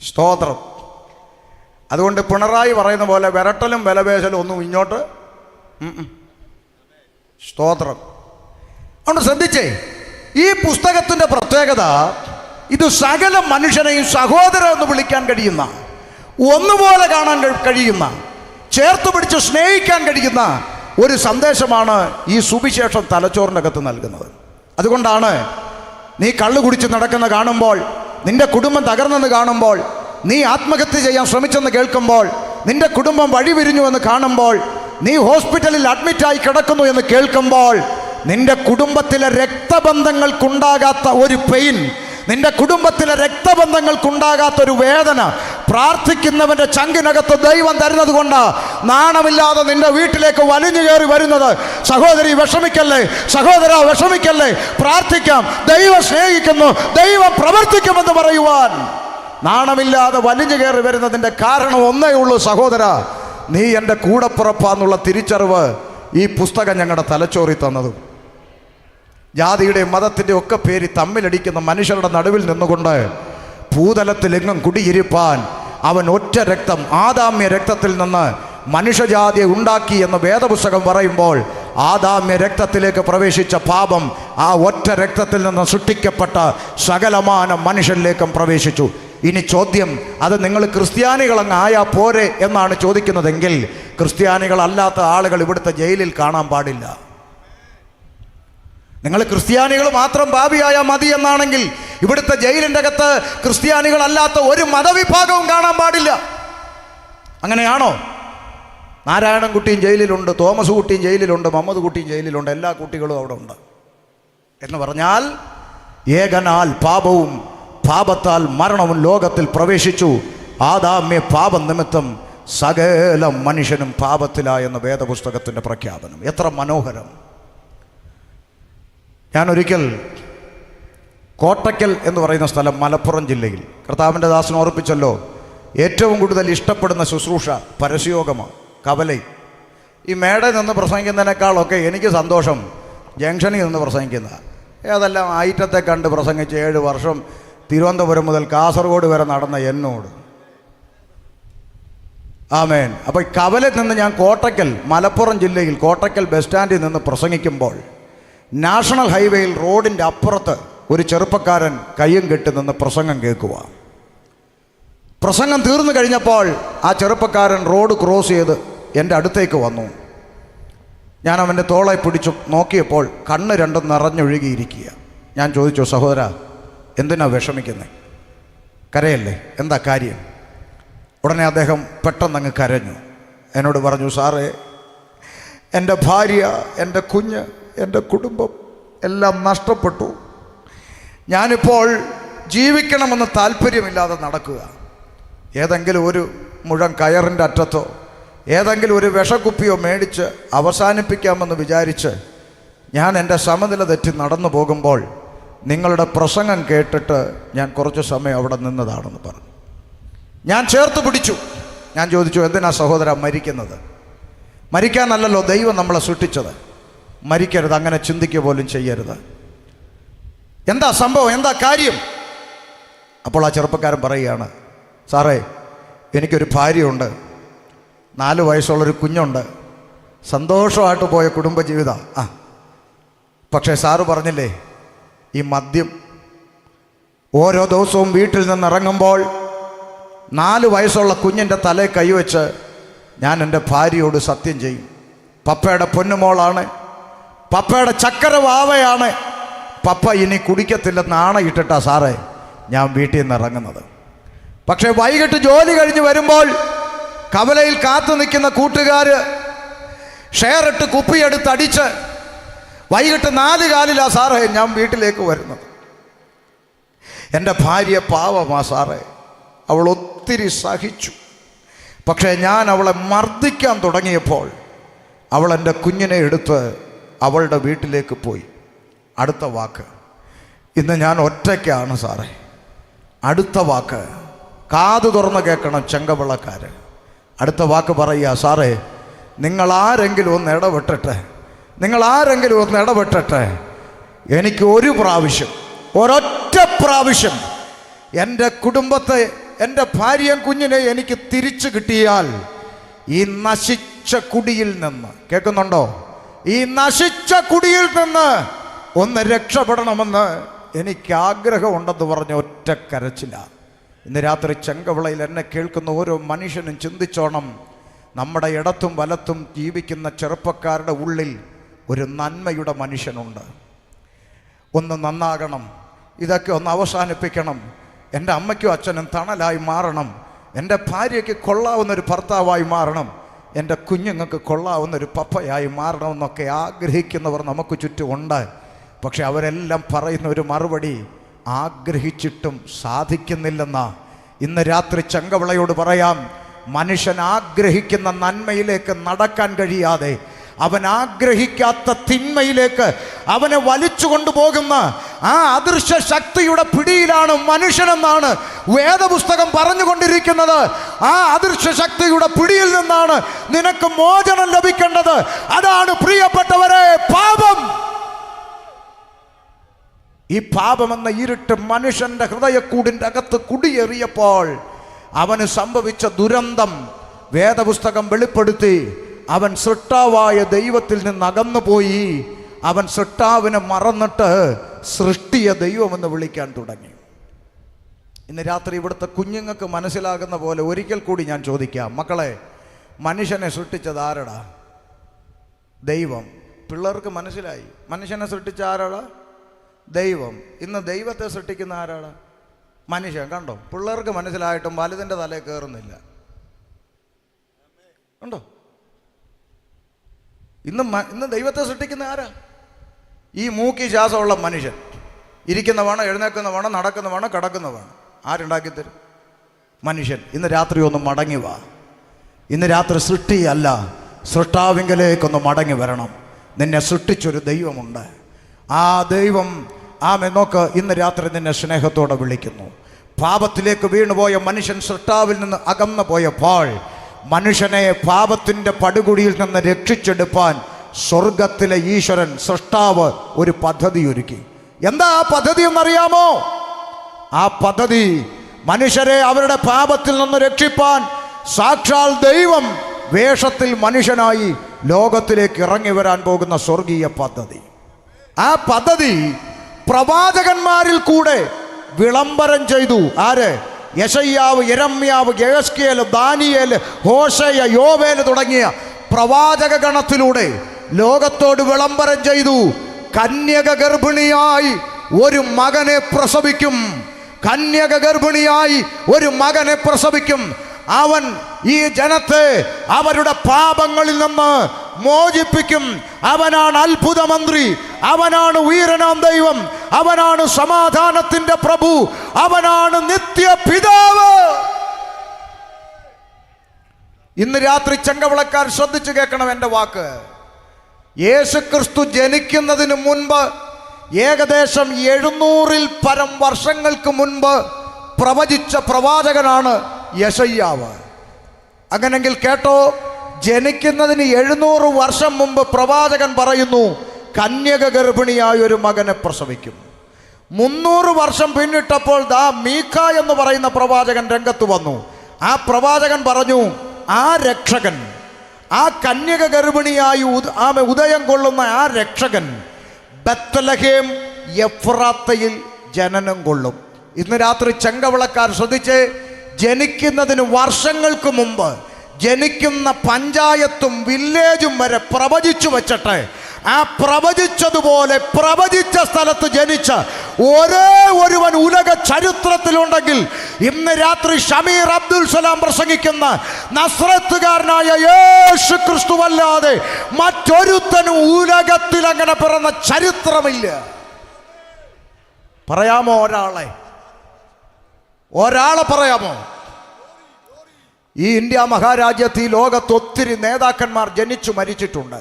സ്തോത്രം. അതുകൊണ്ട് പിണറായി പറയുന്ന പോലെ വിരട്ടലും വിലപേശലും ഒന്നും ഇങ്ങോട്ട്. സ്തോത്രം. അതുകൊണ്ട് ശ്രദ്ധിച്ചേ, ഈ പുസ്തകത്തിൻ്റെ പ്രത്യേകത ഇത് സകല മനുഷ്യനെയും സഹോദരൻ എന്ന് വിളിക്കാൻ കഴിയുന്ന, ഒന്നുപോലെ കാണാൻ കഴിയുന്ന, ചേർത്ത് പിടിച്ച് സ്നേഹിക്കാൻ കഴിയുന്ന ഒരു സന്ദേശമാണ് ഈ സുവിശേഷം തലച്ചോറിൻ്റെ അകത്ത് നൽകുന്നത്. അതുകൊണ്ടാണ് നീ കള്ളു കുടിച്ച് നടക്കുന്ന കാണുമ്പോൾ, നിന്റെ കുടുംബം തകർന്നെന്ന് കാണുമ്പോൾ, നീ ആത്മഹത്യ ചെയ്യാൻ ശ്രമിച്ചെന്ന് കേൾക്കുമ്പോൾ, നിന്റെ കുടുംബം വഴിപിരിഞ്ഞുവെന്ന് കാണുമ്പോൾ, നീ ഹോസ്പിറ്റലിൽ അഡ്മിറ്റായി കിടക്കുന്നു എന്ന് കേൾക്കുമ്പോൾ, നിന്റെ കുടുംബത്തിലെ രക്തബന്ധങ്ങൾക്കുണ്ടാകാത്ത ഒരു പെയിൻ, നിന്റെ കുടുംബത്തിലെ രക്തബന്ധങ്ങൾക്കുണ്ടാകാത്ത ഒരു വേദന പ്രാർത്ഥിക്കുന്നവൻ്റെ ചങ്കിനകത്ത് ദൈവം തരുന്നത് കൊണ്ട് നാണമില്ലാതെ നിന്റെ വീട്ടിലേക്ക് വലിഞ്ഞു കയറി വരുന്നത്. സഹോദരി വിഷമിക്കല്ലേ, സഹോദര വിഷമിക്കല്ലേ, പ്രാർത്ഥിക്കാം, ദൈവം സ്നേഹിക്കുന്നു, ദൈവം പ്രവർത്തിക്കുമെന്ന് പറയുവാൻ നാണമില്ലാതെ വലിഞ്ഞു കയറി വരുന്നതിൻ്റെ കാരണം ഒന്നേ ഉള്ളൂ. സഹോദര, നീ എൻ്റെ കൂടപ്പിറപ്പാന്നുള്ള തിരിച്ചറിവ് ഈ പുസ്തകം ഞങ്ങളുടെ തലച്ചോറി തന്നതും. ജാതിയുടെയും മതത്തിൻ്റെ ഒക്കെ പേര് തമ്മിലടിക്കുന്ന മനുഷ്യരുടെ നടുവിൽ നിന്നുകൊണ്ട് ഭൂതലത്തിലെങ്ങും കുടിയിരിപ്പാൻ അവൻ ഒറ്റ രക്തം, ആദാമ്യ രക്തത്തിൽ നിന്ന് മനുഷ്യജാതിയെ ഉണ്ടാക്കി എന്ന് വേദപുസ്തകം പറയുമ്പോൾ, ആദാമ്യ രക്തത്തിലേക്ക് പ്രവേശിച്ച പാപം ആ ഒറ്റ രക്തത്തിൽ നിന്ന് സൃഷ്ടിക്കപ്പെട്ട സകലമാന മനുഷ്യരിലേക്കും പ്രവേശിച്ചു. ഇനി ചോദ്യം, അത് നിങ്ങൾ ക്രിസ്ത്യാനികളങ്ങ് ആയാ പോരെ എന്നാണ് ചോദിക്കുന്നതെങ്കിൽ, ക്രിസ്ത്യാനികളല്ലാത്ത ആളുകൾ ഇവിടുത്തെ ജയിലിൽ കാണാൻ പാടില്ല. നിങ്ങൾ ക്രിസ്ത്യാനികൾ മാത്രം പാപിയായാൽ മതി എന്നാണെങ്കിൽ ഇവിടുത്തെ ജയിലിൻ്റെ അകത്ത് ക്രിസ്ത്യാനികളല്ലാത്ത ഒരു മതവിഭാഗവും കാണാൻ പാടില്ല. അങ്ങനെയാണോ? നാരായണൻകുട്ടിയും ജയിലിലുണ്ട്, തോമസ് കുട്ടിയും ജയിലിലുണ്ട്, മുഹമ്മദ് കുട്ടിയും ജയിലിലുണ്ട്, എല്ലാ കുട്ടികളും അവിടെ ഉണ്ട്. എന്ന് പറഞ്ഞാൽ ഏകനാൽ പാപവും പാപത്താൽ മരണവും ലോകത്തിൽ പ്രവേശിച്ചു. ആദാമ്യ പാപം നിമിത്തം സകല മനുഷ്യനും പാപത്തിലായെന്ന വേദപുസ്തകത്തിൻ്റെ പ്രഖ്യാപനം. എത്ര മനോഹരം! ഞാനൊരിക്കൽ കോട്ടയ്ക്കൽ എന്ന് പറയുന്ന സ്ഥലം മലപ്പുറം ജില്ലയിൽ, കർത്താവിൻ്റെ ദാസൻ ഓർപ്പിച്ചല്ലോ, ഏറ്റവും കൂടുതൽ ഇഷ്ടപ്പെടുന്ന ശുശ്രൂഷ പരസ്യയോഗമാണ്, കവലൈ. ഈ മേടയിൽ നിന്ന് പ്രസംഗിക്കുന്നതിനേക്കാളൊക്കെ എനിക്ക് സന്തോഷം ജംഗ്ഷനിൽ നിന്ന് പ്രസംഗിക്കുന്ന. അതെല്ലാം ഐറ്റത്തെ കണ്ട് പ്രസംഗിച്ച് 7 വർഷം തിരുവനന്തപുരം മുതൽ കാസർഗോഡ് വരെ നടന്ന എന്നോട്. ആമേൻ. അപ്പോൾ കവലയിൽ നിന്ന് ഞാൻ കോട്ടയ്ക്കൽ, മലപ്പുറം ജില്ലയിൽ കോട്ടയ്ക്കൽ ബസ് സ്റ്റാൻഡിൽ നിന്ന് പ്രസംഗിക്കുമ്പോൾ നാഷണൽ ഹൈവേയിൽ റോഡിൻ്റെ അപ്പുറത്ത് ഒരു ചെറുപ്പക്കാരൻ കയ്യും കെട്ടി നിന്ന് പ്രസംഗം കേൾക്കുക. പ്രസംഗം തീർന്നു കഴിഞ്ഞപ്പോൾ ആ ചെറുപ്പക്കാരൻ റോഡ് ക്രോസ് ചെയ്ത് എൻ്റെ അടുത്തേക്ക് വന്നു. ഞാൻ അവൻ്റെ തോളെ പിടിച്ചു നോക്കിയപ്പോൾ കണ്ണ് രണ്ടും നിറഞ്ഞൊഴുകിയിരിക്കുക. ഞാൻ ചോദിച്ചു, സഹോദര, എന്തിനാ വിഷമിക്കുന്നത്? കരയല്ലേ, എന്താ കാര്യം? ഉടനെ അദ്ദേഹം പെട്ടെന്നങ്ങ് കരഞ്ഞു. എന്നോട് പറഞ്ഞു, സാറേ, എൻ്റെ ഭാര്യ, എൻ്റെ കുഞ്ഞ്, എൻ്റെ കുടുംബം എല്ലാം നഷ്ടപ്പെട്ടു. ഞാനിപ്പോൾ ജീവിക്കണമെന്ന് താല്പര്യമില്ലാതെ നടക്കുക. ഏതെങ്കിലും ഒരു മുഴം കയറിൻ്റെ അറ്റത്തോ ഏതെങ്കിലും ഒരു വിഷക്കുപ്പിയോ മേടിച്ച് അവസാനിപ്പിക്കാമെന്ന് വിചാരിച്ച് ഞാൻ എൻ്റെ സമനില തെറ്റി നടന്നു പോകുമ്പോൾ നിങ്ങളുടെ പ്രസംഗം കേട്ടിട്ട് ഞാൻ കുറച്ച് സമയം അവിടെ നിന്നതാണെന്ന് പറഞ്ഞു. ഞാൻ ചേർത്ത് പിടിച്ചു. ഞാൻ ചോദിച്ചു, എന്തിനാ സഹോദര മരിക്കുന്നത്? മരിക്കാനല്ലല്ലോ ദൈവം നമ്മളെ സൃഷ്ടിച്ചത്. മരിക്കരുത്, അങ്ങനെ ചിന്തിക്കുക പോലും ചെയ്യരുത്. എന്താ സംഭവം, എന്താ കാര്യം? അപ്പോൾ ആ ചെറുപ്പക്കാരൻ പറയുകയാണ്, സാറേ, എനിക്കൊരു ഭാര്യയുണ്ട്, 4 വയസ്സുള്ളൊരു കുഞ്ഞുണ്ട്, സന്തോഷമായിട്ട് പോയ കുടുംബജീവിതം. പക്ഷേ സാറ് പറഞ്ഞില്ലേ, ഈ മദ്യം ഓരോ ദിവസവും വീട്ടിൽ നിന്ന് ഇറങ്ങുമ്പോൾ 4 വയസ്സുള്ള കുഞ്ഞിൻ്റെ തലയിൽ കൈവച്ച് ഞാൻ എൻ്റെ ഭാര്യയോട് സത്യം ചെയ്യും, പപ്പയുടെ പൊന്നുമോളാണ്, പപ്പയുടെ ചക്കര വാവയാണ്, പപ്പ ഇനി കുടിക്കത്തില്ലെന്ന് ആണയിട്ടിട്ടാ സാറേ ഞാൻ വീട്ടിൽ നിന്ന് ഇറങ്ങുന്നത്. പക്ഷേ വൈകിട്ട് ജോലി കഴിഞ്ഞ് വരുമ്പോൾ കവലയിൽ കാത്തു നിൽക്കുന്ന കൂട്ടുകാർ ഷെയറിട്ട് കുപ്പിയെടുത്ത് അടിച്ച് വൈകിട്ട് 4 കാലിലാ സാറേ ഞാൻ വീട്ടിലേക്ക് വരുന്നത്. എൻ്റെ ഭാര്യ പാവമാ സാറേ, അവൾ ഒത്തിരി സഹിച്ചു. പക്ഷേ ഞാൻ അവളെ മർദ്ദിക്കാൻ തുടങ്ങിയപ്പോൾ അവൾ എൻ്റെ കുഞ്ഞിനെ എടുത്ത് അവളുടെ വീട്ടിലേക്ക് പോയി. അടുത്ത വാക്ക്, ഇന്ന് ഞാൻ ഒറ്റയ്ക്കാണ് സാറേ. അടുത്ത വാക്ക് കാതു തുറന്ന് കേൾക്കണം ചെങ്കവിളക്കാർ. അടുത്ത വാക്ക് പറയുക, സാറേ, നിങ്ങളാരെങ്കിലും ഒന്ന് ഇടപെട്ടിട്ട് എനിക്ക് ഒരു പ്രാവശ്യം, ഒരൊറ്റ പ്രാവശ്യം എൻ്റെ കുടുംബത്തെ, എൻ്റെ ഭാര്യയും കുഞ്ഞിനെ എനിക്ക് തിരിച്ചു കിട്ടിയാൽ ഈ നശിച്ച കുടിയിൽ നിന്ന്, കേൾക്കുന്നുണ്ടോ, ഈ നശിച്ച കുടിയിൽ നിന്ന് ഒന്ന് രക്ഷപ്പെടണമെന്ന് എനിക്ക് ആഗ്രഹമുണ്ടെന്ന് പറഞ്ഞ ഒറ്റ കരച്ചില്ല. ഇന്ന് രാത്രി ചെങ്കവിളയിൽ എന്നെ കേൾക്കുന്ന ഓരോ മനുഷ്യനും ചിന്തിച്ചോണം, നമ്മുടെ ഇടത്തും വലത്തും ജീവിക്കുന്ന ചെറുപ്പക്കാരുടെ ഉള്ളിൽ ഒരു നന്മയുടെ മനുഷ്യനുണ്ട്. ഒന്ന് നന്നാകണം, ഇതൊക്കെ ഒന്ന് അവസാനിപ്പിക്കണം, എൻ്റെ അമ്മയ്ക്കും അച്ഛനും തണലായി മാറണം, എൻ്റെ ഭാര്യയ്ക്ക് കൊള്ളാവുന്നൊരു ഭർത്താവായി മാറണം, എൻ്റെ കുഞ്ഞുങ്ങൾക്ക് കൊള്ളാവുന്നൊരു പപ്പയായി മാറണമെന്നൊക്കെ ആഗ്രഹിക്കുന്നവർ നമുക്ക് ചുറ്റുമുണ്ട്. പക്ഷെ അവരെല്ലാം പറയുന്ന ഒരു മറുപടി, ആഗ്രഹിച്ചിട്ടും സാധിക്കുന്നില്ലെന്നാ. ഇന്ന് രാത്രി ചെങ്കവിളയോട് പറയാം, മനുഷ്യൻ ആഗ്രഹിക്കുന്ന നന്മയിലേക്ക് നടക്കാൻ കഴിയാതെ അവൻ ആഗ്രഹിക്കാത്ത തിന്മയിലേക്ക് അവനെ വലിച്ചു കൊണ്ടുപോകുന്ന ആ അദൃശ്യ ശക്തിയുടെ പിടിയിലാണ് മനുഷ്യനെന്നാണ് വേദപുസ്തകം പറഞ്ഞുകൊണ്ടിരിക്കുന്നത്. ആ അദൃശ്യ ശക്തിയുടെ പിടിയിൽ നിന്നാണ് നിനക്ക് മോചനം ലഭിക്കേണ്ടത്. അതാണ് പ്രിയപ്പെട്ടവരെ പാപം. ഈ പാപമെന്ന ഇരുട്ട് മനുഷ്യന്റെ ഹൃദയക്കൂടിൻ്റെ അകത്ത് കുടിയേറിയപ്പോൾ അവന് സംഭവിച്ച ദുരന്തം വേദപുസ്തകം വെളിപ്പെടുത്തി. അവൻ സൃഷ്ടാവായ ദൈവത്തിൽ നിന്ന് അകന്നുപോയി. അവൻ സൃഷ്ടാവിനെ മറന്നിട്ട് സൃഷ്ടിയ ദൈവമെന്ന് വിളിക്കാൻ തുടങ്ങി. ഇന്ന് രാത്രി ഇവിടുത്തെ കുഞ്ഞുങ്ങൾക്ക് മനസ്സിലാകുന്ന പോലെ ഒരിക്കൽ കൂടി ഞാൻ ചോദിക്കാം, മക്കളെ, മനുഷ്യനെ സൃഷ്ടിച്ചത് ആരടാ? ദൈവം. പിള്ളേർക്ക് മനസ്സിലായി, മനുഷ്യനെ സൃഷ്ടിച്ച ആരാടാ? ദൈവം. ഇന്ന് ദൈവത്തെ സൃഷ്ടിക്കുന്ന ആരാടാ? മനുഷ്യൻ. കണ്ടോ, പിള്ളേർക്ക് മനസ്സിലായിട്ടും വലുതിൻ്റെ തലയിൽ കയറുന്നില്ല. കണ്ടോ, ഇന്ന് ദൈവത്തെ സൃഷ്ടിക്കുന്ന ആരാ? ഈ മൂക്കി ശ്വാസമുള്ള മനുഷ്യൻ. ഇരിക്കുന്ന വേണം, എഴുന്നേക്കുന്ന വേണം, നടക്കുന്ന വേണം, കിടക്കുന്ന വേണം. ആരുണ്ടാക്കിത്തരും? മനുഷ്യൻ. ഇന്ന് രാത്രി ഒന്ന് മടങ്ങി വാ. ഇന്ന് രാത്രി സൃഷ്ടിയല്ല, സൃഷ്ടാവിങ്കലേക്കൊന്ന് മടങ്ങി വരണം. നിന്നെ സൃഷ്ടിച്ചൊരു ദൈവമുണ്ട്. ആ ദൈവം നോക്ക്, ഇന്ന് രാത്രി നിന്നെ സ്നേഹത്തോടെ വിളിക്കുന്നു. പാപത്തിലേക്ക് വീണുപോയ മനുഷ്യൻ സൃഷ്ടാവിൽ നിന്ന് അകന്നു പോയപ്പോൾ മനുഷ്യനെ പാപത്തിൻ്റെ പടുകുടിയിൽ നിന്ന് രക്ഷിച്ചെടുപ്പാൻ സ്വർഗത്തിലെ ഈശ്വരൻ സൃഷ്ടാവ് ഒരു പദ്ധതി ഒരുക്കി. എന്താ ആ പദ്ധതി എന്നറിയാമോ? ആ പദ്ധതി മനുഷ്യരെ അവരുടെ പാപത്തിൽ നിന്ന് രക്ഷിപ്പാൻ സാക്ഷാൽ ദൈവം വേഷത്തിൽ മനുഷ്യനായി ലോകത്തിലേക്ക് ഇറങ്ങി വരാൻ പോകുന്ന സ്വർഗീയ പദ്ധതി. ആ പദ്ധതി പ്രവാചകന്മാരിൽ കൂടെ വിളംബരം ചെയ്തു. ആര്? യെശയ്യാവ്, യെരമ്യാവ്, യെഹെസ്കേൽ, ദാനിയേൽ, ഹോശയ, യോവേൽ തുടങ്ങിയ പ്രവാചക ഗണത്തിലൂടെ ലോകത്തോട് വിളംബരം ചെയ്തു. കന്യക ഗർഭിണിയായി ഒരു മകനെ പ്രസവിക്കും. കന്യക ഗർഭിണിയായി ഒരു മകനെ പ്രസവിക്കും. അവൻ ഈ ജനത്തെ അവരുടെ പാപങ്ങളിൽ നിന്ന് മോചിപ്പിക്കും. അവനാണ് അത്ഭുത മന്ത്രി, അവനാണ് വീരനാം ദൈവം, അവനാണ് സമാധാനത്തിന്റെ പ്രഭു, അവനാണ് നിത്യ പിതാവ്. ഇന്ന് രാത്രി ചെങ്കവിളക്കാർ ശ്രദ്ധിച്ചു കേൾക്കണം എൻ്റെ വാക്ക്. യേശുക്രിസ്തു ജനിക്കുന്നതിന് മുൻപ് ഏകദേശം 700-ൽ പരം വർഷങ്ങൾക്ക് മുൻപ് പ്രവചിച്ച പ്രവാചകനാണ് യെശയ്യാവ്. അങ്ങനെങ്കിൽ കേട്ടോ, ജനിക്കുന്നതിന് 700 വർഷം മുമ്പ് പ്രവാചകൻ പറയുന്നു കന്യക ഗർഭിണിയായ ഒരു മകനെ പ്രസവിക്കും. 300 വർഷം പിന്നിട്ടപ്പോൾ ദാ മീഖ എന്ന് പറയുന്ന പ്രവാചകൻ രംഗത്ത് വന്നു. ആ പ്രവാചകൻ പറഞ്ഞു, ആ രക്ഷകൻ, ആ കന്യക ഗർഭിണിയായി ഉദയം കൊള്ളുന്ന ആ രക്ഷകൻ ബത്ലഹേം എഫ്രാത്തയിൽ ജനനം കൊള്ളും. ഇന്ന് രാത്രി ചെങ്കവിളക്കാർ ശ്രദ്ധിച്ച്, ജനിക്കുന്നതിന് വർഷങ്ങൾക്ക് മുമ്പ് ജനിക്കുന്ന പഞ്ചായത്തും വില്ലേജും വരെ പ്രവചിച്ചു വച്ചിട്ട് ആ പ്രവചിച്ചതുപോലെ പ്രവചിച്ച സ്ഥലത്ത് ജനിച്ച ഒരേ ഒരുവൻ ഉലക ചരിത്രത്തിലുണ്ടെങ്കിൽ ഇന്ന് രാത്രി ഷമീർ അബ്ദുൽ സലാം പ്രസംഗിക്കുന്ന നസ്രത്തുകാരനായ യേശു ക്രിസ്തുവല്ലാതെ മറ്റൊരുത്തനും ഉലകത്തിൽ അങ്ങനെ പിറന്ന ചരിത്രമില്ല. പറയാമോ ഒരാളെ പറയാമോ? ഈ ഇന്ത്യ മഹാരാജ്യത്ത് ഈ ലോകത്ത് ഒത്തിരി നേതാക്കന്മാർ ജനിച്ചു മരിച്ചിട്ടുണ്ട്,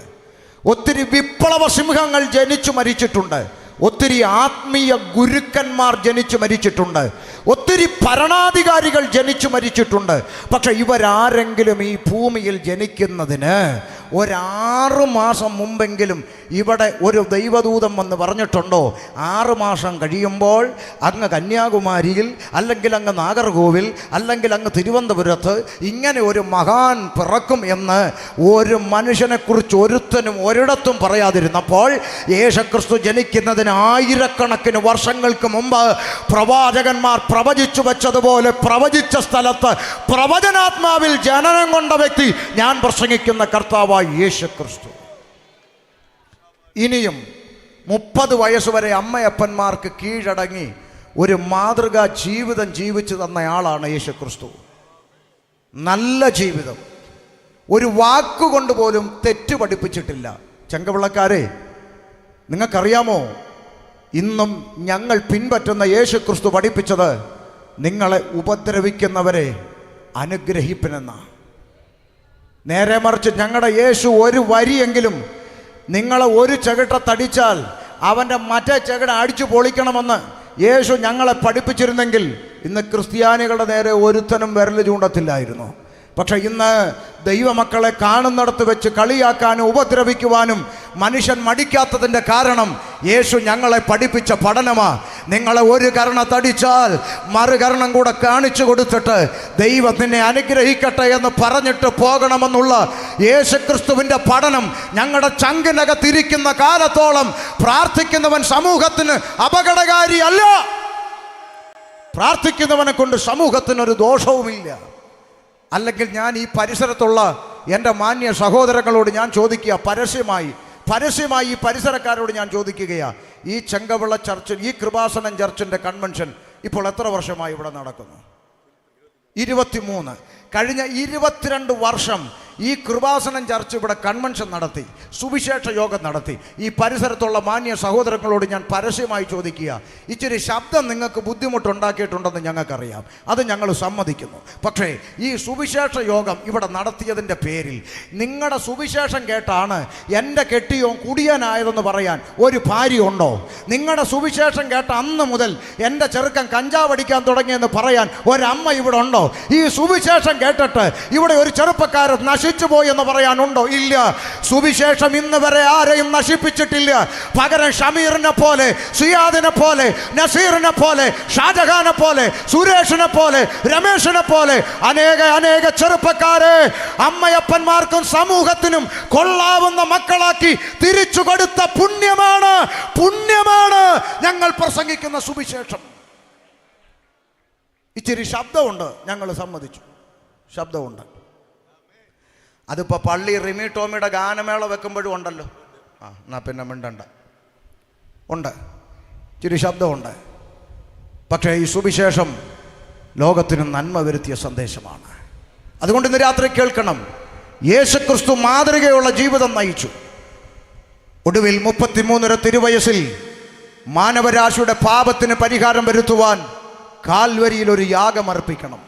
ഒത്തിരി വിപ്ലവ സിംഹങ്ങൾ ജനിച്ചു മരിച്ചിട്ടുണ്ട്, ഒത്തിരി ആത്മീയ ഗുരുക്കന്മാർ ജനിച്ചു മരിച്ചിട്ടുണ്ട്, ഒത്തിരി ഭരണാധികാരികൾ ജനിച്ചു മരിച്ചിട്ടുണ്ട്. പക്ഷെ ഇവരാരെങ്കിലും ഈ ഭൂമിയിൽ ജനിക്കുന്നതിന് 6 മാസം മുമ്പെങ്കിലും ഇവിടെ ഒരു ദൈവദൂതൻ വന്ന് പറഞ്ഞിട്ടുണ്ടോ, 6 മാസം കഴിയുമ്പോൾ അങ്ങ് കന്യാകുമാരിയിൽ, അല്ലെങ്കിൽ അങ്ങ് നാഗർകോവിൽ, അല്ലെങ്കിൽ അങ്ങ് തിരുവനന്തപുരത്ത് ഇങ്ങനെ ഒരു മഹാൻ പിറക്കും എന്ന് ഒരു മനുഷ്യനെക്കുറിച്ച് ഒരുത്തനും ഒരിടത്തും പറയാതിരുന്നപ്പോൾ യേശുക്രിസ്തു ജനിക്കുന്നതിന് ആയിരക്കണക്കിന് വർഷങ്ങൾക്ക് മുമ്പ് പ്രവാചകന്മാർ പ്രവചിച്ചു വച്ചതുപോലെ പ്രവചിച്ച സ്ഥലത്ത് പ്രവചനാത്മാവിൽ ജനനം കൊണ്ട വ്യക്തി ഞാൻ പ്രസംഗിക്കുന്ന കർത്താവായ യേശുക്രിസ്തു. ഇനിയും 30 വയസ്സ് വരെ അമ്മയപ്പന്മാർക്ക് കീഴടങ്ങി ഒരു മാതൃകാ ജീവിതം ജീവിച്ചു തന്നയാളാണ് യേശുക്രിസ്തു. നല്ല ജീവിതം, ഒരു വാക്കുകൊണ്ട് പോലും തെറ്റ് പഠിപ്പിച്ചിട്ടില്ല. ചെങ്കവിളക്കാരെ, നിങ്ങൾക്കറിയാമോ, ഇന്നും ഞങ്ങൾ പിൻപറ്റുന്ന യേശുക്രിസ്തു പഠിപ്പിച്ചത് നിങ്ങളെ ഉപദ്രവിക്കുന്നവരെ അനുഗ്രഹിപ്പിനെന്നാണ്. നേരെ മറിച്ച് ഞങ്ങളുടെ യേശു ഒരു വരിയെങ്കിലും നിങ്ങളെ ഒരു ചെകിട്ടത്തടിച്ചാൽ അവൻ്റെ മറ്റേ ചെകിട അടിച്ചു പൊളിക്കണമെന്ന് യേശു ഞങ്ങളെ പഠിപ്പിച്ചിരുന്നെങ്കിൽ ഇന്ന് ക്രിസ്ത്യാനികളുടെ നേരെ ഒരുത്തനും വിരൽ ചൂണ്ടത്തില്ലായിരുന്നു. പക്ഷെ ഇന്ന് ദൈവമക്കളെ കാണുന്നിടത്ത് വെച്ച് കളിയാക്കാനും ഉപദ്രവിക്കുവാനും മനുഷ്യൻ മടിക്കാത്തതിൻ്റെ കാരണം യേശു ഞങ്ങളെ പഠിപ്പിച്ച പഠനമാണ്. നിങ്ങളെ ഒരു കരണത്തടിച്ചാൽ മറുകരണം കൂടെ കാണിച്ചു കൊടുത്തിട്ട് ദൈവം നിന്നെ അനുഗ്രഹിക്കട്ടെ എന്ന് പറഞ്ഞിട്ട് പോകണമെന്നുള്ള യേശുക്രിസ്തുവിൻ്റെ പഠനം ഞങ്ങളുടെ ചങ്കിനകത്തിരിക്കുന്ന കാലത്തോളം പ്രാർത്ഥിക്കുന്നവൻ സമൂഹത്തിന് അപകടകാരി അല്ല. പ്രാർത്ഥിക്കുന്നവനെ കൊണ്ട് സമൂഹത്തിനൊരു ദോഷവുമില്ല. അല്ലെങ്കിൽ ഞാൻ ഈ പരിസരത്തുള്ള എൻ്റെ മാന്യ സഹോദരങ്ങളോട് ഞാൻ ചോദിക്കുക, പരസ്യമായി ഈ പരിസരക്കാരോട് ഞാൻ ചോദിക്കുകയാണ്, ഈ ചെങ്കവിള ചർച്ച്, ഈ കൃപാസനം ചർച്ചിൻ്റെ കൺവെൻഷൻ ഇപ്പോൾ എത്ര വർഷമായി ഇവിടെ നടക്കുന്നു? 23. കഴിഞ്ഞ 22 വർഷം ഈ കൃപാസനം ചർച്ച് ഇവിടെ കൺവെൻഷൻ നടത്തി, സുവിശേഷ യോഗം നടത്തി. ഈ പരിസരത്തുള്ള മാന്യ സഹോദരങ്ങളോട് ഞാൻ പരസ്യമായി ചോദിക്കുക, ഇച്ചിരി ശബ്ദം നിങ്ങൾക്ക് ബുദ്ധിമുട്ടുണ്ടാക്കിയിട്ടുണ്ടെന്ന് ഞങ്ങൾക്കറിയാം, അത് ഞങ്ങൾ സമ്മതിക്കുന്നു. പക്ഷേ ഈ സുവിശേഷ യോഗം ഇവിടെ നടത്തിയതിൻ്റെ പേരിൽ നിങ്ങളുടെ സുവിശേഷം കേട്ടാണ് എൻ്റെ കെട്ടിയോ കുടിയനായതെന്ന് പറയാൻ ഒരു ഭാര്യ ഉണ്ടോ? നിങ്ങളുടെ സുവിശേഷം കേട്ട അന്ന് മുതൽ എൻ്റെ ചെറുക്കൻ കഞ്ചാവടിക്കാൻ തുടങ്ങിയെന്ന് പറയാൻ ഒരമ്മ ഇവിടെ ഉണ്ടോ? ഈ സുവിശേഷം കേട്ടിട്ട് ഇവിടെ ഒരു ചെറുപ്പക്കാരൻ നശിച്ചു പോയി എന്ന് പറയാനുണ്ടോ? ഇല്ല. സുവിശേഷം ഇന്ന് വരെ ആരെയും നശിപ്പിച്ചിട്ടില്ല. പകരം ഷമീറിനെ പോലെ, സിയാദിനെ പോലെ, നസീറിനെ പോലെ, ഷാജഹാനെ പോലെ, സുരേഷിനെ പോലെ, രമേശിനെ പോലെ അനേക ചെറുപ്പക്കാരെ അമ്മയപ്പന്മാർക്കും സമൂഹത്തിനും കൊള്ളാവുന്ന മക്കളാക്കി തിരിച്ചു കൊടുത്ത പുണ്യമാണ് ഞങ്ങൾ പ്രസംഗിക്കുന്ന സുവിശേഷം. ഇച്ചിരി ശബ്ദമുണ്ട്, ഞങ്ങൾ സമ്മതിച്ചു, ശബ്ദമുണ്ട്. അതിപ്പോൾ പള്ളി റിമി ടോമിയുടെ ഗാനമേള വെക്കുമ്പോഴും ഉണ്ടല്ലോ. എന്നാ പിന്നെ മിണ്ടണ്ട, ഉണ്ട്, ഇച്ചിരി ശബ്ദമുണ്ട്. പക്ഷേ ഈ സുവിശേഷം ലോകത്തിന് നന്മ വരുത്തിയ സന്ദേശമാണ്. അതുകൊണ്ട് ഇന്ന് രാത്രി കേൾക്കണം, യേശുക്രിസ്തു മാതൃകയുള്ള ജീവിതം നയിച്ചു. ഒടുവിൽ 33 തിരുവയസ്സിൽ മാനവരാശിയുടെ പാപത്തിന് പരിഹാരം വരുത്തുവാൻ കാൽവരിയിൽ ഒരു യാഗം അർപ്പിക്കണം.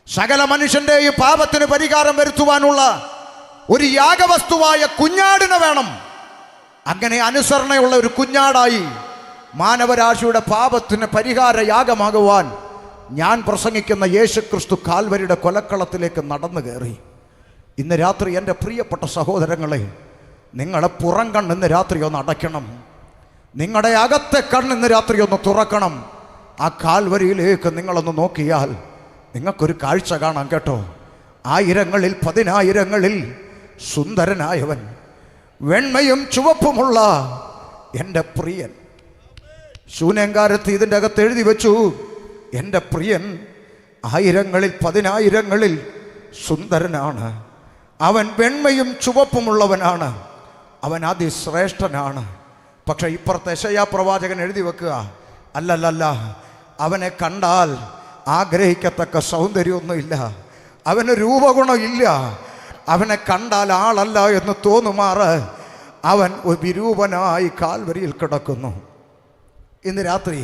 സകല മനുഷ്യൻ്റെയും പാപത്തിന് പരിഹാരം വരുത്തുവാനുള്ള ഒരു യാഗവസ്തുവായ കുഞ്ഞാടിനെ വേണം. അങ്ങനെ അനുസരണയുള്ള ഒരു കുഞ്ഞാടായി മാനവരാശിയുടെ പാപത്തിന് പരിഹാര യാഗമാകുവാൻ ഞാൻ പ്രസംഗിക്കുന്ന യേശുക്രിസ്തു കാൽവരിയുടെ കൊലക്കളത്തിലേക്ക് നടന്നു കയറി. ഇന്ന് രാത്രി എൻ്റെ പ്രിയപ്പെട്ട സഹോദരങ്ങളെ, നിങ്ങളുടെ പുറം കണ്ണ് ഇന്ന് രാത്രി ഒന്ന് അടയ്ക്കണം. നിങ്ങളുടെ അകത്തെ കണ്ണ് ഇന്ന് രാത്രി ഒന്ന് തുറക്കണം. ആ കാൽവരിയിലേക്ക് നിങ്ങളൊന്ന് നോക്കിയാൽ നിങ്ങൾക്കൊരു കാഴ്ച കാണാം കേട്ടോ. ആയിരങ്ങളിൽ പതിനായിരങ്ങളിൽ സുന്ദരനായവൻ, വെണ്മയും ചുവപ്പുമുള്ള എൻ്റെ പ്രിയൻ. ശൂന്യങ്കാരത്ത് ഇതിൻ്റെ അകത്ത് എഴുതി വെച്ചു, എൻ്റെ പ്രിയൻ ആയിരങ്ങളിൽ പതിനായിരങ്ങളിൽ സുന്ദരനാണ്, അവൻ വെണ്മയും ചുവപ്പുമുള്ളവനാണ്, അവൻ അതിശ്രേഷ്ഠനാണ്. പക്ഷെ ഇപ്പുറത്തെ യെശയ്യാ പ്രവാചകൻ എഴുതി വെക്കുക, അല്ലല്ല, അവനെ കണ്ടാൽ ആഗ്രഹിക്കത്തക്ക സൗന്ദര്യമൊന്നുമില്ല, അവന് രൂപഗുണമില്ല, അവനെ കണ്ടാൽ ആളല്ല എന്ന് തോന്നുമാറ് അവൻ വിരൂപനായി കാൽവരിയിൽ കിടക്കുന്നു. ഇന്ന് രാത്രി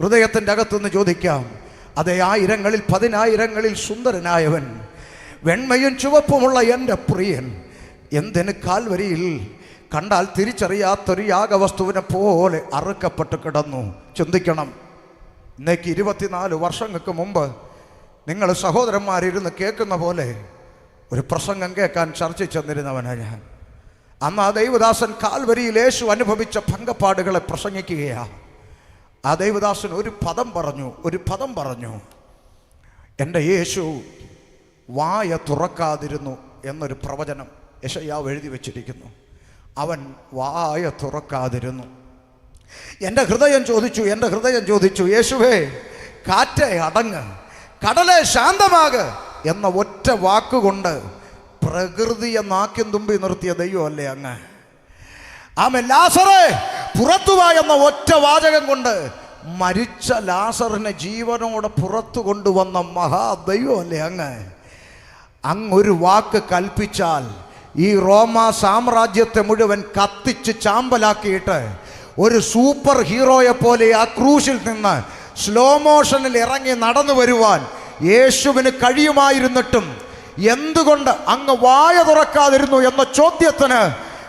ഹൃദയത്തിൻ്റെ അകത്തുനിന്ന് ചോദിക്കാം, അതേ ആയിരങ്ങളിൽ പതിനായിരങ്ങളിൽ സുന്ദരനായവൻ, വെണ്മയും ചുവപ്പുമുള്ള എൻ്റെ പ്രിയൻ എന്തിന് കാൽവരിയിൽ കണ്ടാൽ തിരിച്ചറിയാത്തൊരു യാഗവസ്തുവിനെ പോലെ അറുക്കപ്പെട്ട് കിടന്നു? ചിന്തിക്കണം. ഇന്നേക്ക് 24 വർഷങ്ങൾക്ക് മുമ്പ് നിങ്ങൾ സഹോദരന്മാരിരുന്ന് കേൾക്കുന്ന പോലെ ഒരു പ്രസംഗം കേൾക്കാൻ ചർച്ച ചെന്നിരുന്നവനാണ് ഞാൻ. അന്ന് ആ ദൈവദാസൻ കാൽവരിയിൽ യേശു അനുഭവിച്ച ഭംഗപ്പാടുകളെ പ്രസംഗിക്കുകയാണ്. ആ ദൈവദാസൻ ഒരു പദം പറഞ്ഞു, എൻ്റെ യേശു വായ തുറക്കാതിരുന്നു എന്നൊരു പ്രവചനം യെശയ്യാവ് എഴുതി വച്ചിരിക്കുന്നു. അവൻ വായ തുറക്കാതിരുന്നു. എൻ്റെ ഹൃദയം ചോദിച്ചു, യേശുവേ, കാറ്റേ അടങ്ങ്, കടലെ ശാന്തമാക് എന്ന ഒറ്റ വാക്കുകൊണ്ട് പ്രകൃതിയെ നാക്കിൻ തുമ്പി നിർത്തിയ ദൈവമല്ലേ അങ്ങ്? ആമേൻ. ലാസറേ പുറത്തു വാ എന്ന ഒറ്റ വാചകം കൊണ്ട് മരിച്ച ലാസറിനെ ജീവനോടെ പുറത്തു കൊണ്ടുവന്ന മഹാദൈവമല്ലേ അങ്ങ്? അങ്ങൊരു വാക്ക് കൽപ്പിച്ചാൽ ഈ റോമാ സാമ്രാജ്യത്തെ മുഴുവൻ കത്തിച്ച് ചാമ്പലാക്കിയിട്ട് ഒരു സൂപ്പർ ഹീറോയെ പോലെ ആ ക്രൂശിൽ നിന്ന് സ്ലോ മോഷനിൽ ഇറങ്ങി നടന്നു വരുവാൻ യേശുവിന് കഴിയുമായിരുന്നിട്ടും എന്തുകൊണ്ട് അങ്ങ് വായ തുറക്കാതിരുന്നു എന്ന ചോദ്യത്തിന്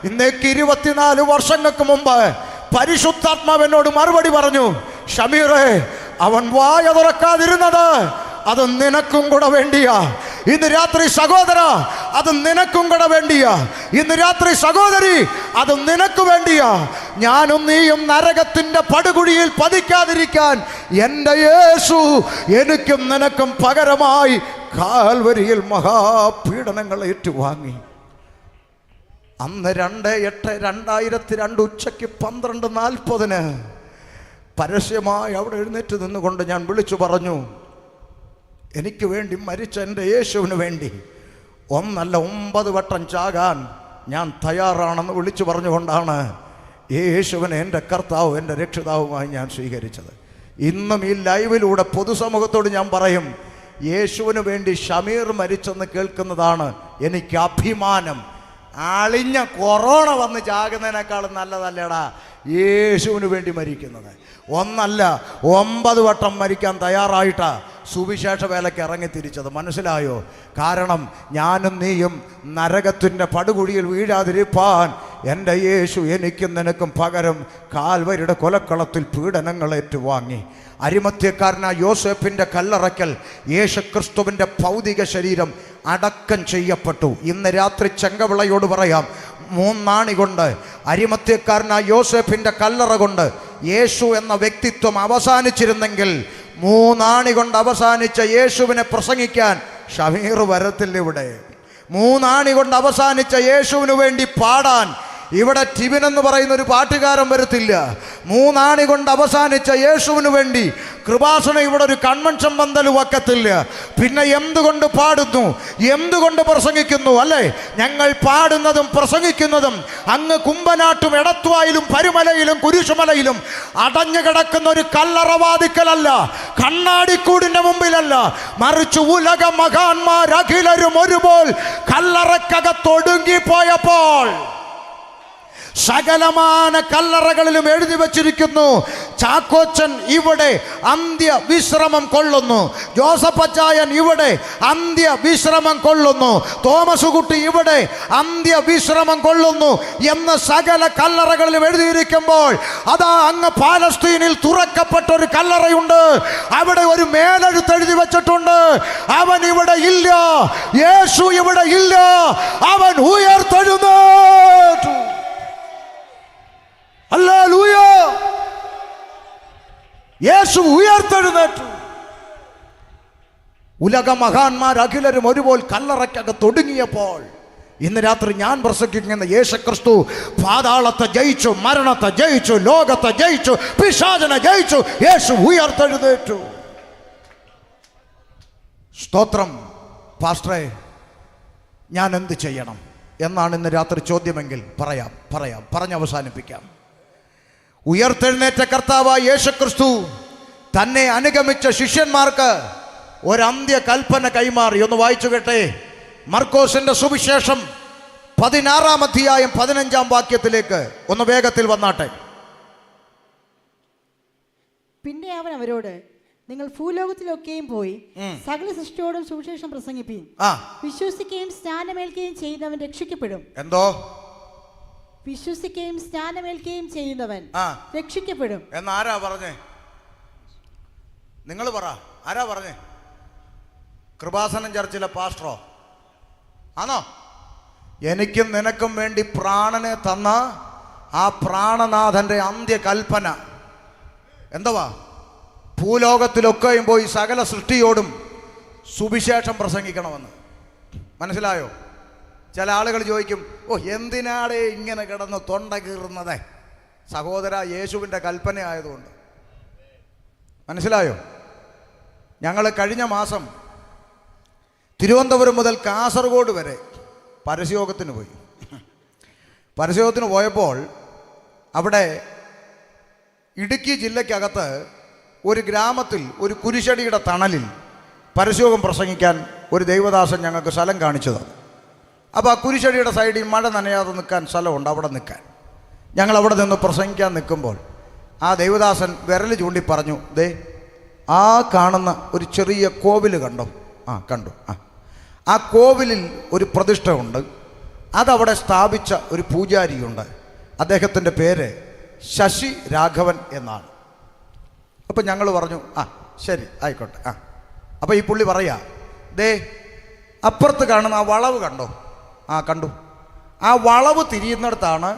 ഇന്നേക്ക് 24 വർഷങ്ങൾക്ക് മുമ്പ് പരിശുദ്ധാത്മാവെന്നോട് മറുപടി പറഞ്ഞു, ഷമീറേ, അവൻ വായ തുറക്കാതിരുന്നത് അത് നിനക്കും കൂടെ വേണ്ടിയാ. ഇന്ന് രാത്രി സഹോദര, അത് നിനക്കും കൂടെ വേണ്ടിയാ. ഇന്ന് രാത്രി സഹോദരി, അത് നിനക്ക് വേണ്ടിയാ. ഞാനും നീയും നരകത്തിന്റെ പടുകുഴിയിൽ പതിക്കാതിരിക്കാൻ എൻ്റെ യേശു എനിക്കും നിനക്കും പകരമായി കാൽവരിയിൽ മഹാപീഡനങ്ങൾ ഏറ്റുവാങ്ങി. അന്ന് 2/8/2002 ഉച്ചയ്ക്ക് 12:40 പരസ്യമായി അവിടെ എഴുന്നേറ്റ് നിന്നുകൊണ്ട് ഞാൻ വിളിച്ചു പറഞ്ഞു, എനിക്ക് വേണ്ടി മരിച്ച എൻ്റെ യേശുവിന് വേണ്ടി 1 അല്ല 9 വട്ടം ചാകാൻ ഞാൻ തയ്യാറാണെന്ന് വിളിച്ചു പറഞ്ഞുകൊണ്ടാണ് യേശുവിനെ എൻ്റെ കർത്താവ്, എൻ്റെ രക്ഷിതാവുമായി ഞാൻ സ്വീകരിച്ചത്. ഇന്നും ഈ ലൈവിലൂടെ പൊതുസമൂഹത്തോട് ഞാൻ പറയും, യേശുവിന് വേണ്ടി ഷമീർ മരിച്ചെന്ന് കേൾക്കുന്നതാണ് എനിക്ക് അഭിമാനം. അളിഞ്ഞ കൊറോണ വന്ന് ചാകുന്നതിനേക്കാളും നല്ലതല്ലേടാ യേശുവിന് വേണ്ടി മരിക്കുന്നത്. 1 അല്ല 9 വട്ടം മരിക്കാൻ തയ്യാറായിട്ടാ സുവിശേഷ വേലയ്ക്ക് ഇറങ്ങി തിരിച്ചത്. മനസ്സിലായോ? കാരണം ഞാനും നീയും നരകത്തിൻ്റെ പടുകുഴിയിൽ വീഴാതിരിപ്പാൻ എൻ്റെ യേശു എനിക്കും നിനക്കും പകരം കാൽവരിയുടെ കൊലക്കളത്തിൽ പീഡനങ്ങൾ ഏറ്റുവാങ്ങി. അരിമത്യക്കാരനായ യോസേപ്പിൻ്റെ കല്ലറയ്ക്കൽ യേശുക്രിസ്തുവിൻ്റെ ഭൗതിക ശരീരം അടക്കം ചെയ്യപ്പെട്ടു. ഇന്ന് രാത്രി ചെങ്കവിളയോട് പറയാം, 3 നാണി കൊണ്ട് അരിമത്യക്കാരനായ യോസേപ്പിൻ്റെ കല്ലറ കൊണ്ട് യേശു എന്ന വ്യക്തിത്വം അവസാനിച്ചിരുന്നെങ്കിൽ 3 നാണി കൊണ്ട് അവസാനിച്ച യേശുവിനെ പ്രസംഗിക്കാൻ ഷമീർ വരത്തില്ല ഇവിടെ. 3 നാണി കൊണ്ട് അവസാനിച്ച യേശുവിന് വേണ്ടി പാടാൻ ഇവിടെ ടിബിൻ എന്ന് പറയുന്ന ഒരു പാട്ടുകാരൻ വരത്തില്ല. 3 ആണി കൊണ്ട് അവസാനിച്ച യേശുവിന് വേണ്ടി കൃപാസന ഇവിടെ ഒരു കൺവെൻഷൻ പന്തൽ വക്കത്തില്ല. പിന്നെ എന്തുകൊണ്ട് പാടുന്നു, എന്തുകൊണ്ട് പ്രസംഗിക്കുന്നു? അല്ലേ, ഞങ്ങൾ പാടുന്നതും പ്രസംഗിക്കുന്നതും അങ്ങ് കുമ്പനാട്ടും എടത്വായിലും പരുമലയിലും കുരിശുമലയിലും അടഞ്ഞു കിടക്കുന്ന ഒരു കല്ലറവാദിക്കലല്ല, കണ്ണാടിക്കൂടിന്റെ മുമ്പിലല്ല, മറിച്ച് ഉലക മഹാന്മാരഖിലരും ഒരുപോൽ കല്ലറക്കകത്തൊടുങ്ങിപ്പോയപ്പോൾ സകലമാന കല്ലറകളിലും എഴുതി വച്ചിരിക്കുന്നു, ചാക്കോച്ചൻ ഇവിടെ അന്ത്യവിശ്രമം കൊള്ളുന്നു, ജോസഫ് അച്ചായൻ ഇവിടെ അന്ത്യവിശ്രമം കൊള്ളുന്നു, തോമസ് കുട്ടി ഇവിടെ അന്ത്യവിശ്രമം കൊള്ളുന്നു എന്ന് സകല കല്ലറകളിലും എഴുതിയിരിക്കുമ്പോൾ അതാ അങ്ങ് പാലസ്തീനിൽ തുറക്കപ്പെട്ട ഒരു കല്ലറയുണ്ട്. അവിടെ ഒരു മേലെഴുത്ത് എഴുതി വെച്ചിട്ടുണ്ട്, അവൻ ഇവിടെ ഇല്ല, യേശു ഇവിടെ ഇല്ല, അവൻ ഉയർത്തെഴുന്നേറ്റു. ഹല്ലേലൂയ! യേശു ഉയർത്തെഴുന്നേറ്റു. ഉലക മഹാന്മാർ അഖിലരും ഒരുപോൽ കല്ലറയ്ക്കകത്ത് ഒടുങ്ങിയപ്പോൾ ഇന്ന് രാത്രി ഞാൻ പ്രസംഗിക്കുന്ന യേശുക്രിസ്തു പാതാളത്തെ ജയിച്ചു, മരണത്തെ ജയിച്ചു, ലോകത്തെ ജയിച്ചു, പിശാചിനെ ജയിച്ചു. യേശു ഉയർത്തെഴുന്നേറ്റു. സ്തോത്രം. പാസ്റ്ററെ, ഞാൻ എന്ത് ചെയ്യണം എന്നാണ് ഇന്ന് രാത്രി ചോദ്യമെങ്കിൽ പറഞ്ഞ് അവസാനിപ്പിക്കാം. ഉയർത്തെഴുന്നേറ്റ കർത്താവായ യേശുക്രിസ്തു തന്നെ അനുഗമിച്ച ശിഷ്യന്മാർക്ക് ഒരന്ത്യ കൽപ്പന കൈമാറി. ഒന്ന് വായിച്ചു കേട്ടെ, മർക്കോസിന്റെ സുവിശേഷം 16-ാം അധ്യായം 15-ാം വാക്യത്തിലേക്ക് ഒന്ന് വേഗത്തിൽ വന്നാട്ടെ. പിന്നെ അവൻ അവരോട്, നിങ്ങൾ ഭൂലോകത്തിലൊക്കെയും പോയി സകല സൃഷ്ടിയോടും സുവിശേഷം പ്രസംഗിപ്പീൻ. വിശ്വസിക്കുകയും സ്നാനമേൽക്കുകയും ചെയ്യുന്നവൻ രക്ഷിക്കപ്പെടും. എന്തോ? വിശ്വസിക്കുകയും സ്നാനമേൽക്കുകയും ചെയ്യുന്നവൻ രക്ഷിക്കപ്പെടും എന്നാരാ പറഞ്ഞേ? നിങ്ങൾ പറ, ആരാ പറഞ്ഞേ? കൃപാസനം ചർച്ചിലെ പാസ്റ്ററോ? ആണോ? എനിക്കും നിനക്കും വേണ്ടി പ്രാണനെ തന്ന ആ പ്രാണനാഥന്റെ അന്ത്യകൽപ്പന എന്തുവാ? ഭൂലോകത്തിലൊക്കെയും പോയി സകല സൃഷ്ടിയോടും സുവിശേഷം പ്രസംഗിക്കണമെന്ന്. മനസ്സിലായോ? ചില ആളുകൾ ചോദിക്കും, ഓ എന്തിനാടേ ഇങ്ങനെ കിടന്ന് തൊണ്ട കീറുന്നത്? സഹോദര, യേശുവിൻ്റെ കൽപ്പന ആയതുകൊണ്ട്. മനസ്സിലായോ? ഞങ്ങൾ കഴിഞ്ഞ മാസം തിരുവനന്തപുരം മുതൽ കാസർഗോഡ് വരെ പരസ്യയോഗത്തിന് പോയി. പരസ്യയോഗത്തിന് പോയപ്പോൾ അവിടെ ഇടുക്കി ജില്ലയ്ക്കകത്ത് ഒരു ഗ്രാമത്തിൽ ഒരു കുരിശടിയുടെ തണലിൽ പരസ്യയോഗം പ്രസംഗിക്കാൻ ഒരു ദൈവദാസൻ ഞങ്ങൾക്ക് സ്ഥലം കാണിച്ചതാണ്. അപ്പോൾ ആ കുരിശടിയുടെ സൈഡിൽ മഴ നനയാതെ നിൽക്കാൻ സ്ഥലമുണ്ട്, അവിടെ നിൽക്കാൻ. ഞങ്ങൾ അവിടെ നിന്ന് പ്രസംഗിക്കാൻ നിൽക്കുമ്പോൾ ആ ദൈവദാസൻ വിരൽ ചൂണ്ടി പറഞ്ഞു, ദേ ആ കാണുന്ന ഒരു ചെറിയ കോവിൽ കണ്ടോ? കണ്ടു. ആ കോവിലിൽ ഒരു പ്രതിഷ്ഠ ഉണ്ട്, അതവിടെ സ്ഥാപിച്ച ഒരു പൂജാരിയുണ്ട്, അദ്ദേഹത്തിൻ്റെ പേര് ശശി രാഘവൻ എന്നാണ്. അപ്പം ഞങ്ങൾ പറഞ്ഞു, ശരി ആയിക്കോട്ടെ. അപ്പോൾ ഈ പുള്ളി പറയാ, ദേ അപ്പുറത്ത് കാണുന്ന ആ വളവ് കണ്ടോ? കണ്ടു. ആ വളവ് തിരിയുന്നിടത്താണ്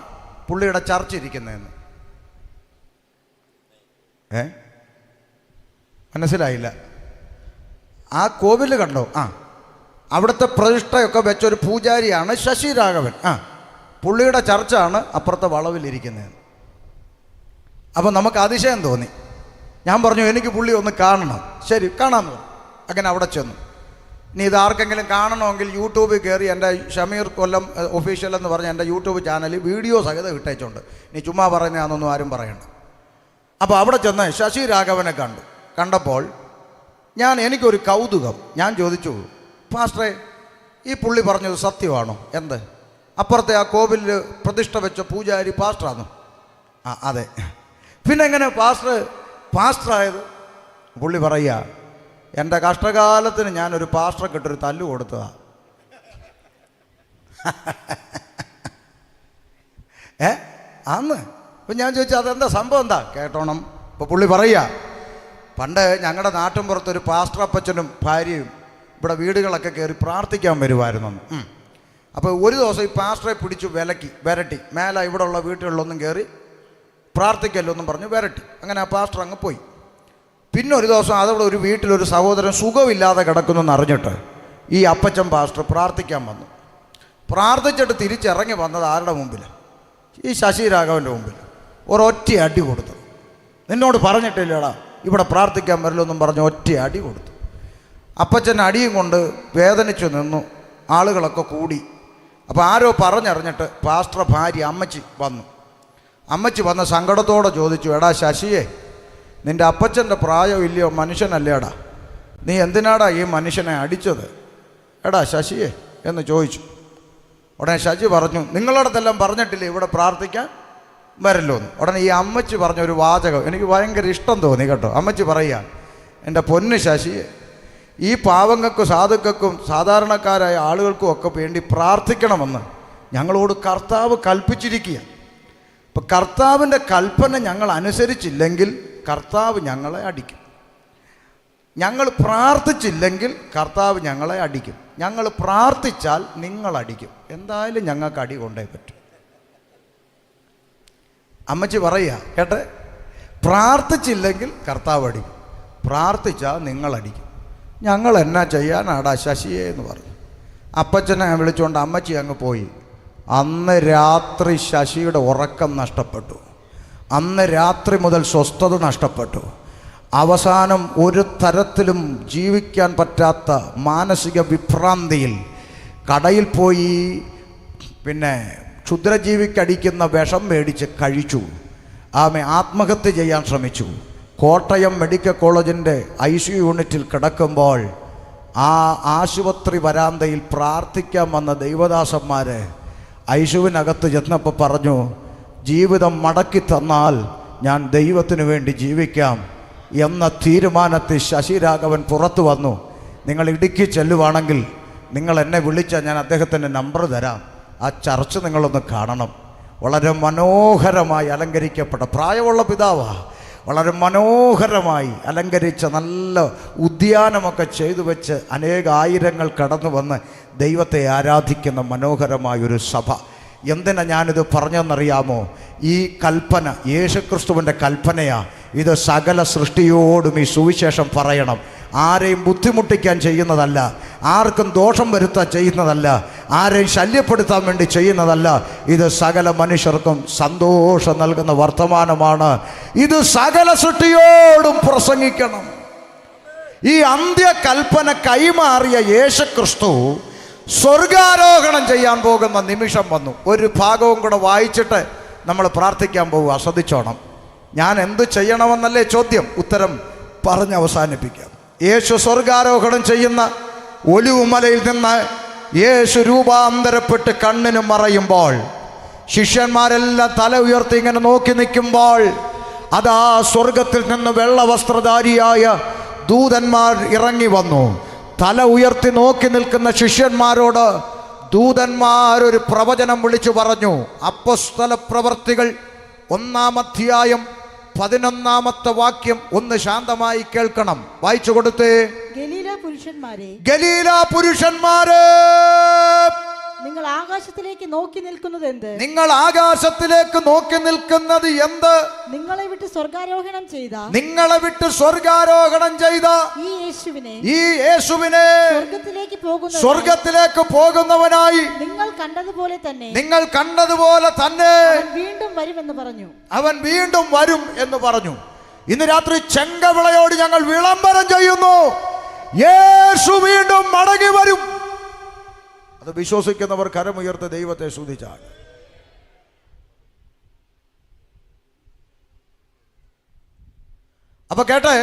പുള്ളിയുടെ ചർച്ച ഇരിക്കുന്നതെന്ന്. മനസ്സിലായില്ല? ആ കോവിൽ കണ്ടോ? അവിടുത്തെ പ്രതിഷ്ഠയൊക്കെ വെച്ചൊരു പൂജാരിയാണ് ശശി രാഘവൻ. പുള്ളിയുടെ ചർച്ചാണ് അപ്പുറത്തെ വളവിലിരിക്കുന്നത്. അപ്പോൾ നമുക്ക് അതിശയം തോന്നി. ഞാൻ പറഞ്ഞു, എനിക്ക് പുള്ളി ഒന്ന് കാണണം. ശരി, കാണാമെന്ന് പറഞ്ഞു. അങ്ങനെ അവിടെ ചെന്നു. ഇനി ഇതാർക്കെങ്കിലും കാണണമെങ്കിൽ യൂട്യൂബിൽ കയറി എൻ്റെ ഷമീർ കൊല്ലം ഒഫീഷ്യൽ എന്ന് പറഞ്ഞ എൻ്റെ യൂട്യൂബ് ചാനലിൽ വീഡിയോ സഹിതം ഇട്ടേച്ചുണ്ട്. ഇനി ചുമ്മാ പറയുന്നതാണെന്നൊന്നും ആരും പറയണ്ട. അപ്പോൾ അവിടെ ചെന്ന് ശശി രാഘവനെ കണ്ടപ്പോൾ എനിക്കൊരു കൗതുകം. ഞാൻ ചോദിച്ചു, പാസ്റ്ററെ, ഈ പുള്ളി പറഞ്ഞത് സത്യമാണോ? എന്ത്? അപ്പുറത്തെ ആ കോവിലിൽ പ്രതിഷ്ഠ വെച്ച പൂജാരി പാസ്റ്ററാണോ? അതെ. പിന്നെ എങ്ങനെ പാസ്റ്ററായത്? പുള്ളി പറയുക, എൻ്റെ കഷ്ടകാലത്തിന് ഞാനൊരു പാസ്റ്ററെ കിട്ടൊരു തല്ല് കൊടുത്തതാ. അന്ന് അപ്പം ഞാൻ ചോദിച്ചു, അതെന്താ സംഭവം, എന്താ കേട്ടോണം. ഇപ്പോൾ പുള്ളി പറയുക, പണ്ട് ഞങ്ങളുടെ നാട്ടിൻപുറത്തൊരു പാസ്റ്റർ അപ്പച്ചനും ഭാര്യയും ഇവിടെ വീടുകളൊക്കെ കയറി പ്രാർത്ഥിക്കാൻ വരുമായിരുന്നു. അപ്പോൾ ഒരു ദിവസം ഈ പാസ്റ്ററെ പിടിച്ചു വരട്ടി മേലെ ഇവിടെ ഉള്ള വീട്ടുകളിലൊന്നും കയറി പ്രാർത്ഥിക്കല്ലോന്നും പറഞ്ഞു വരട്ടി. അങ്ങനെ ആ പാസ്റ്റർ അങ്ങ് പോയി. പിന്നെ ഒരു ദിവസം അതവിടെ ഒരു വീട്ടിലൊരു സഹോദരൻ സുഖമില്ലാതെ കിടക്കുന്നെന്ന് അറിഞ്ഞിട്ട് ഈ അപ്പച്ചൻ പാസ്റ്റർ പ്രാർത്ഥിക്കാൻ വന്നു. പ്രാർത്ഥിച്ചിട്ട് തിരിച്ചിറങ്ങി വന്നത് ആരുടെ മുമ്പിൽ? ഈ ശശിരാഘവൻ്റെ മുമ്പിൽ ഒരൊറ്റ അടി കൊടുത്തു. നിന്നോട് പറഞ്ഞിട്ടില്ലടാ ഇവിടെ പ്രാർത്ഥിക്കാൻ വരില്ലെന്നും പറഞ്ഞ് ഒറ്റ അടി കൊടുത്തു. അപ്പച്ചൻ അടിയും കൊണ്ട് വേദനിച്ചു നിന്നു. ആളുകളൊക്കെ കൂടി. അപ്പോൾ ആരോ പറഞ്ഞറിഞ്ഞിട്ട് പാസ്റ്റർ ഭാര്യ അമ്മച്ചി വന്നു. അമ്മച്ചി വന്ന സങ്കടത്തോടെ ചോദിച്ചു, എടാ ശശിയെ, നിൻ്റെ അപ്പച്ചൻ്റെ പ്രായം ഇല്ലയോ, മനുഷ്യനല്ലേടാ, നീ എന്തിനാടാ ഈ മനുഷ്യനെ അടിച്ചത് എടാ ശശിയെ എന്ന് ചോദിച്ചു. ഉടനെ ശശി പറഞ്ഞു, നിങ്ങളടുത്തെല്ലാം പറഞ്ഞിട്ടില്ലേ ഇവിടെ പ്രാർത്ഥിക്കാൻ വരല്ലോ എന്ന്. ഉടനെ ഈ അമ്മച്ചി പറഞ്ഞൊരു വാചകം എനിക്ക് ഭയങ്കര ഇഷ്ടം തോന്നി കേട്ടോ. അമ്മച്ചി പറയുക, എൻ്റെ പൊന്ന് ശശിയെ, ഈ പാവങ്ങൾക്കും സാധുക്കൾക്കും സാധാരണക്കാരായ ആളുകൾക്കും ഒക്കെ വേണ്ടി പ്രാർത്ഥിക്കണമെന്ന് ഞങ്ങളോട് കർത്താവ് കൽപ്പിച്ചിരിക്കുക. അപ്പം കർത്താവിൻ്റെ കൽപ്പന ഞങ്ങൾ അനുസരിച്ചില്ലെങ്കിൽ കർത്താവ് ഞങ്ങളെ അടിക്കും. ഞങ്ങൾ പ്രാർത്ഥിച്ചില്ലെങ്കിൽ കർത്താവ് ഞങ്ങളെ അടിക്കും. ഞങ്ങൾ പ്രാർത്ഥിച്ചാൽ നിങ്ങളടിക്കും. എന്തായാലും ഞങ്ങൾക്ക് അടി കൊണ്ടേ പറ്റും. അമ്മച്ചി പറയുക കേട്ടെ, പ്രാർത്ഥിച്ചില്ലെങ്കിൽ കർത്താവ് അടിക്കും, പ്രാർത്ഥിച്ചാൽ നിങ്ങളടിക്കും. ഞങ്ങൾ എന്നാ ചെയ്യാനാടാ ശശിയെ എന്ന് പറഞ്ഞു. അപ്പച്ചനെ വിളിച്ചുകൊണ്ട് അമ്മച്ചി അങ്ങ് പോയി. അന്ന് രാത്രി ശശിയുടെ ഉറക്കം നഷ്ടപ്പെട്ടു. അന്ന് രാത്രി മുതൽ സ്വസ്ഥത നഷ്ടപ്പെട്ടു. അവസാനം ഒരു തരത്തിലും ജീവിക്കാൻ പറ്റാത്ത മാനസിക വിഭ്രാന്തിയിൽ കടയിൽ പോയി ക്ഷുദ്രജീവിക്കടിക്കുന്ന വിഷം മേടിച്ച് കഴിച്ചു. ആത്മഹത്യ ചെയ്യാൻ ശ്രമിച്ചു. കോട്ടയം മെഡിക്കൽ കോളേജിൻ്റെ ICU യൂണിറ്റിൽ കിടക്കുമ്പോൾ ആ ആശുപത്രി വരാന്തയിൽ പ്രാർത്ഥിക്കാൻ വന്ന ദൈവദാസന്മാർ ICUവിനകത്ത് ചെന്നപ്പോൾ പറഞ്ഞു, ജീവിതം മടക്കി തന്നാൽ ഞാൻ ദൈവത്തിന് വേണ്ടി ജീവിക്കാം എന്ന തീരുമാനത്തിൽ ശശിരാഘവൻ പുറത്തു വന്നു. നിങ്ങൾ ഇടുക്കി ചെല്ലുവാണെങ്കിൽ നിങ്ങൾ എന്നെ വിളിച്ചാൽ ഞാൻ അദ്ദേഹത്തിൻ്റെ നമ്പർ തരാം. ആ ചർച്ച് നിങ്ങളൊന്ന് കാണണം. വളരെ മനോഹരമായി അലങ്കരിക്കപ്പെട്ട പ്രായമുള്ള പിതാവാണ്. വളരെ മനോഹരമായി അലങ്കരിച്ച നല്ല ഉദ്യാനമൊക്കെ ചെയ്തു വെച്ച് ആയിരങ്ങൾ കടന്നു വന്ന് ദൈവത്തെ ആരാധിക്കുന്ന മനോഹരമായൊരു സഭ. എന്തിനാ ഞാനിത് പറഞ്ഞെന്നറിയാമോ? ഈ കൽപ്പന യേശുക്രിസ്തുവിൻ്റെ കൽപ്പനയാണ്. ഇത് സകല സൃഷ്ടിയോടും ഈ സുവിശേഷം പറയണം. ആരെയും ബുദ്ധിമുട്ടിക്കാൻ ചെയ്യുന്നതല്ല, ആർക്കും ദോഷം വരുത്താൻ ചെയ്യുന്നതല്ല, ആരെയും ശല്യപ്പെടുത്താൻ വേണ്ടി ചെയ്യുന്നതല്ല. ഇത് സകല മനുഷ്യർക്കും സന്തോഷം നൽകുന്ന വർത്തമാനമാണ്. ഇത് സകല സൃഷ്ടിയോടും പ്രസംഗിക്കണം. ഈ അന്ത്യകൽപ്പന കൈമാറിയ യേശുക്രിസ്തു സ്വർഗാരോഹണം ചെയ്യാൻ പോകുന്ന നിമിഷം വന്നു. ഒരു ഭാഗവും കൂടെ വായിച്ചിട്ട് നമ്മൾ പ്രാർത്ഥിക്കാൻ പോകുക. ശ്രദ്ധിച്ചോണം. ഞാൻ എന്ത് ചെയ്യണമെന്നല്ലേ ചോദ്യം, ഉത്തരം പറഞ്ഞ് അവസാനിപ്പിക്കാം. യേശു സ്വർഗാരോഹണം ചെയ്യുന്ന ഒലിവുമലയിൽ നിന്ന് യേശു രൂപാന്തരപ്പെട്ട് കണ്ണിന് മറയുമ്പോൾ ശിഷ്യന്മാരെല്ലാം തല ഉയർത്തി ഇങ്ങനെ നോക്കി നിൽക്കുമ്പോൾ അതാ സ്വർഗത്തിൽ നിന്ന് വെള്ളവസ്ത്രധാരിയായ ദൂതന്മാർ ഇറങ്ങി വന്നു. തല ഉയർത്തി നോക്കി നിൽക്കുന്ന ശിഷ്യന്മാരോട് ദൂതന്മാരൊരു പ്രവചനം വിളിച്ചു പറഞ്ഞു. അപ്പോസ്തല പ്രവർത്തികൾ 1-ാം അധ്യായം 11-ാമത്തെ വാക്യം ഒന്ന് ശാന്തമായി കേൾക്കണം. വായിച്ചു കൊടുത്തേ. ഗലീല പുരുഷന്മാരെ, നിങ്ങൾ ആകാശത്തിലേക്ക് നോക്കി നിൽക്കുന്നത് എന്ത്? നിങ്ങൾ ആകാശത്തിലേക്ക് നോക്കി നിൽക്കുന്നത് എന്ത്? നിങ്ങളെ വിട്ട് സ്വർഗാരോഹണം ചെയ്ത ഈ യേശുവിനെ സ്വർഗത്തിലേക്ക് പോകുന്നവനായി നിങ്ങൾ കണ്ടതുപോലെ തന്നെ വീണ്ടും വരുമെന്ന് പറഞ്ഞു. അവൻ വീണ്ടും വരും എന്ന് പറഞ്ഞു. ഇന്ന് രാത്രി ചെങ്കവിളയോട് ഞങ്ങൾ വിളംബരം ചെയ്യുന്നു, യേശു വീണ്ടും മടങ്ങി വരും. അത് വിശ്വസിക്കുന്നവർ കരമുയർത്ത് ദൈവത്തെ സ്തുതിച്ചാൽ. അപ്പൊ കേട്ടെ,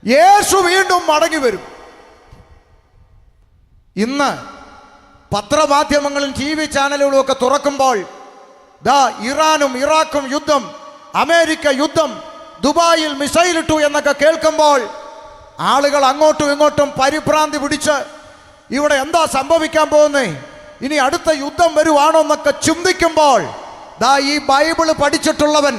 യേശു വീണ്ടും മടങ്ങി വരും. ഇന്ന് പത്രമാധ്യമങ്ങളും TV ചാനലുകളും ഒക്കെ തുറക്കുമ്പോൾ ദാ ഇറാനും ഇറാഖും യുദ്ധം, അമേരിക്ക യുദ്ധം, ദുബായിൽ മിസൈലിട്ടു എന്നൊക്കെ കേൾക്കുമ്പോൾ ആളുകൾ അങ്ങോട്ടും ഇങ്ങോട്ടും പരിഭ്രാന്തി പിടിച്ച് ഇവിടെ എന്താ സംഭവിക്കാൻ പോകുന്നേ, ഇനി അടുത്ത യുദ്ധം വരുവാണോ എന്നൊക്കെ ചിന്തിക്കുമ്പോൾ ദാ ഈ ബൈബിള് പഠിച്ചിട്ടുള്ളവൻ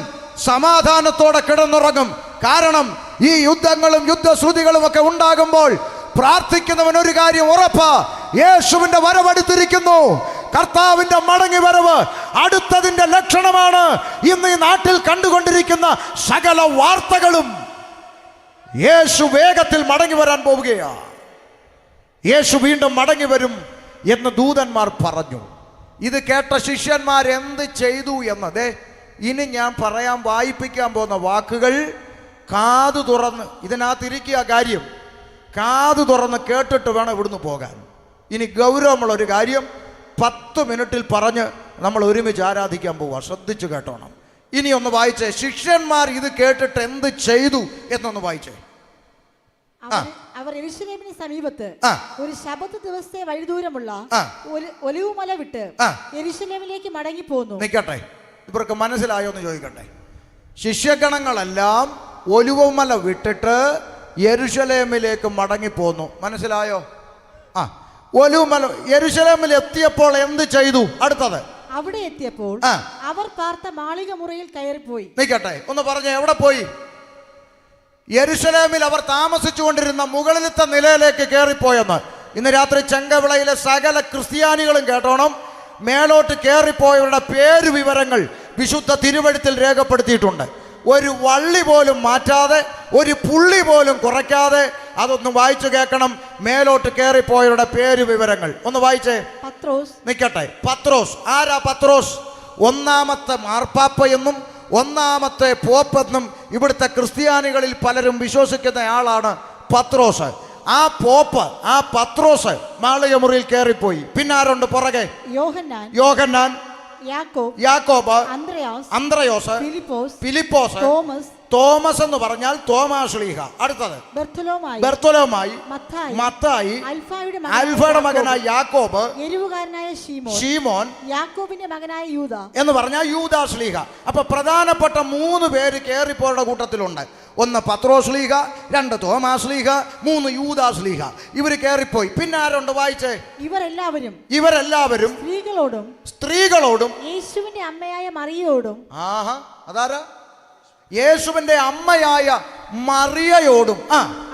സമാധാനത്തോടെ കിടന്നുറങ്ങും. കാരണം ഈ യുദ്ധങ്ങളും യുദ്ധശ്രുതികളും ഒക്കെ ഉണ്ടാകുമ്പോൾ പ്രാർത്ഥിക്കുന്നവൻ ഒരു കാര്യം ഉറപ്പാ, യേശുവിന്റെ വരവടുത്തിരിക്കുന്നു. കർത്താവിന്റെ മടങ്ങി വരവ് അടുത്തതിന്റെ ലക്ഷണമാണ്. ഇന്ന് ഈ നാട്ടിൽ കണ്ടുകൊണ്ടിരിക്കുന്ന സകല വാർത്തകളും യേശു വേഗത്തിൽ മടങ്ങി വരാൻ പോവുകയാണ്. യേശു വീണ്ടും മടങ്ങി വരും എന്ന് ദൂതന്മാർ പറഞ്ഞു. ഇത് കേട്ട ശിഷ്യന്മാർ എന്ത് ചെയ്തു എന്നത് ഇനി ഞാൻ വായിപ്പിക്കാൻ പോകുന്ന വാക്കുകൾ കാതു തുറന്ന് ഇതിനകത്തിരിക്കുക കാര്യം. കാതു തുറന്ന് കേട്ടിട്ട് വേണം ഇവിടുന്ന് പോകാൻ. ഇനി ഗൗരവമുള്ള ഒരു കാര്യം 10 മിനിറ്റിൽ പറഞ്ഞ് നമ്മൾ ഒരുമിച്ച് ആരാധിക്കാൻ പോവുക. ശ്രദ്ധിച്ചു കേട്ടോണം. ഇനി ഒന്ന് വായിച്ചേ. ശിഷ്യന്മാർ ഇത് കേട്ടിട്ട് എന്ത് ചെയ്തു എന്നൊന്ന് വായിച്ചേ. അവർ യെരൂശലേമിന് സമീപത്ത് ഒരു ശബത്ത് ദിവസത്തെ വഴിദൂരമുള്ള ഒലിവുമല വിട്ട് യെരൂശലേമിലേക്ക് മടങ്ങി പോന്നു. നിൽക്കട്ടെ, ഇവർക്ക് മനസ്സിലായോ എന്ന് ചോദിക്കട്ടെ. ശിഷ്യഗണങ്ങളെല്ലാം ഒലിവുമല വിട്ടിട്ട് യെരൂശലേമിലേക്ക് മടങ്ങിപ്പോന്നു. മനസ്സിലായോ? ഒലിവുമല യെരൂശലേമിൽ എത്തിയപ്പോൾ എന്ത് ചെയ്തു? അടുത്തത് അവിടെ എത്തിയപ്പോൾ അവർ പാർത്ത മാളിക മുറിയിൽ കയറിപ്പോയി. നിൽക്കട്ടെ, ഒന്ന് പറഞ്ഞേ, എവിടെ പോയി? യെരൂശലേമിൽ അവർ താമസിച്ചുകൊണ്ടിരുന്ന മുകളിലത്തെ നിലയിലേക്ക് കയറിപ്പോയെന്ന്. ഇന്ന് രാത്രി ചെങ്കവിളയിലെ സകല ക്രിസ്ത്യാനികളും കേട്ടോണം. മേലോട്ട് കയറിപ്പോയവരുടെ പേര് വിവരങ്ങൾ വിശുദ്ധ തിരുവെഴുത്തിൽ രേഖപ്പെടുത്തിയിട്ടുണ്ട്. ഒരു വള്ളി പോലും മാറ്റാതെ, ഒരു പുള്ളി പോലും കുറയ്ക്കാതെ അതൊന്ന് വായിച്ചു കേൾക്കണം. മേലോട്ട് കയറിപ്പോയവരുടെ പേര് വിവരങ്ങൾ ഒന്ന് വായിച്ചേ. നിൽക്കട്ടെ, പത്രോസ്. ആരാ പത്രോസ്? ഒന്നാമത്തെ മാർപ്പാപ്പ എന്നും ഒന്നാമത്തെ പോപ്പെന്നും ഇവിടുത്തെ ക്രിസ്ത്യാനികളിൽ പലരും വിശ്വസിക്കുന്ന ആളാണ് പത്രോസ്. ആ പോപ്പ്, ആ പത്രോസ് മാളിക മുറിയിൽ കയറിപ്പോയി. പിന്നെ ആരുണ്ട് പുറകെ? യോഹന്നാൻ, യാക്കോബ്, അന്ത്രയോസ്, ഫിലിപ്പോസ്, തോമസ് എന്ന് പറഞ്ഞാൽ തോമാശ്ലീഹ. അടുത്തത് ബർത്തോലോമായി, മത്തായി, അൽഫയുടെ മകനായ യാക്കോബ്, എരിവുകാരനായ ശീമോൻ, യാക്കോബിന്റെ മകനായ യൂദ എന്ന് പറഞ്ഞാൽ യൂദാശ്ലീഹ. അപ്പൊ പ്രധാനപ്പെട്ട 3 പേര് കേറിപ്പോയുടെ കൂട്ടത്തിലുണ്ട്. ഒന്ന് പത്രോശ്ലീഹ, 2 തോമാശ്ലീഹ, 3 യൂദാശ്ലീഹ. ഇവര് കേറിപ്പോയി. പിന്നെ ആരുണ്ട്? വായിച്ചേ. ഇവരെല്ലാവരും സ്ത്രീകളോടും യേശുവിന്റെ അമ്മയായ മറിയയോടും. അതാരാ? യേശുവിന്റെ അമ്മയായ മറിയയോടും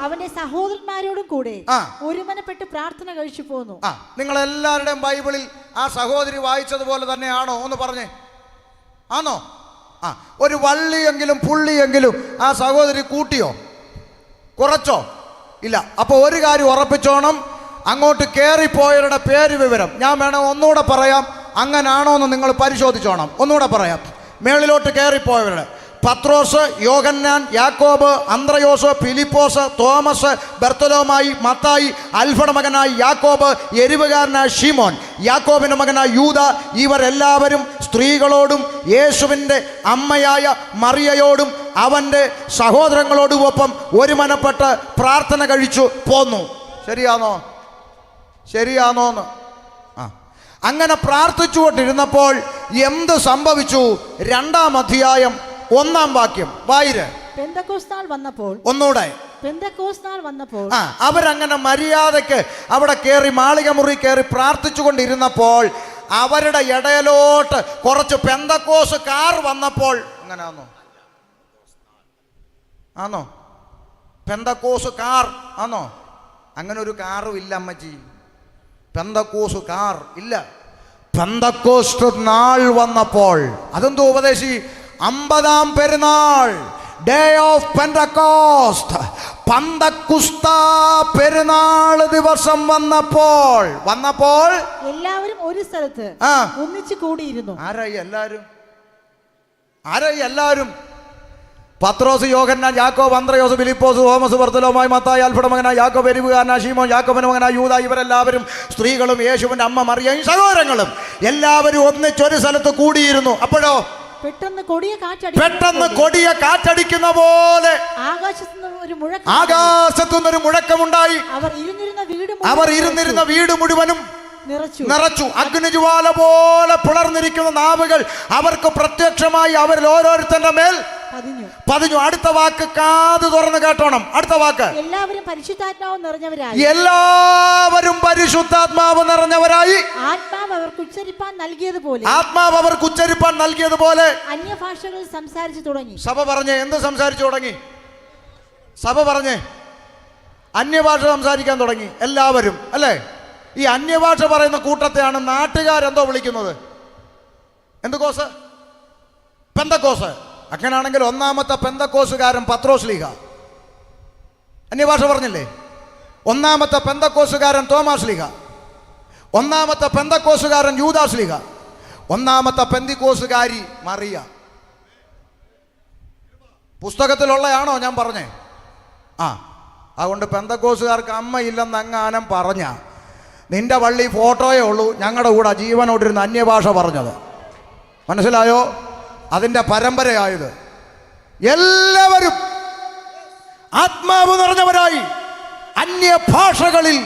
അവന്റെ സഹോദരന്മാരോടും കൂടെ ഒരുമനപ്പെട്ട് പ്രാർത്ഥന കഴിച്ചു പോന്നു. നിങ്ങൾ എല്ലാവരുടെയും ബൈബിളിൽ ആ സഹോദരി വായിച്ചതുപോലെ തന്നെയാണോ? ഒന്ന് പറഞ്ഞേ, ആണോ? ഒരു വള്ളിയെങ്കിലും പുള്ളിയെങ്കിലും ആ സഹോദരി കൂട്ടിയോ, കുറച്ചോ? ഇല്ല. അപ്പൊ ഒരു കാര്യം ഉറപ്പിച്ചോണം, അങ്ങോട്ട് കയറിപ്പോയവരുടെ പേര് വിവരം ഞാൻ വേണം ഒന്നുകൂടെ പറയാം. അങ്ങനാണോ എന്ന് നിങ്ങൾ പരിശോധിച്ചോണം. ഒന്നുകൂടെ പറയാം. മേളിലോട്ട് കയറിപ്പോയവരുടെ പത്രോസ്, യോഹന്നാൻ, യാക്കോബ്, അന്ത്രയോസ്, ഫിലിപ്പോസ്, തോമസ്, ബർത്തോലോമായി, മത്തായി, അൽഫയുടെ മകനായ യാക്കോബ്, എരിവുകാരനായ ശീമോൻ, യാക്കോബിന്റെ മകനായ യൂദ. ഇവരെല്ലാവരും സ്ത്രീകളോടും യേശുവിൻ്റെ അമ്മയായ മറിയയോടും അവൻ്റെ സഹോദരങ്ങളോടുമൊപ്പം ഒരുമനപ്പെട്ട് പ്രാർത്ഥന കഴിച്ചു പോന്നു. ശരിയാണോന്ന്? അങ്ങനെ പ്രാർത്ഥിച്ചുകൊണ്ടിരുന്നപ്പോൾ എന്ത് സംഭവിച്ചു? 2-ാം അധ്യായം 1-ാം വാക്യം വായിര്. ഒന്നുകൂടെ. അവരങ്ങനെ മര്യാദയ്ക്ക് അവിടെ കയറി മാളിക മുറി കയറി പ്രാർത്ഥിച്ചുകൊണ്ടിരുന്നപ്പോൾ അവരുടെ ഇടയിലോട്ട് കുറച്ച് പെന്തക്കോസുകാർ വന്നപ്പോൾ. ആണോ? പെന്തക്കോസുകാർ ആണോ? അങ്ങനെ ഒരു കാറും ഇല്ല അമ്മച്ചി. പെന്തക്കോസുകാർ ഇല്ല. പെന്തക്കോസ്റ്റ് നാൾ വന്നപ്പോൾ അതെന്തോ ഉപദേശി 50-ാം പെരുന്നാൾ, ഡേ ഓഫ് പെന്തക്കോസ്റ്റ്, പന്തക്കുസ്ത പെരുന്നാൾ ദിവസം വന്നപ്പോൾ എല്ലാവരും ഒരു സ്ഥലത്ത് ഒന്നിച്ചു കൂടിയിരുന്നു. ആരായി എല്ലാവരും? പത്രോസ്, യോഹന്നാൻ, യാക്കോബ്, അന്ത്രയോസ്, ഫിലിപ്പോസ്, തോമസ്, ബർത്തോലോമായി, മത്തായി, അൽഫയുടെ മകനായ യാക്കോബ്, എരിവുകാരനായ ശീമോൻ, യാക്കോബിന്റെ മകനായ യൂദ. ഇവരെല്ലാവരും സ്ത്രീകളും യേശുവിന്റെ അമ്മ മറിയയും സഹോദരങ്ങളും എല്ലാവരും ഒന്നിച്ചൊരു സ്ഥലത്ത് കൂടിയിരുന്നു. അപ്പോഴോ പെട്ടെന്ന് കൊടിയ കാറ്റടിക്കുന്ന പോലെ ആകാശത്തുനിന്നൊരു മുഴക്കമുണ്ടായി. അവർ ഇരുന്നിരുന്ന വീട് മുഴുവനും നിറച്ചു. അഗ്നിജ്വാല പോലെ പിളർന്നിരിക്കുന്ന നാവുകൾ അവർക്ക് പ്രത്യക്ഷമായി അവരിൽ ഓരോരുത്തരുടെ മേൽ പതിഞ്ഞു. അടുത്ത വാക്ക് കാത് തുറന്ന് കേട്ടോണം. അടുത്ത വാക്ക് എല്ലാവരും പരിശുദ്ധാത്മാവ് നിറഞ്ഞവരായി. ആത്മാവ് അവർക്ക് ഉച്ചരിപ്പാൻ നൽകിയതുപോലെ അന്യഭാഷകളിൽ സംസാരിച്ചു തുടങ്ങി. സഭ പറഞ്ഞേ, എന്ത് സംസാരിച്ചു തുടങ്ങി? സഭ പറഞ്ഞേ, അന്യഭാഷ സംസാരിക്കാൻ തുടങ്ങി എല്ലാവരും, അല്ലേ? ഈ അന്യഭാഷ പറയുന്ന കൂട്ടത്തെയാണ് നാട്ടുകാരെന്തോ വിളിക്കുന്നത്? എന്തുകോസ്? പെന്തക്കോസ്. അങ്ങനാണെങ്കിൽ 1-ാമത്തെ പെന്തക്കോസുകാരൻ പത്രോശ്ലീഹ അന്യഭാഷ പറഞ്ഞില്ലേ? 1-ാമത്തെ പെന്തക്കോസുകാരൻ തോമാശ്ലീഹ. ഒന്നാമത്തെ പെന്തക്കോസുകാരൻ യൂദാശ്ലീഹ, ഒന്നാമത്തെ പെന്തിക്കോസുകാരി മറിയ. പുസ്തകത്തിലുള്ളയാണോ ഞാൻ പറഞ്ഞേ? അതുകൊണ്ട് പെന്തക്കോസുകാർക്ക് അമ്മയില്ലെന്ന് അങ്ങാനം പറഞ്ഞ നിന്റെ പള്ളി ഫോട്ടോയേ ഉള്ളൂ ഞങ്ങളുടെ കൂടെ ജീവനോടിരുന്ന് അന്യഭാഷ പറഞ്ഞത്. മനസ്സിലായോ? അതിൻ്റെ പരമ്പരയായത്. എല്ലാവരും ആത്മാവ് നിറഞ്ഞവരായി അന്യഭാഷകളിൽ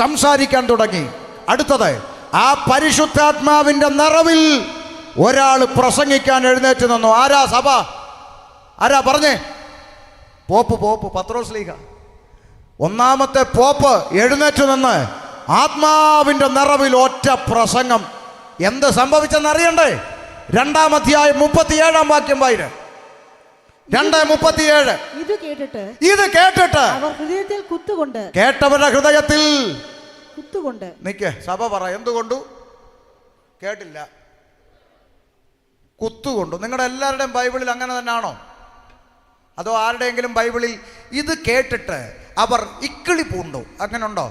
സംസാരിക്കാൻ തുടങ്ങി. അടുത്തത്, ആ പരിശുദ്ധാത്മാവിൻ്റെ നിറവിൽ ഒരാൾ പ്രസംഗിക്കാൻ എഴുന്നേറ്റ് നിന്നു. ആരാ? സഭ. ആരാ പറഞ്ഞേ? പോപ്പ് പത്രോസ്ലീഹ. ഒന്നാമത്തെ പോപ്പ് എഴുന്നേറ്റ് നിന്ന് ആത്മാവിൻ്റെ നിറവിൽ ഒറ്റ പ്രസംഗം. എന്ത് സംഭവിച്ചെന്നറിയണ്ടേ? 2-ാം അധ്യായം 37-ാം വാക്യം വായിര്. 2:37. ഇത് കേട്ടിട്ട് അവർ ഹൃദയത്തിൽ കുത്തുകൊണ്ട്, കേട്ടവരുടെ ഹൃദയത്തിൽ കുത്തുകൊണ്ട്. നിക്ക്, സഭ പറ. എന്തുകൊണ്ടു? കേട്ടില്ല. കുത്തുകൊണ്ടു. നിങ്ങളുടെ എല്ലാവരുടെയും ബൈബിളിൽ അങ്ങനെ തന്നെയാണോ? അതോ ആരുടെയെങ്കിലും ബൈബിളിൽ ഇത് കേട്ടിട്ട് അവർ ഇക്കിളി പൂണ്ടു? അങ്ങനെ ഉണ്ടോ?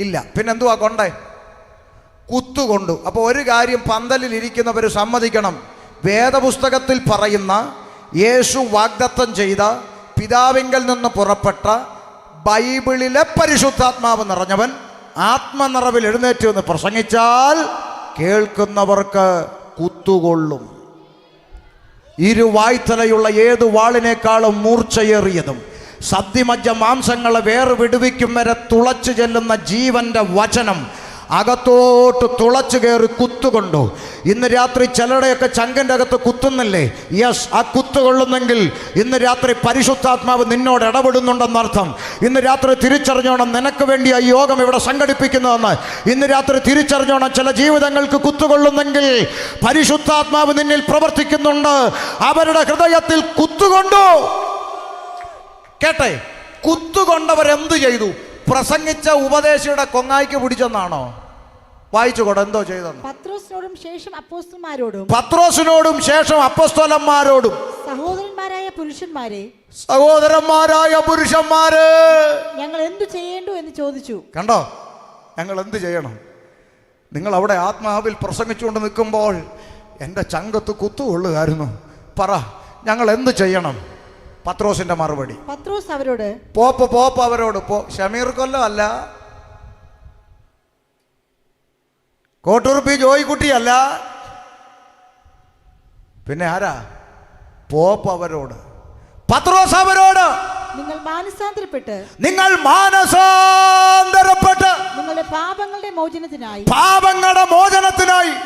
ഇല്ല. പിന്നെന്തുവാ കൊണ്ടേ? കുത്തുകൊണ്ടു. അപ്പോൾ ഒരു കാര്യം പന്തലിൽ ഇരിക്കുന്നവർ സമ്മതിക്കണം. വേദപുസ്തകത്തിൽ പറയുന്ന യേശു വാഗ്ദത്തം ചെയ്ത പിതാവിങ്കൽ നിന്ന് പുറപ്പെട്ട ബൈബിളിലെ പരിശുദ്ധാത്മാവ് നിറഞ്ഞവൻ ആത്മനിറവിൽ എഴുന്നേറ്റ് എന്ന് പ്രസംഗിച്ചാൽ കേൾക്കുന്നവർക്ക് കുത്തുകൊള്ളും. ഇരുവായ്ത്തലയുള്ള ഏതു വാളിനേക്കാളും മൂർച്ചയേറിയതും സദ്യമജ്ജ മാംസങ്ങളെ വേർവിടുവിക്കും വരെ തുളച്ചു ചെല്ലുന്ന ജീവന്റെ വചനം അകത്തോട്ട് തുളച്ചു കയറി കുത്തുകൊണ്ടു. ഇന്ന് രാത്രി ചിലരുടെയൊക്കെ ചങ്കൻ്റെ അകത്ത് കുത്തുന്നില്ലേ? യെസ്, ആ കുത്തുകൊള്ളുന്നെങ്കിൽ ഇന്ന് രാത്രി പരിശുദ്ധാത്മാവ് നിന്നോട് ഇടപെടുന്നുണ്ടെന്നർത്ഥം. ഇന്ന് രാത്രി തിരിച്ചറിഞ്ഞോണം നിനക്ക് വേണ്ടി ആ യോഗം ഇവിടെ സംഘടിപ്പിക്കുന്നതെന്ന്. ഇന്ന് രാത്രി തിരിച്ചറിഞ്ഞോണം ചില ജീവിതങ്ങൾക്ക് കുത്തുകൊള്ളുന്നെങ്കിൽ പരിശുദ്ധാത്മാവ് നിന്നിൽ പ്രവർത്തിക്കുന്നുണ്ട്. അവരുടെ ഹൃദയത്തിൽ കുത്തുകൊണ്ടു. കേട്ടെ, കുത്തുകൊണ്ടവരെന്തു ചെയ്തു? പ്രസംഗിച്ച ഉപദേശിയുടെ കൊങ്ങായിക്ക് പിടിച്ചെന്നാണോ? വായിച്ചുകൂടെ എന്തോ ചെയ്തെന്ന്. പത്രോസിനോടും ശേഷം അപ്പോസ്തലന്മാരോടും സഹോദരന്മാരായ പുരുഷന്മാരെ ഞങ്ങൾ എന്തു ചെയ്യേണ്ടു എന്ന് ചോദിച്ചു. കണ്ടോ? ഞങ്ങൾ എന്ത് ചെയ്യണം? നിങ്ങൾ അവിടെ ആത്മാവിൽ പ്രസംഗിച്ചുകൊണ്ട് നിൽക്കുമ്പോൾ എൻ്റെ ചങ്കത്ത് കുത്തുകൊള്ളുകയായിരുന്നു. പറ, ഞങ്ങൾ എന്ത് ചെയ്യണം? പത്രോസിന്റെ മറുപടി. പത്രോസ് അവരോട്, പോപ്പ് അവരോട്, ഷമീർ കൊല്ലം അല്ല, കോട്ടൂർപ്പി ജോയിക്കുട്ടിയല്ല, പിന്നെ ആരാ? പോപ്പ് അവരോട്, പത്രോസ് അവരോട്, നിങ്ങൾ മാനസാന്തരപ്പെട്ട് നിങ്ങളുടെ പാപങ്ങളുടെ മോചനത്തിനായി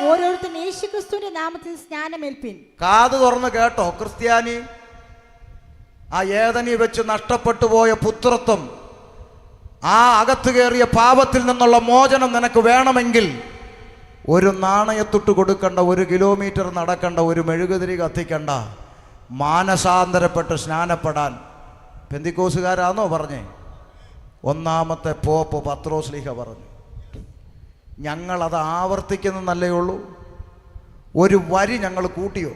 ഓരോരുത്തരും യേശുക്രിസ്തുവിന്റെ നാമത്തിൽ സ്നാനമേൽപ്പിൻ. കാത് തുറന്ന് കേട്ടോ ക്രിസ്ത്യാനി. ആ ഏദനി വെച്ച് നഷ്ടപ്പെട്ടു പോയ പുത്രത്വം, ആ അകത്ത് കയറിയ പാപത്തിൽ നിന്നുള്ള മോചനം നിനക്ക് വേണമെങ്കിൽ ഒരു നാണയത്തൊട്ട് കൊടുക്കണ്ട, 1 കിലോമീറ്റർ നടക്കണ്ട, ഒരു മെഴുകുതിരി കത്തിക്കണ്ട, മാനസാന്തരപ്പെട്ട് സ്നാനപ്പെടാൻ. പെന്തിക്കോസുകാരാണോ പറഞ്ഞേ? ഒന്നാമത്തെ പോപ്പ് പത്രോസ്ലീഹ പറഞ്ഞു. ഞങ്ങളത് ആവർത്തിക്കുന്നല്ലേ ഉള്ളൂ. ഒരു വരി ഞങ്ങൾ കൂട്ടിയോ?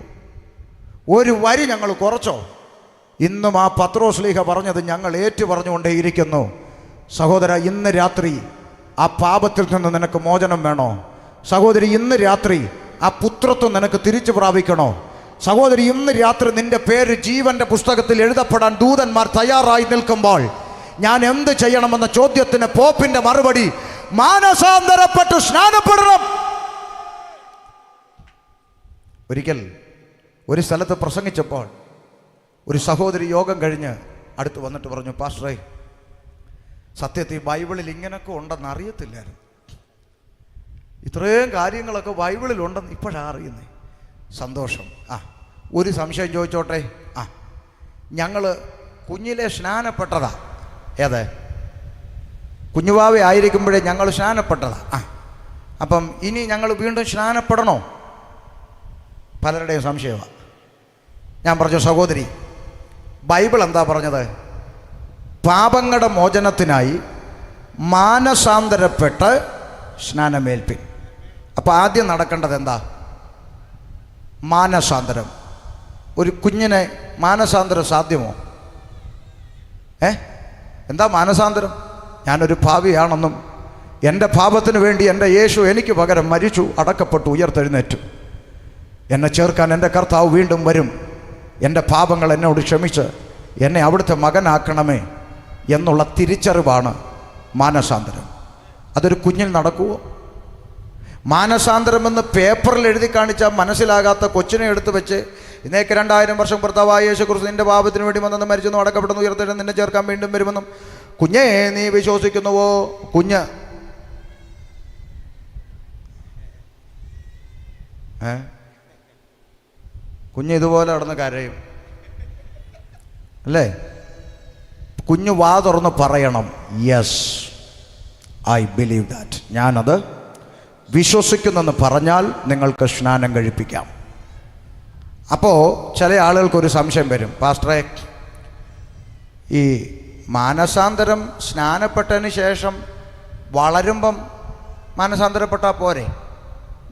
ഒരു വരി ഞങ്ങൾ കുറച്ചോ? ഇന്നും ആ പത്രോസ്ലീഹ പറഞ്ഞത് ഞങ്ങൾ ഏറ്റു പറഞ്ഞുകൊണ്ടേയിരിക്കുന്നു. സഹോദര, ഇന്ന് രാത്രി ആ പാപത്തിൽ നിന്ന് നിനക്ക് മോചനം വേണോ? സഹോദരി, ഇന്ന് രാത്രി ആ പുത്രത്വം നിനക്ക് തിരിച്ചു പ്രാപിക്കണോ? സഹോദരി, ഇന്ന് രാത്രി നിന്റെ പേര് ജീവന്റെ പുസ്തകത്തിൽ എഴുതപ്പെടാൻ ദൂതന്മാർ തയ്യാറായി നിൽക്കുമ്പോൾ ഞാൻ എന്ത് ചെയ്യണമെന്ന ചോദ്യത്തിന് പോപ്പിന്റെ മറുപടി, മാനസാന്തരപ്പെട്ട് സ്നാനപ്പെടണം. ഒരിക്കൽ ഒരു സ്ഥലത്ത് പ്രസംഗിച്ചപ്പോൾ ഒരു സഹോദരി യോഗം കഴിഞ്ഞ് അടുത്ത് വന്നിട്ട് പറഞ്ഞു, പാസ്റ്ററേ, സത്യത്തിൽ ബൈബിളിൽ ഇങ്ങനെയൊക്കെ ഉണ്ടെന്ന് അറിയത്തില്ലായിരുന്നു. ഇത്രയും കാര്യങ്ങളൊക്കെ ബൈബിളിൽ ഉണ്ടെന്ന് ഇപ്പോഴാണ് അറിയുന്നേ. സന്തോഷം. ഒരു സംശയം ചോദിച്ചോട്ടെ? ഞങ്ങൾ കുഞ്ഞിലെ സ്നാനപ്പെട്ടതാ. ഏത്? കുഞ്ഞുവാവ ആയിരിക്കുമ്പോഴേ ഞങ്ങൾ സ്നാനപ്പെട്ടതാ. അപ്പം ഇനി ഞങ്ങൾ വീണ്ടും സ്നാനപ്പെടണോ? പലരുടെയും സംശയമാണ്. ഞാൻ പറഞ്ഞു, സഹോദരി, ബൈബിൾ എന്താ പറഞ്ഞത്? പാപങ്ങളുടെ മോചനത്തിനായി മാനസാന്തരപ്പെട്ട് സ്നാനമേൽപ്പിൻ. അപ്പോൾ ആദ്യം നടക്കേണ്ടത് എന്താ? മാനസാന്തരം. ഒരു കുഞ്ഞിനെ മാനസാന്തരം സാധ്യമോ? എന്താ മാനസാന്തരം? ഞാനൊരു പാപിയാണെന്നും എൻ്റെ പാപത്തിന് വേണ്ടി എൻ്റെ യേശു എനിക്ക് പകരം മരിച്ചു, അടക്കപ്പെട്ടു, ഉയർത്തെഴുന്നേറ്റു. എന്നെ ചേർക്കാൻ എൻ്റെ കർത്താവ് വീണ്ടും വരും. എൻ്റെ പാപങ്ങൾ എന്നോട് ക്ഷമിച്ച് എന്നെ അവിടുത്തെ മകനാക്കണമേ എന്നുള്ള തിരിച്ചറിവാണ് മാനസാന്തരം. അതൊരു കുഞ്ഞിൽ നടക്കുമോ? മാനസാന്തരമെന്ന് പേപ്പറിൽ എഴുതി കാണിച്ചാൽ മനസ്സിലാകാത്ത കൊച്ചിനെ എടുത്ത് വെച്ച് ഇന്നേക്ക് 2000 വർഷം ഭർത്താവായ യേശു ക്രിസ്തു നിന്റെ പാപത്തിന് വേണ്ടി വന്നെന്ന് മരിച്ചെന്നും അടക്കപ്പെടുന്നു ഉയർത്തെഴുന്നേറ്റ് നിന്നെ ചേർക്കാൻ വീണ്ടും വരുമെന്നും കുഞ്ഞേ നീ വിശ്വസിക്കുന്നുവോ? കുഞ്ഞ് കുഞ്ഞ് ഇതുപോലെ നടന്ന് കരയും അല്ലേ? കുഞ്ഞ് വാ തുറന്ന് പറയണം, യെസ് ഐ ബിലീവ് ദാറ്റ്, ഞാനത് വിശ്വസിക്കുന്നെന്ന് പറഞ്ഞാൽ നിങ്ങൾക്ക് സ്നാനം കഴിപ്പിക്കാം. അപ്പോൾ ചില ആളുകൾക്കൊരു സംശയം വരും, പാസ്റ്ററെ ഈ മാനസാന്തരം സ്നാനപ്പെട്ടതിന് ശേഷം വളരുമ്പം മാനസാന്തരപ്പെട്ടാൽ പോരെ?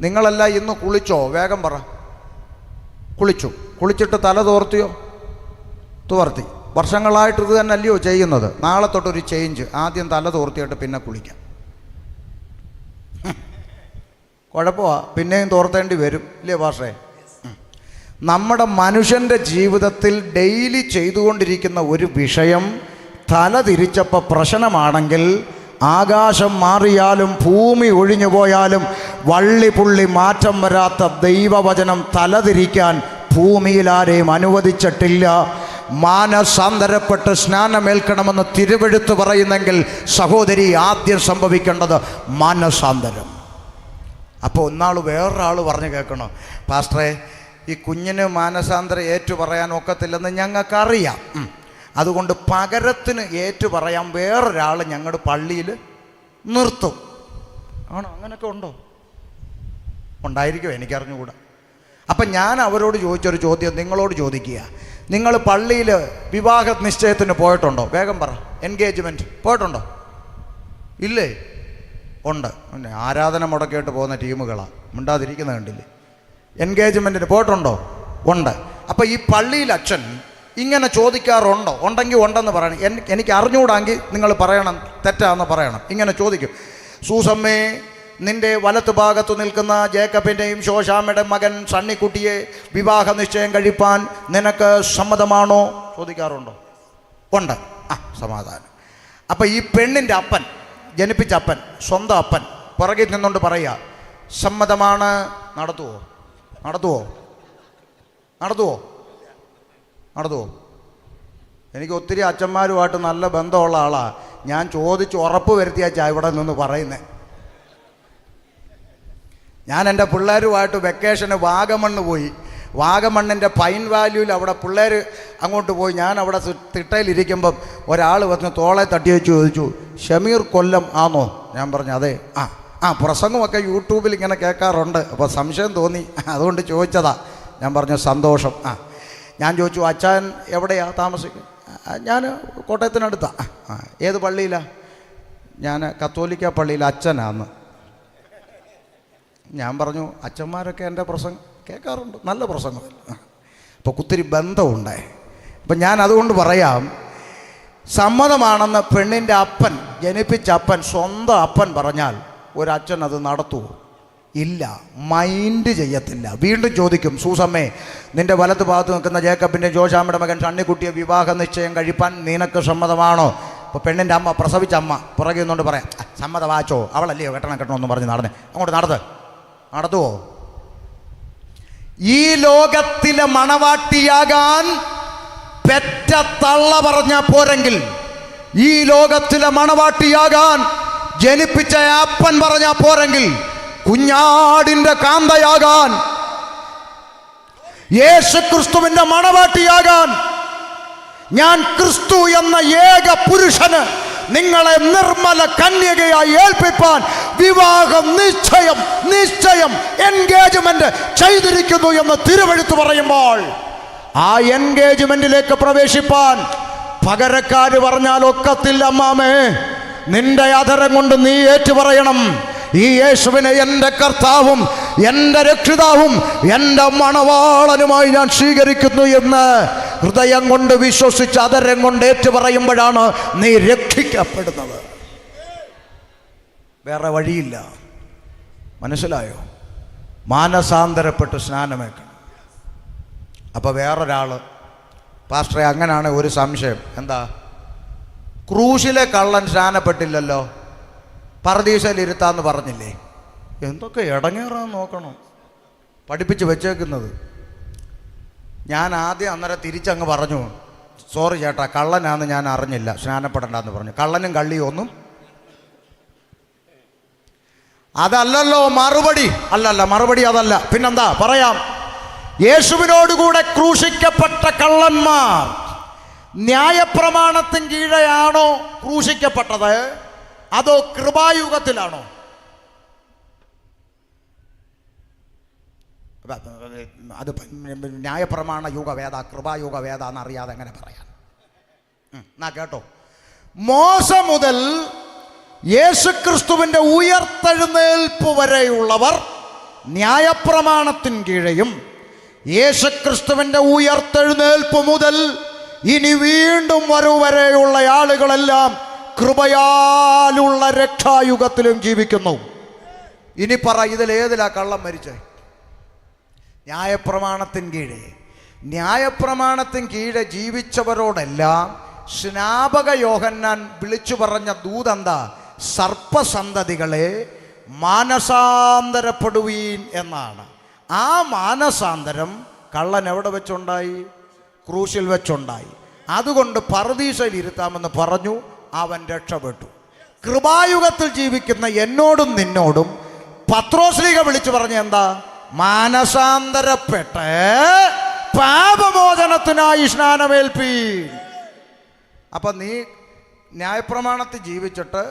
നിങ്ങളെല്ലാം ഇന്ന് കുളിച്ചോ? വേഗം പറ. കുളിച്ചിട്ട് തല തോർത്തിയോ? തോർത്തി. വർഷങ്ങളായിട്ട് ഇത് തന്നെ അല്ലയോ ചെയ്യുന്നത്? നാളെ തൊട്ടൊരു ചേഞ്ച്, ആദ്യം തല തോർത്തിയിട്ട് പിന്നെ കുളിക്കാം. കുഴപ്പമാണ്, പിന്നെയും തോർത്തേണ്ടി വരും ഇല്ലേ പാസ്റ്ററെ? നമ്മുടെ മനുഷ്യൻ്റെ ജീവിതത്തിൽ ഡെയിലി ചെയ്തുകൊണ്ടിരിക്കുന്ന ഒരു വിഷയം തല തിരിച്ചപ്പോൾ പ്രശ്നമാണെങ്കിൽ ആകാശം മാറിയാലും ഭൂമി ഒഴിഞ്ഞു പോയാലും വള്ളിപുള്ളി മാറ്റം വരാത്ത ദൈവവചനം തലതിരിക്കാൻ ഭൂമിയിൽ ആരെയും അനുവദിച്ചിട്ടില്ല. മാനസാന്തരപ്പെട്ട് സ്നാനമേൽക്കണമെന്ന് തിരുവെഴുത്ത് പറയുന്നെങ്കിൽ സഹോദരി ആദ്യം സംഭവിക്കേണ്ടത് മാനസാന്തരം. അപ്പോൾ ഒന്നാൾ വേറൊരാൾ പറഞ്ഞു കേൾക്കണം, പാസ്റ്ററെ ഈ കുഞ്ഞിന് മാനസാന്തരം ഏറ്റു പറയാൻ ഒക്കത്തില്ലെന്ന് ഞങ്ങൾക്കറിയാം, അതുകൊണ്ട് പകരത്തിന് ഏറ്റു പറയാൻ വേറൊരാൾ ഞങ്ങളുടെ പള്ളിയിൽ നിർത്തും. ആണോ? അങ്ങനെയൊക്കെ ഉണ്ടോ? ഉണ്ടായിരിക്കും, എനിക്കറിഞ്ഞുകൂടാ. അപ്പം ഞാൻ അവരോട് ചോദിച്ചൊരു ചോദ്യം നിങ്ങളോട് ചോദിക്കുക, നിങ്ങൾ പള്ളിയിൽ വിവാഹ നിശ്ചയത്തിന് പോയിട്ടുണ്ടോ? വേഗം പറ. എൻഗേജ്മെൻറ്റ് പോയിട്ടുണ്ടോ? ഇല്ലേ? ഉണ്ട്. ആരാധന മുടക്കിയിട്ട് പോകുന്ന ടീമുകളാണ്, മിണ്ടാതിരിക്കുന്നത് കണ്ടില്ലേ? എൻഗേജ്മെൻറ്റിന് പോയിട്ടുണ്ടോ? ഉണ്ട്. അപ്പോൾ ഈ പള്ളിയിൽ അച്ഛൻ ഇങ്ങനെ ചോദിക്കാറുണ്ടോ? ഉണ്ടെങ്കിൽ ഉണ്ടെന്ന് പറയണം. എനിക്ക് അറിഞ്ഞുകൂടാങ്കിൽ നിങ്ങൾ പറയണം, തെറ്റാന്ന് പറയണം. ഇങ്ങനെ ചോദിക്കും, സൂസമ്മേ നിൻ്റെ വലത്ത് ഭാഗത്തു നിൽക്കുന്ന ജേക്കബിൻ്റെയും ശോശാമ്മയുടെ മകൻ സണ്ണിക്കുട്ടിയെ വിവാഹ നിശ്ചയം കഴിപ്പാൻ നിനക്ക് സമ്മതമാണോ? ചോദിക്കാറുണ്ടോ? ഉണ്ട്. സമാധാനം. അപ്പം ഈ പെണ്ണിൻ്റെ അപ്പൻ, ജനിപ്പിച്ച അപ്പൻ, സ്വന്തം അപ്പൻ പുറകിൽ നിന്നുകൊണ്ട് പറയുക, സമ്മതമാണ്. നടത്തുവോ? എനിക്ക് ഒത്തിരി അച്ഛന്മാരുമായിട്ട് നല്ല ബന്ധമുള്ള ആളാണ്. ഞാൻ ചോദിച്ച് ഉറപ്പ് വരുത്തിയാച്ചാ ഇവിടെ നിന്ന് പറയുന്നത്. ഞാൻ എൻ്റെ പിള്ളേരുമായിട്ട് വെക്കേഷന് വാഗമണ്ണ് പോയി. വാഗമണ്ണിൻ്റെ പൈൻ വാല്യൂവിൽ അവിടെ പിള്ളേർ അങ്ങോട്ട് പോയി. ഞാൻ അവിടെ തിട്ടയിലിരിക്കുമ്പം ഒരാൾ വന്ന് തോളെ തട്ടി വെച്ച് ചോദിച്ചു, ഷമീർ കൊല്ലം ആണോ? ഞാൻ പറഞ്ഞു അതെ. പ്രസംഗമൊക്കെ യൂട്യൂബിൽ ഇങ്ങനെ കേൾക്കാറുണ്ട്, അപ്പോൾ സംശയം തോന്നി, അതുകൊണ്ട് ചോദിച്ചതാ. ഞാൻ പറഞ്ഞു സന്തോഷം. ഞാൻ ചോദിച്ചു, അച്ഛൻ എവിടെയാണ് താമസിക്കുന്നത്? ഞാൻ കോട്ടയത്തിനടുത്താണ്. ഏത് പള്ളിയിലാണ്? ഞാൻ കത്തോലിക്ക പള്ളിയിൽ അച്ഛനാന്ന്. ഞാൻ പറഞ്ഞു അച്ഛന്മാരൊക്കെ എൻ്റെ പ്രസംഗം കേൾക്കാറുണ്ട്, നല്ല പ്രസംഗമല്ല. അപ്പോൾ ഒത്തിരി ബന്ധമുണ്ടേ. അപ്പം ഞാൻ അതുകൊണ്ട് പറയാം, സമ്മതമാണെന്ന് പെണ്ണിൻ്റെ അപ്പൻ, ജനിപ്പിച്ച അപ്പൻ, സ്വന്തം അപ്പൻ പറഞ്ഞാൽ ഒരച്ഛൻ അത് നടത്തുമോ? ഇല്ല, മൈൻഡ് ചെയ്യത്തില്ല. വീണ്ടും ചോദിക്കും, സൂസമ്മേ നിൻ്റെ വലത്ത് ഭാഗത്ത് നിൽക്കുന്ന ജേക്കബിൻ്റെ ജോഷാമ്മയുടെ മകൻ സണ്ണിക്കുട്ടിയെ വിവാഹ നിശ്ചയം കഴിപ്പാൻ നിനക്ക് സമ്മതമാണോ? അപ്പോൾ പെണ്ണിൻ്റെ അമ്മ, പ്രസവിച്ച അമ്മ പുറകെ നിന്നുകൊണ്ട് പറയാം, സമ്മതമാച്ചോ, അവളല്ലയോ കെട്ടണമെന്ന് പറഞ്ഞ് നടന്നേ, അങ്ങോട്ട് നടത്തുവോ? ഈ ലോകത്തിലെ മണവാട്ടിയാകാൻ പെറ്റ തള്ള പറഞ്ഞാൽ പോരെങ്കിൽ, ഈ ലോകത്തിലെ മണവാട്ടിയാകാൻ ജനിപ്പിച്ച അപ്പൻ പറഞ്ഞാൽ പോരെങ്കിൽ, കുഞ്ഞാടിന്റെ കാന്തയാകാൻ, യേശുക്രിസ്തുവിന്റെ മണവാട്ടിയാകാൻ, ഞാൻ ക്രിസ്തു എന്ന ഏക പുരുഷന് നിങ്ങളെ നിർമ്മല കന്യകയായി ഏൽപ്പിപ്പാൻ വിവാഹം നിശ്ചയം എൻഗേജ്മെന്റ് ചെയ്തിരിക്കുന്നു എന്ന് തിരുവെഴുത്ത് പറയുമ്പോൾ, ആ എൻഗേജ്മെന്റിലേക്ക് പ്രവേശിപ്പാൻ പകരക്കാര് പറഞ്ഞാൽ ഒക്കത്തില്ല. അമ്മാമേ, നിന്റെ അധരം കൊണ്ട് നീ ഏറ്റുപറയണം, ഈ യേശുവിനെ എൻ്റെ കർത്താവും എൻ്റെ രക്ഷിതാവും എൻ്റെ മണവാളനുമായി ഞാൻ സ്വീകരിക്കുന്നു എന്ന് ഹൃദയം കൊണ്ട് വിശ്വസിച്ച് അധരം കൊണ്ട് ഏറ്റുപറയുമ്പോഴാണ് നീ രക്ഷിക്കപ്പെടുന്നത്. വേറെ വഴിയില്ല. മനസ്സിലായോ? മാനസാന്തരപ്പെട്ട് സ്നാനമേക്കണം. അപ്പോൾ വേറൊരാൾ, പാസ്റ്ററെ അങ്ങനെയാണ് ഒരു സംശയം. എന്താ? ക്രൂശിലെ കള്ളൻ സ്നാനപ്പെട്ടില്ലല്ലോ, പറുദീസയിലിരുത്താന്ന് പറഞ്ഞില്ലേ? എന്തൊക്കെ ഇടങ്ങേറാന്ന് നോക്കണം പഠിപ്പിച്ച് വെച്ചേക്കുന്നത്. ഞാൻ ആദ്യം അന്നേരം തിരിച്ചങ്ങ് പറഞ്ഞു, സോറി ചേട്ടാ, കള്ളനാന്ന് ഞാൻ അറിഞ്ഞില്ല, സ്നാനപ്പെടണ്ടെന്ന് പറഞ്ഞു. കള്ളനും കള്ളിയും ഒന്നും അതല്ലല്ലോ മറുപടി. അല്ലല്ല, മറുപടി അതല്ല. പിന്നെന്താ പറയാം? യേശുവിനോടുകൂടെ ക്രൂശിക്കപ്പെട്ട കള്ളന്മാർ ന്യായപ്രമാണത്തിന് കീഴെയാണോ ക്രൂശിക്കപ്പെട്ടത്, അതോ കൃപായുഗത്തിലാണോ? അത് ന്യായപ്രമാണ യുഗവേദ കൃപായുഗവേദ എന്നറിയാതെ എങ്ങനെ പറയാം? എന്നാ കേട്ടോ, മോശ മുതൽ യേശുക്രിസ്തുവിൻ്റെ ഉയർത്തെഴുന്നേൽപ്പ് വരെയുള്ളവർ ന്യായപ്രമാണത്തിന് കീഴെയും യേശുക്രിസ്തുവിൻ്റെ ഉയർത്തെഴുന്നേൽപ്പ് മുതൽ ഇനി വീണ്ടും വരെയുള്ള ആളുകളെല്ലാം കൃപയാലുള്ള രക്ഷായുഗത്തിലും ജീവിക്കുന്നു. ഇനി പറ, ഇതിലേതിലാ കള്ളം മരിച്ചേ? ന്യായപ്രമാണത്തിന് കീഴെ. ന്യായപ്രമാണത്തിന് കീഴെ ജീവിച്ചവരോടെല്ലാം സ്നാപക യോഹന്നാൻ വിളിച്ചു പറഞ്ഞ ദൂതെന്താ? സർപ്പസന്തതികളെ മാനസാന്തരപ്പെടുവീൻ എന്നാണ്. ആ മാനസാന്തരം കള്ളൻ എവിടെ വെച്ചുണ്ടായി? ക്രൂശിൽ വെച്ചുണ്ടായി. അതുകൊണ്ട് പറുദീസയിൽ ഇരുത്താമെന്ന് പറഞ്ഞു, അവൻ രക്ഷപ്പെട്ടു. കൃപായുഗത്തിൽ ജീവിക്കുന്ന എന്നോടും നിന്നോടും പത്രോസ്ലീഹ വിളിച്ചു പറഞ്ഞ എന്താ? മാനസാന്തരപ്പെട്ട് പാപമോചനത്തിനായി സ്നാനമേൽപ്പീൻ. അപ്പം നീ ന്യായപ്രമാണത്തിൽ ജീവിച്ചിട്ട്,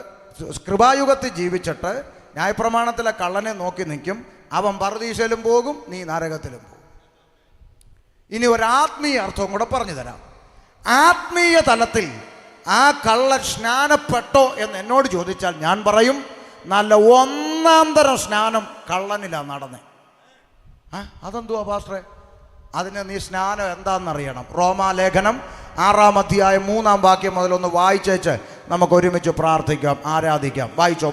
കൃപായുഗത്തിൽ ജീവിച്ചിട്ട് ന്യായപ്രമാണത്തിലെ കള്ളനെ നോക്കി നിൽക്കും. അവൻ പറുദീസയിലും പോകും, നീ നരകത്തിലും പോകും. ഇനി ഒരാത്മീയ അർത്ഥവും കൂടെ പറഞ്ഞു തരാം. ആത്മീയ തലത്തിൽ ആ കള്ളൻ സ്നാനപ്പെട്ടോ എന്ന് എന്നോട് ചോദിച്ചാൽ ഞാൻ പറയും, നല്ല ഒന്നാം തരം സ്നാനം കള്ളനിലാണ് നടന്നേ. അതെന്തുവാ പാസ്റ്ററെ? അതിന് നീ സ്നാനം എന്താണെന്നറിയണം. റോമാലേഖനം 6-ാം അധ്യായം 3-ാം വാക്യം മുതൽ ഒന്ന് വായിച്ചേച്ച് നമുക്ക് ഒരുമിച്ച് പ്രാർത്ഥിക്കാം, ആരാധിക്കാം. വായിച്ചോ.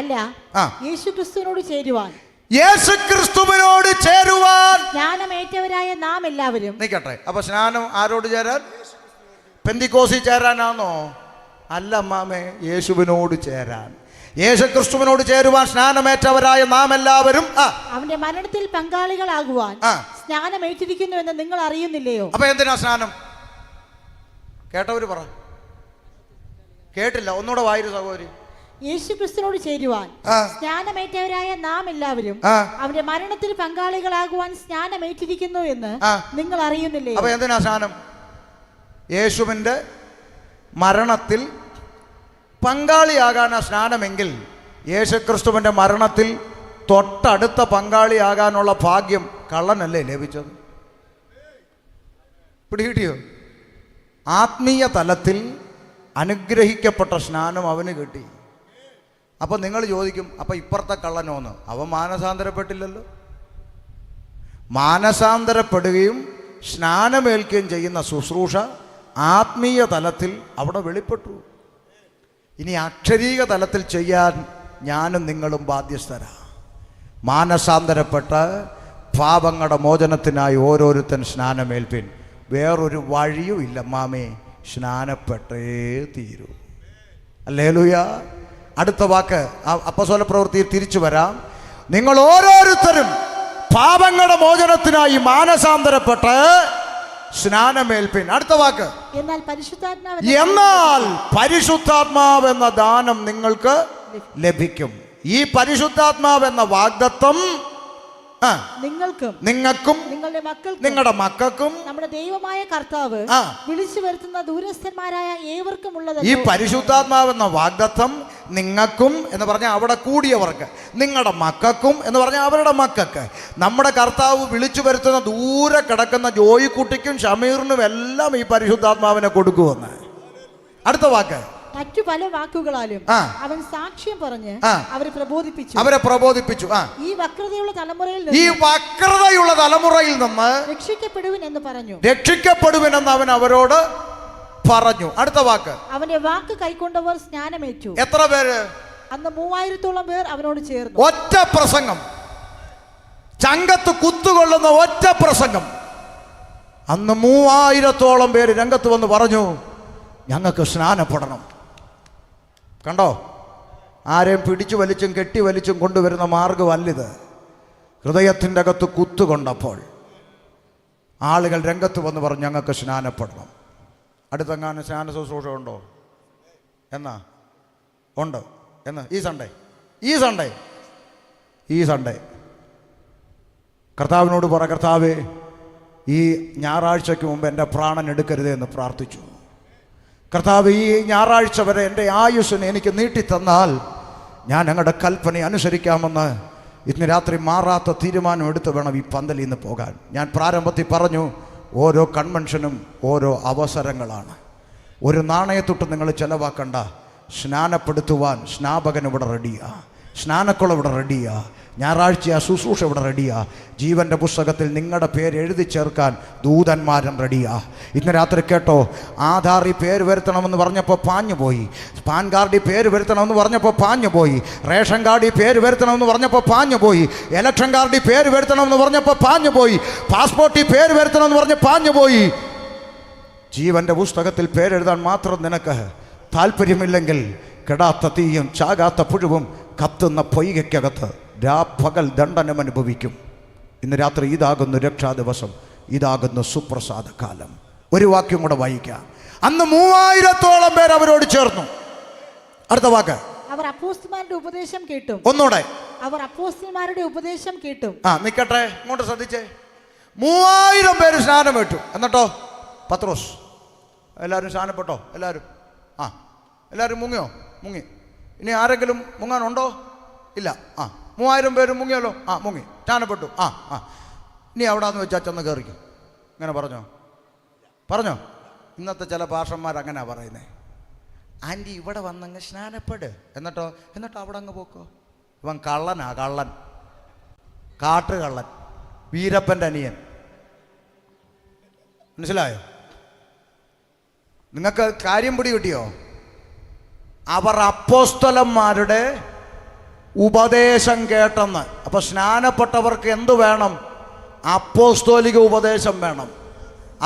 അല്ല, യേശുക്രിസ്തുവിനോട് ചേരുവാൻ, യേശുക്രിസ്തുവിനോട് ചേരുവാൻ സ്നാനമേറ്റവരായ നാം എല്ലാവരും. നിൽക്കട്ടെ. അപ്പൊ സ്നാനം ആരോട് ചേരാൻ? പെന്തിക്കോസിൽ ചേരാനാണോ? അല്ല അമ്മാമേ, യേശുവിനോട് ചേരാൻ. യേശുക്രിസ്തുവിനോട് ചേരുവാൻ സ്നാനമേറ്റവരായ നാം എല്ലാവരും അവന്റെ മരണത്തിൽ പങ്കാളികളാകുവാൻ സ്നാനമേറ്റിരിക്കുന്നു എന്ന് നിങ്ങൾ അറിയുന്നില്ലയോ? അപ്പൊ എന്തിനാ സ്നാനം? കേട്ടവര് പറ. കേട്ടില്ല, ഒന്നുകൂടെ വായിരു സഹോദരി. യേശുക്രിസ്തുവിനോട് ചേരുവാൻ സ്നാനമേറ്റവരായ നാം എല്ലാവരും അവന്റെ മരണത്തിൽ പങ്കാളികളാകുവാൻ സ്നാനമേറ്റിരിക്കുന്നു എന്ന് നിങ്ങൾ അറിയുന്നില്ലയോ? അപ്പൊ എന്തിനാ സ്നാനം? യേശുവിന്റെ മരണത്തിൽ പങ്കാളിയാകാനാ സ്നാനമെങ്കിൽ യേശുക്രിസ്തുവിന്റെ മരണത്തിൽ തൊട്ടടുത്ത പങ്കാളിയാകാനുള്ള ഭാഗ്യം കള്ളനല്ലേ ലഭിച്ചത്? പിടികിട്ടിയോ? ആത്മീയ തലത്തിൽ അനുഗ്രഹിക്കപ്പെട്ട സ്നാനം അവന് കിട്ടി. അപ്പം നിങ്ങൾ ചോദിക്കും, അപ്പം ഇപ്പുറത്തെ കള്ളനോന്ന്? അവൻ മാനസാന്തരപ്പെട്ടില്ലല്ലോ. മാനസാന്തരപ്പെടുകയും സ്നാനമേൽക്കുകയും ചെയ്യുന്ന ശുശ്രൂഷ ആത്മീയ തലത്തിൽ അവിടെ വെളിപ്പെട്ടു. ഇനി അക്ഷരീക തലത്തിൽ ചെയ്യാൻ ഞാനും നിങ്ങളും ബാധ്യസ്ഥരാ. മാനസാന്തരപ്പെട്ട് പാപങ്ങളുടെ മോചനത്തിനായി ഓരോരുത്തൻ സ്നാനമേൽപ്പിൻ. വേറൊരു വഴിയും ഇല്ല മാമേ, സ്നാനപ്പെട്ടേ തീരൂ. ഹല്ലേലൂയ. അടുത്ത വാക്ക് അപ്പോസ്തല പ്രവൃത്തിയിൽ തിരിച്ചു വരാം. നിങ്ങൾ ഓരോരുത്തരും പാപങ്ങളുടെ മോചനത്തിനായി മാനസാന്തരപ്പെട്ട് സ്നാനമേൽപ്പിൻ. അടുത്ത വാക്ക്, എന്നാൽ പരിശുദ്ധാത്മാവ് എന്ന ദാനം നിങ്ങൾക്ക് ലഭിക്കും. ഈ പരിശുദ്ധാത്മാവ് എന്ന വാഗ്ദത്തം നിങ്ങൾക്കും നിങ്ങളുടെ മക്കൾക്കും നമ്മുടെ ദൈവമായ കർത്താവ് വിളിച്ചു വരുത്തുന്ന ദൂരസ്ഥന്മാരായ ഏവർക്കും ഉള്ളത്. ഈ പരിശുദ്ധാത്മാവ് എന്ന വാഗ്ദത്തം നിങ്ങൾക്കും എന്ന് പറഞ്ഞാൽ അവിടെ കൂടിയവർക്ക്, നിങ്ങളുടെ മക്കൾക്കും എന്ന് പറഞ്ഞാൽ അവരുടെ മക്കൾക്ക്, നമ്മുടെ കർത്താവ് വിളിച്ചു വരുത്തുന്ന ദൂരെ കിടക്കുന്ന ജോയിക്കുട്ടിക്കും ഷമീറിനും എല്ലാം ഈ പരിശുദ്ധാത്മാവിനെ കൊടുക്കുമെന്ന്. അടുത്ത വാക്ക്, മറ്റു പല വാക്കുകളാലും അവൻ സാക്ഷ്യം പറഞ്ഞ് അവരെ പ്രബോധിപ്പിച്ചു. ഈ വക്രതയുള്ള തലമുറയിൽ നിന്ന് രക്ഷിക്കപ്പെടുവിൻ എന്ന് പറഞ്ഞു. രക്ഷിക്കപ്പെടുവിനെന്ന് അവൻ അവരോട് പറഞ്ഞു. അടുത്ത വാക്ക്, അവന്റെ വാക്ക് കൈക്കൊണ്ടവർ സ്നാനമേറ്റു. എത്ര പേര്? അന്ന് 3000-ഓളം പേർ അവനോട് ചേർന്നു. ഒറ്റ പ്രസംഗം, ചങ്കത്ത് കുത്തുകൊള്ളുന്ന ഒറ്റ പ്രസംഗം. അന്ന് 3000-ഓളം പേര് രംഗത്ത് വന്ന് പറഞ്ഞു, ഞങ്ങൾക്ക് സ്നാനപ്പെടണം. കണ്ടോ, ആരെയും പിടിച്ചു വലിച്ചും കെട്ടി വലിച്ചും കൊണ്ടുവരുന്ന മാർഗമല്ലിത്. ഹൃദയത്തിൻ്റെ അകത്ത് കുത്തുകൊണ്ടപ്പോൾ ആളുകൾ രംഗത്ത് വന്ന് പറഞ്ഞു, ഞങ്ങൾക്ക് സ്നാനപ്പെടണം. അടുത്തെങ്ങാനും സ്നാന ശുശ്രൂഷ ഉണ്ടോ? എന്നാ ഉണ്ട്. എന്ന് ഈ സൺഡേ കർത്താവിനോട് പറ, കർത്താവേ, ഈ ഞായറാഴ്ചയ്ക്ക് മുമ്പ് എൻ്റെ പ്രാണൻ എടുക്കരുതേ എന്ന് പ്രാർത്ഥിച്ചു. കർത്താവ്, ഈ ഞായറാഴ്ച വരെ എൻ്റെ ആയുസ്സിനെ എനിക്ക് നീട്ടിത്തന്നാൽ ഞാൻ ഞങ്ങളുടെ കൽപ്പന അനുസരിക്കാമെന്ന് ഇന്ന് രാത്രി മാറാത്ത തീരുമാനം എടുത്ത് വേണം ഈ പന്തലിൽ നിന്ന് പോകാൻ. ഞാൻ പ്രാരംഭത്തിൽ പറഞ്ഞു, ഓരോ കൺവെൻഷനും ഓരോ അവസരങ്ങളാണ്. ഒരു നാണയത്തൊട്ട് നിങ്ങൾ ചിലവാക്കണ്ട. സ്നാനപ്പെടുത്തുവാൻ സ്നാപകൻ ഇവിടെ റെഡിയാ, സ്നാനക്കുളം ഇവിടെ റെഡിയാ, ഞായറാഴ്ച ശുശ്രൂഷ ഇവിടെ റെഡിയാ, ജീവൻ്റെ പുസ്തകത്തിൽ നിങ്ങളുടെ പേര് എഴുതി ചേർക്കാൻ ദൂതന്മാരും റെഡിയാ. ഇന്ന് രാത്രി കേട്ടോ, ആധാറിൽ പേര് വരുത്തണമെന്ന് പറഞ്ഞപ്പോൾ പാഞ്ഞുപോയി, പാൻ കാർഡിൽ പേര് വരുത്തണമെന്ന് പറഞ്ഞപ്പോൾ പാഞ്ഞുപോയി, റേഷൻ കാർഡിൽ പേര് വരുത്തണമെന്ന് പറഞ്ഞപ്പോൾ പാഞ്ഞുപോയി, ഇലക്ഷൻ കാർഡിൽ പേര് വരുത്തണമെന്ന് പറഞ്ഞപ്പോൾ പാഞ്ഞുപോയി, പാസ്പോർട്ടിൽ പേര് വരുത്തണമെന്ന് പറഞ്ഞ് പാഞ്ഞുപോയി. ജീവൻ്റെ പുസ്തകത്തിൽ പേരെഴുതാൻ മാത്രം നിനക്ക് താല്പര്യമില്ലെങ്കിൽ കെടാത്ത തീയും ചാകാത്ത പുഴുവും കത്തുന്ന പൊയ്കയ്ക്കകത്ത് രാപ്പകൽ ദണ്ഡനം അനുഭവിക്കും. ഇന്ന് രാത്രി ഇതാകുന്നു രക്ഷാ ദിവസം, ഇതാകുന്നു സുപ്രസാദ കാലം. ഒരു വാക്യം കൂടെ വായിക്കാം. അന്ന് 3000-ഓളം പേർ അവരോട് ചേർന്നു. അടുത്ത വാക്ക്, അവർ അപ്പോസ്തലന്മാരുടെ ഉപദേശം കേട്ടും. ഒന്നുകൂടെ, അവർ അപ്പോസ്തലന്മാരുടെ ഉപദേശം കേട്ടും. നിൽക്കട്ടെ, ഇങ്ങോട്ട് ശ്രദ്ധിച്ചേ. 3000 പേര് സ്നാനമേറ്റു. എന്നിട്ടോ പത്രോസ്, എല്ലാവരും സ്നാനപ്പെട്ടോ? എല്ലാവരും മുങ്ങി. ഇനി ആരെങ്കിലും മുങ്ങാനുണ്ടോ? ഇല്ല. 3000 പേര് മുങ്ങിയല്ലോ. മുങ്ങി, സ്നാനപ്പെട്ടു. ഇനി എവിടാന്ന് വെച്ചാൽ ചെന്ന് കയറിക്കും. ഇങ്ങനെ പറഞ്ഞോ? ഇന്നത്തെ ചില ഭാഷന്മാർ അങ്ങനെ പറയുന്നത്. ആൻറ്റി ഇവിടെ വന്നങ്ങ് സ്നാനപ്പെട്, എന്നിട്ടോ അവിടെ അങ്ങ് പോക്കോ. ഇവൻ കള്ളനാ, കള്ളൻ, കാട്ടുകള്ളൻ, വീരപ്പൻ്റെ അനിയൻ. മനസ്സിലായോ? നിങ്ങൾക്ക് കാര്യം പിടി കിട്ടിയോ? അവർ അപ്പോസ്തലന്മാരുടെ ഉപദേശം കേട്ടെന്ന്. അപ്പൊ സ്നാനപ്പെട്ടവർക്ക് എന്തു വേണം? അപ്പോസ്തോലിക ഉപദേശം വേണം.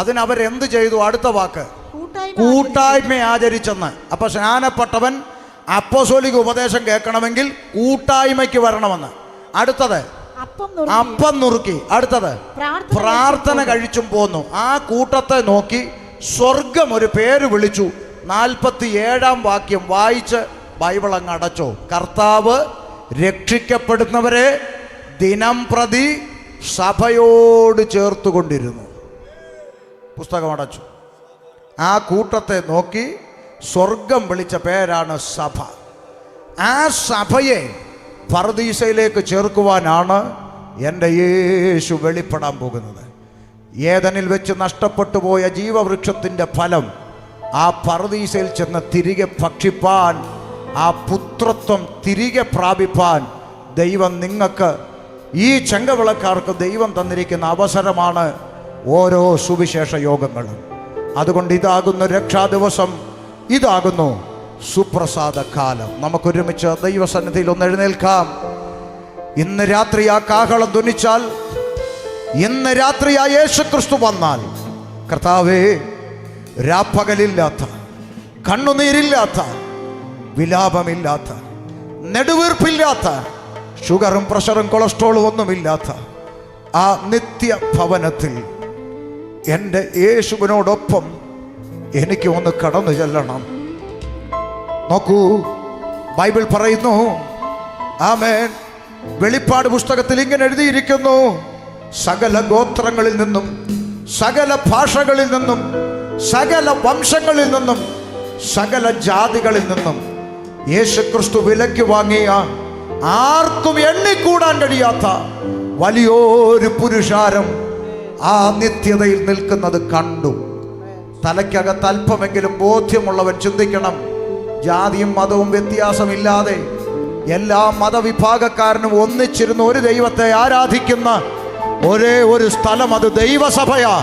അതിനവരെന്ത് ചെയ്തു? അടുത്ത വാക്ക്, കൂട്ടായ്മ ആചരിച്ചെന്ന്. അപ്പൊ സ്നാനപ്പെട്ടവൻ അപ്പോസ്തോലിക ഉപദേശം കേൾക്കണമെങ്കിൽ കൂട്ടായ്മയ്ക്ക് വരണമെന്ന്. അടുത്തത് അപ്പം നുറുക്കി. അടുത്തത് പ്രാർത്ഥന കഴിച്ചും പോന്നു. ആ കൂട്ടത്തെ നോക്കി സ്വർഗം ഒരു പേര് വിളിച്ചു. 47-ാം വാക്യം വായിച്ച് ബൈബിൾ അങ്ങ് അടച്ചോ. കർത്താവ് രക്ഷിക്കപ്പെടുന്നവരെ ദിനം പ്രതി സഭയോട് ചേർത്തുകൊണ്ടിരുന്നു. പുസ്തകം അടച്ചു. ആ കൂട്ടത്തെ നോക്കി സ്വർഗം വിളിച്ച പേരാണ് സഭ. ആ സഭയെ പറുദീസയിലേക്ക് ചേർക്കുവാനാണ് എൻ്റെ യേശു വെളിപ്പെടാൻ പോകുന്നത്. ഏദനിൽ വെച്ച് നഷ്ടപ്പെട്ടു പോയ ജീവവൃക്ഷത്തിൻ്റെ ഫലം ആ പറുദീസയിൽ ചെന്ന് തിരികെ ഭക്ഷിപ്പാൻ, ആ പുത്രത്വം തിരികെ പ്രാപിപ്പാൻ ദൈവം നിങ്ങൾക്ക്, ഈ ചെങ്കവിളക്കാർക്ക് ദൈവം തന്നിരിക്കുന്ന അവസരമാണ് ഓരോ സുവിശേഷ യോഗങ്ങളും. അതുകൊണ്ട് ഇതാകുന്നു രക്ഷാ ദിവസം, ഇതാകുന്നു സുപ്രസാദ കാലം. നമുക്കൊരുമിച്ച് ദൈവസന്നിധിയിൽ ഒന്ന് എഴുന്നേൽക്കാം. ഇന്ന് രാത്രി ആ കാഹളം ധ്വനിച്ചാൽ, ഇന്ന് രാത്രി ആ യേശുക്രിസ്തു വന്നാൽ, കർത്താവേ, രാപ്പകലില്ലാത്ത, കണ്ണുനീരില്ലാത്ത, വിലാപമില്ലാത്ത, നെടുവീർപ്പില്ലാത്ത, ഷുഗറും പ്രഷറും കൊളസ്ട്രോളും ഒന്നുമില്ലാത്ത ആ നിത്യ ഭവനത്തിൽ എൻ്റെ യേശുവിനോടൊപ്പം എനിക്ക് ഒന്ന് കടന്നു ചെല്ലണം. നോക്കൂ, ബൈബിൾ പറയുന്നു, ആമേൻ, വെളിപ്പാട് പുസ്തകത്തിൽ ഇങ്ങനെ എഴുതിയിരിക്കുന്നു, സകല ഗോത്രങ്ങളിൽ നിന്നും, സകല ഭാഷകളിൽ നിന്നും, സകല വംശങ്ങളിൽ നിന്നും, സകല ജാതികളിൽ നിന്നും യേശുക്രിസ്തു വിലയ്ക്ക് വാങ്ങിയ, ആർക്കും എണ്ണിക്കൂടാൻ കഴിയാത്ത വലിയൊരു പുരുഷാരം ആ നിത്യതയിൽ നിൽക്കുന്നത് കണ്ടു. തലയ്ക്കകത്ത് അല്പമെങ്കിലും ബോധ്യമുള്ളവൻ ചിന്തിക്കണം. ജാതിയും മതവും വ്യത്യാസമില്ലാതെ എല്ലാ മതവിഭാഗക്കാരനും ഒന്നിച്ചിരുന്ന് ഒരു ദൈവത്തെ ആരാധിക്കുന്ന ഒരേ ഒരു സ്ഥലം, അത് ദൈവസഭയാ.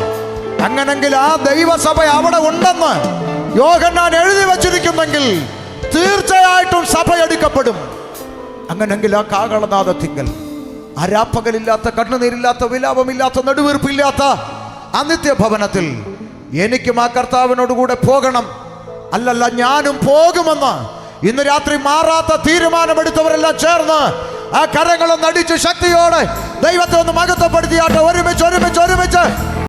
അങ്ങനെങ്കിൽ ആ ദൈവസഭ അവിടെ ഉണ്ടെന്ന് യോഹന്നാൻ എഴുതി വച്ചിരിക്കുന്നെങ്കിൽ തീർച്ചയായിട്ടും സഭ എടുക്കപ്പെടും. അങ്ങനെങ്കിൽ ആ കാഹളനാദത്തിങ്കൽ ആ രാപ്പകലില്ലാത്ത, കണ്ണുനീരില്ലാത്ത, വിലാപമില്ലാത്ത, നെടുവീർപ്പില്ലാത്ത ആ നിത്യഭവനത്തിൽ എനിക്കും ആ കർത്താവിനോടുകൂടെ പോകണം. അല്ലല്ല, ഞാനും പോകുമെന്ന് ഇന്ന് രാത്രി മാറാത്ത തീരുമാനമെടുത്തവരെല്ലാം ചേർന്ന് ആ കരങ്ങളൊന്നടിച്ച് ശക്തിയോടെ ദൈവത്തെ ഒന്ന് മഹത്വപ്പെടുത്തിയാട്ടെ. ഒരുമിച്ച് ഒരുമിച്ച് ഒരുമിച്ച്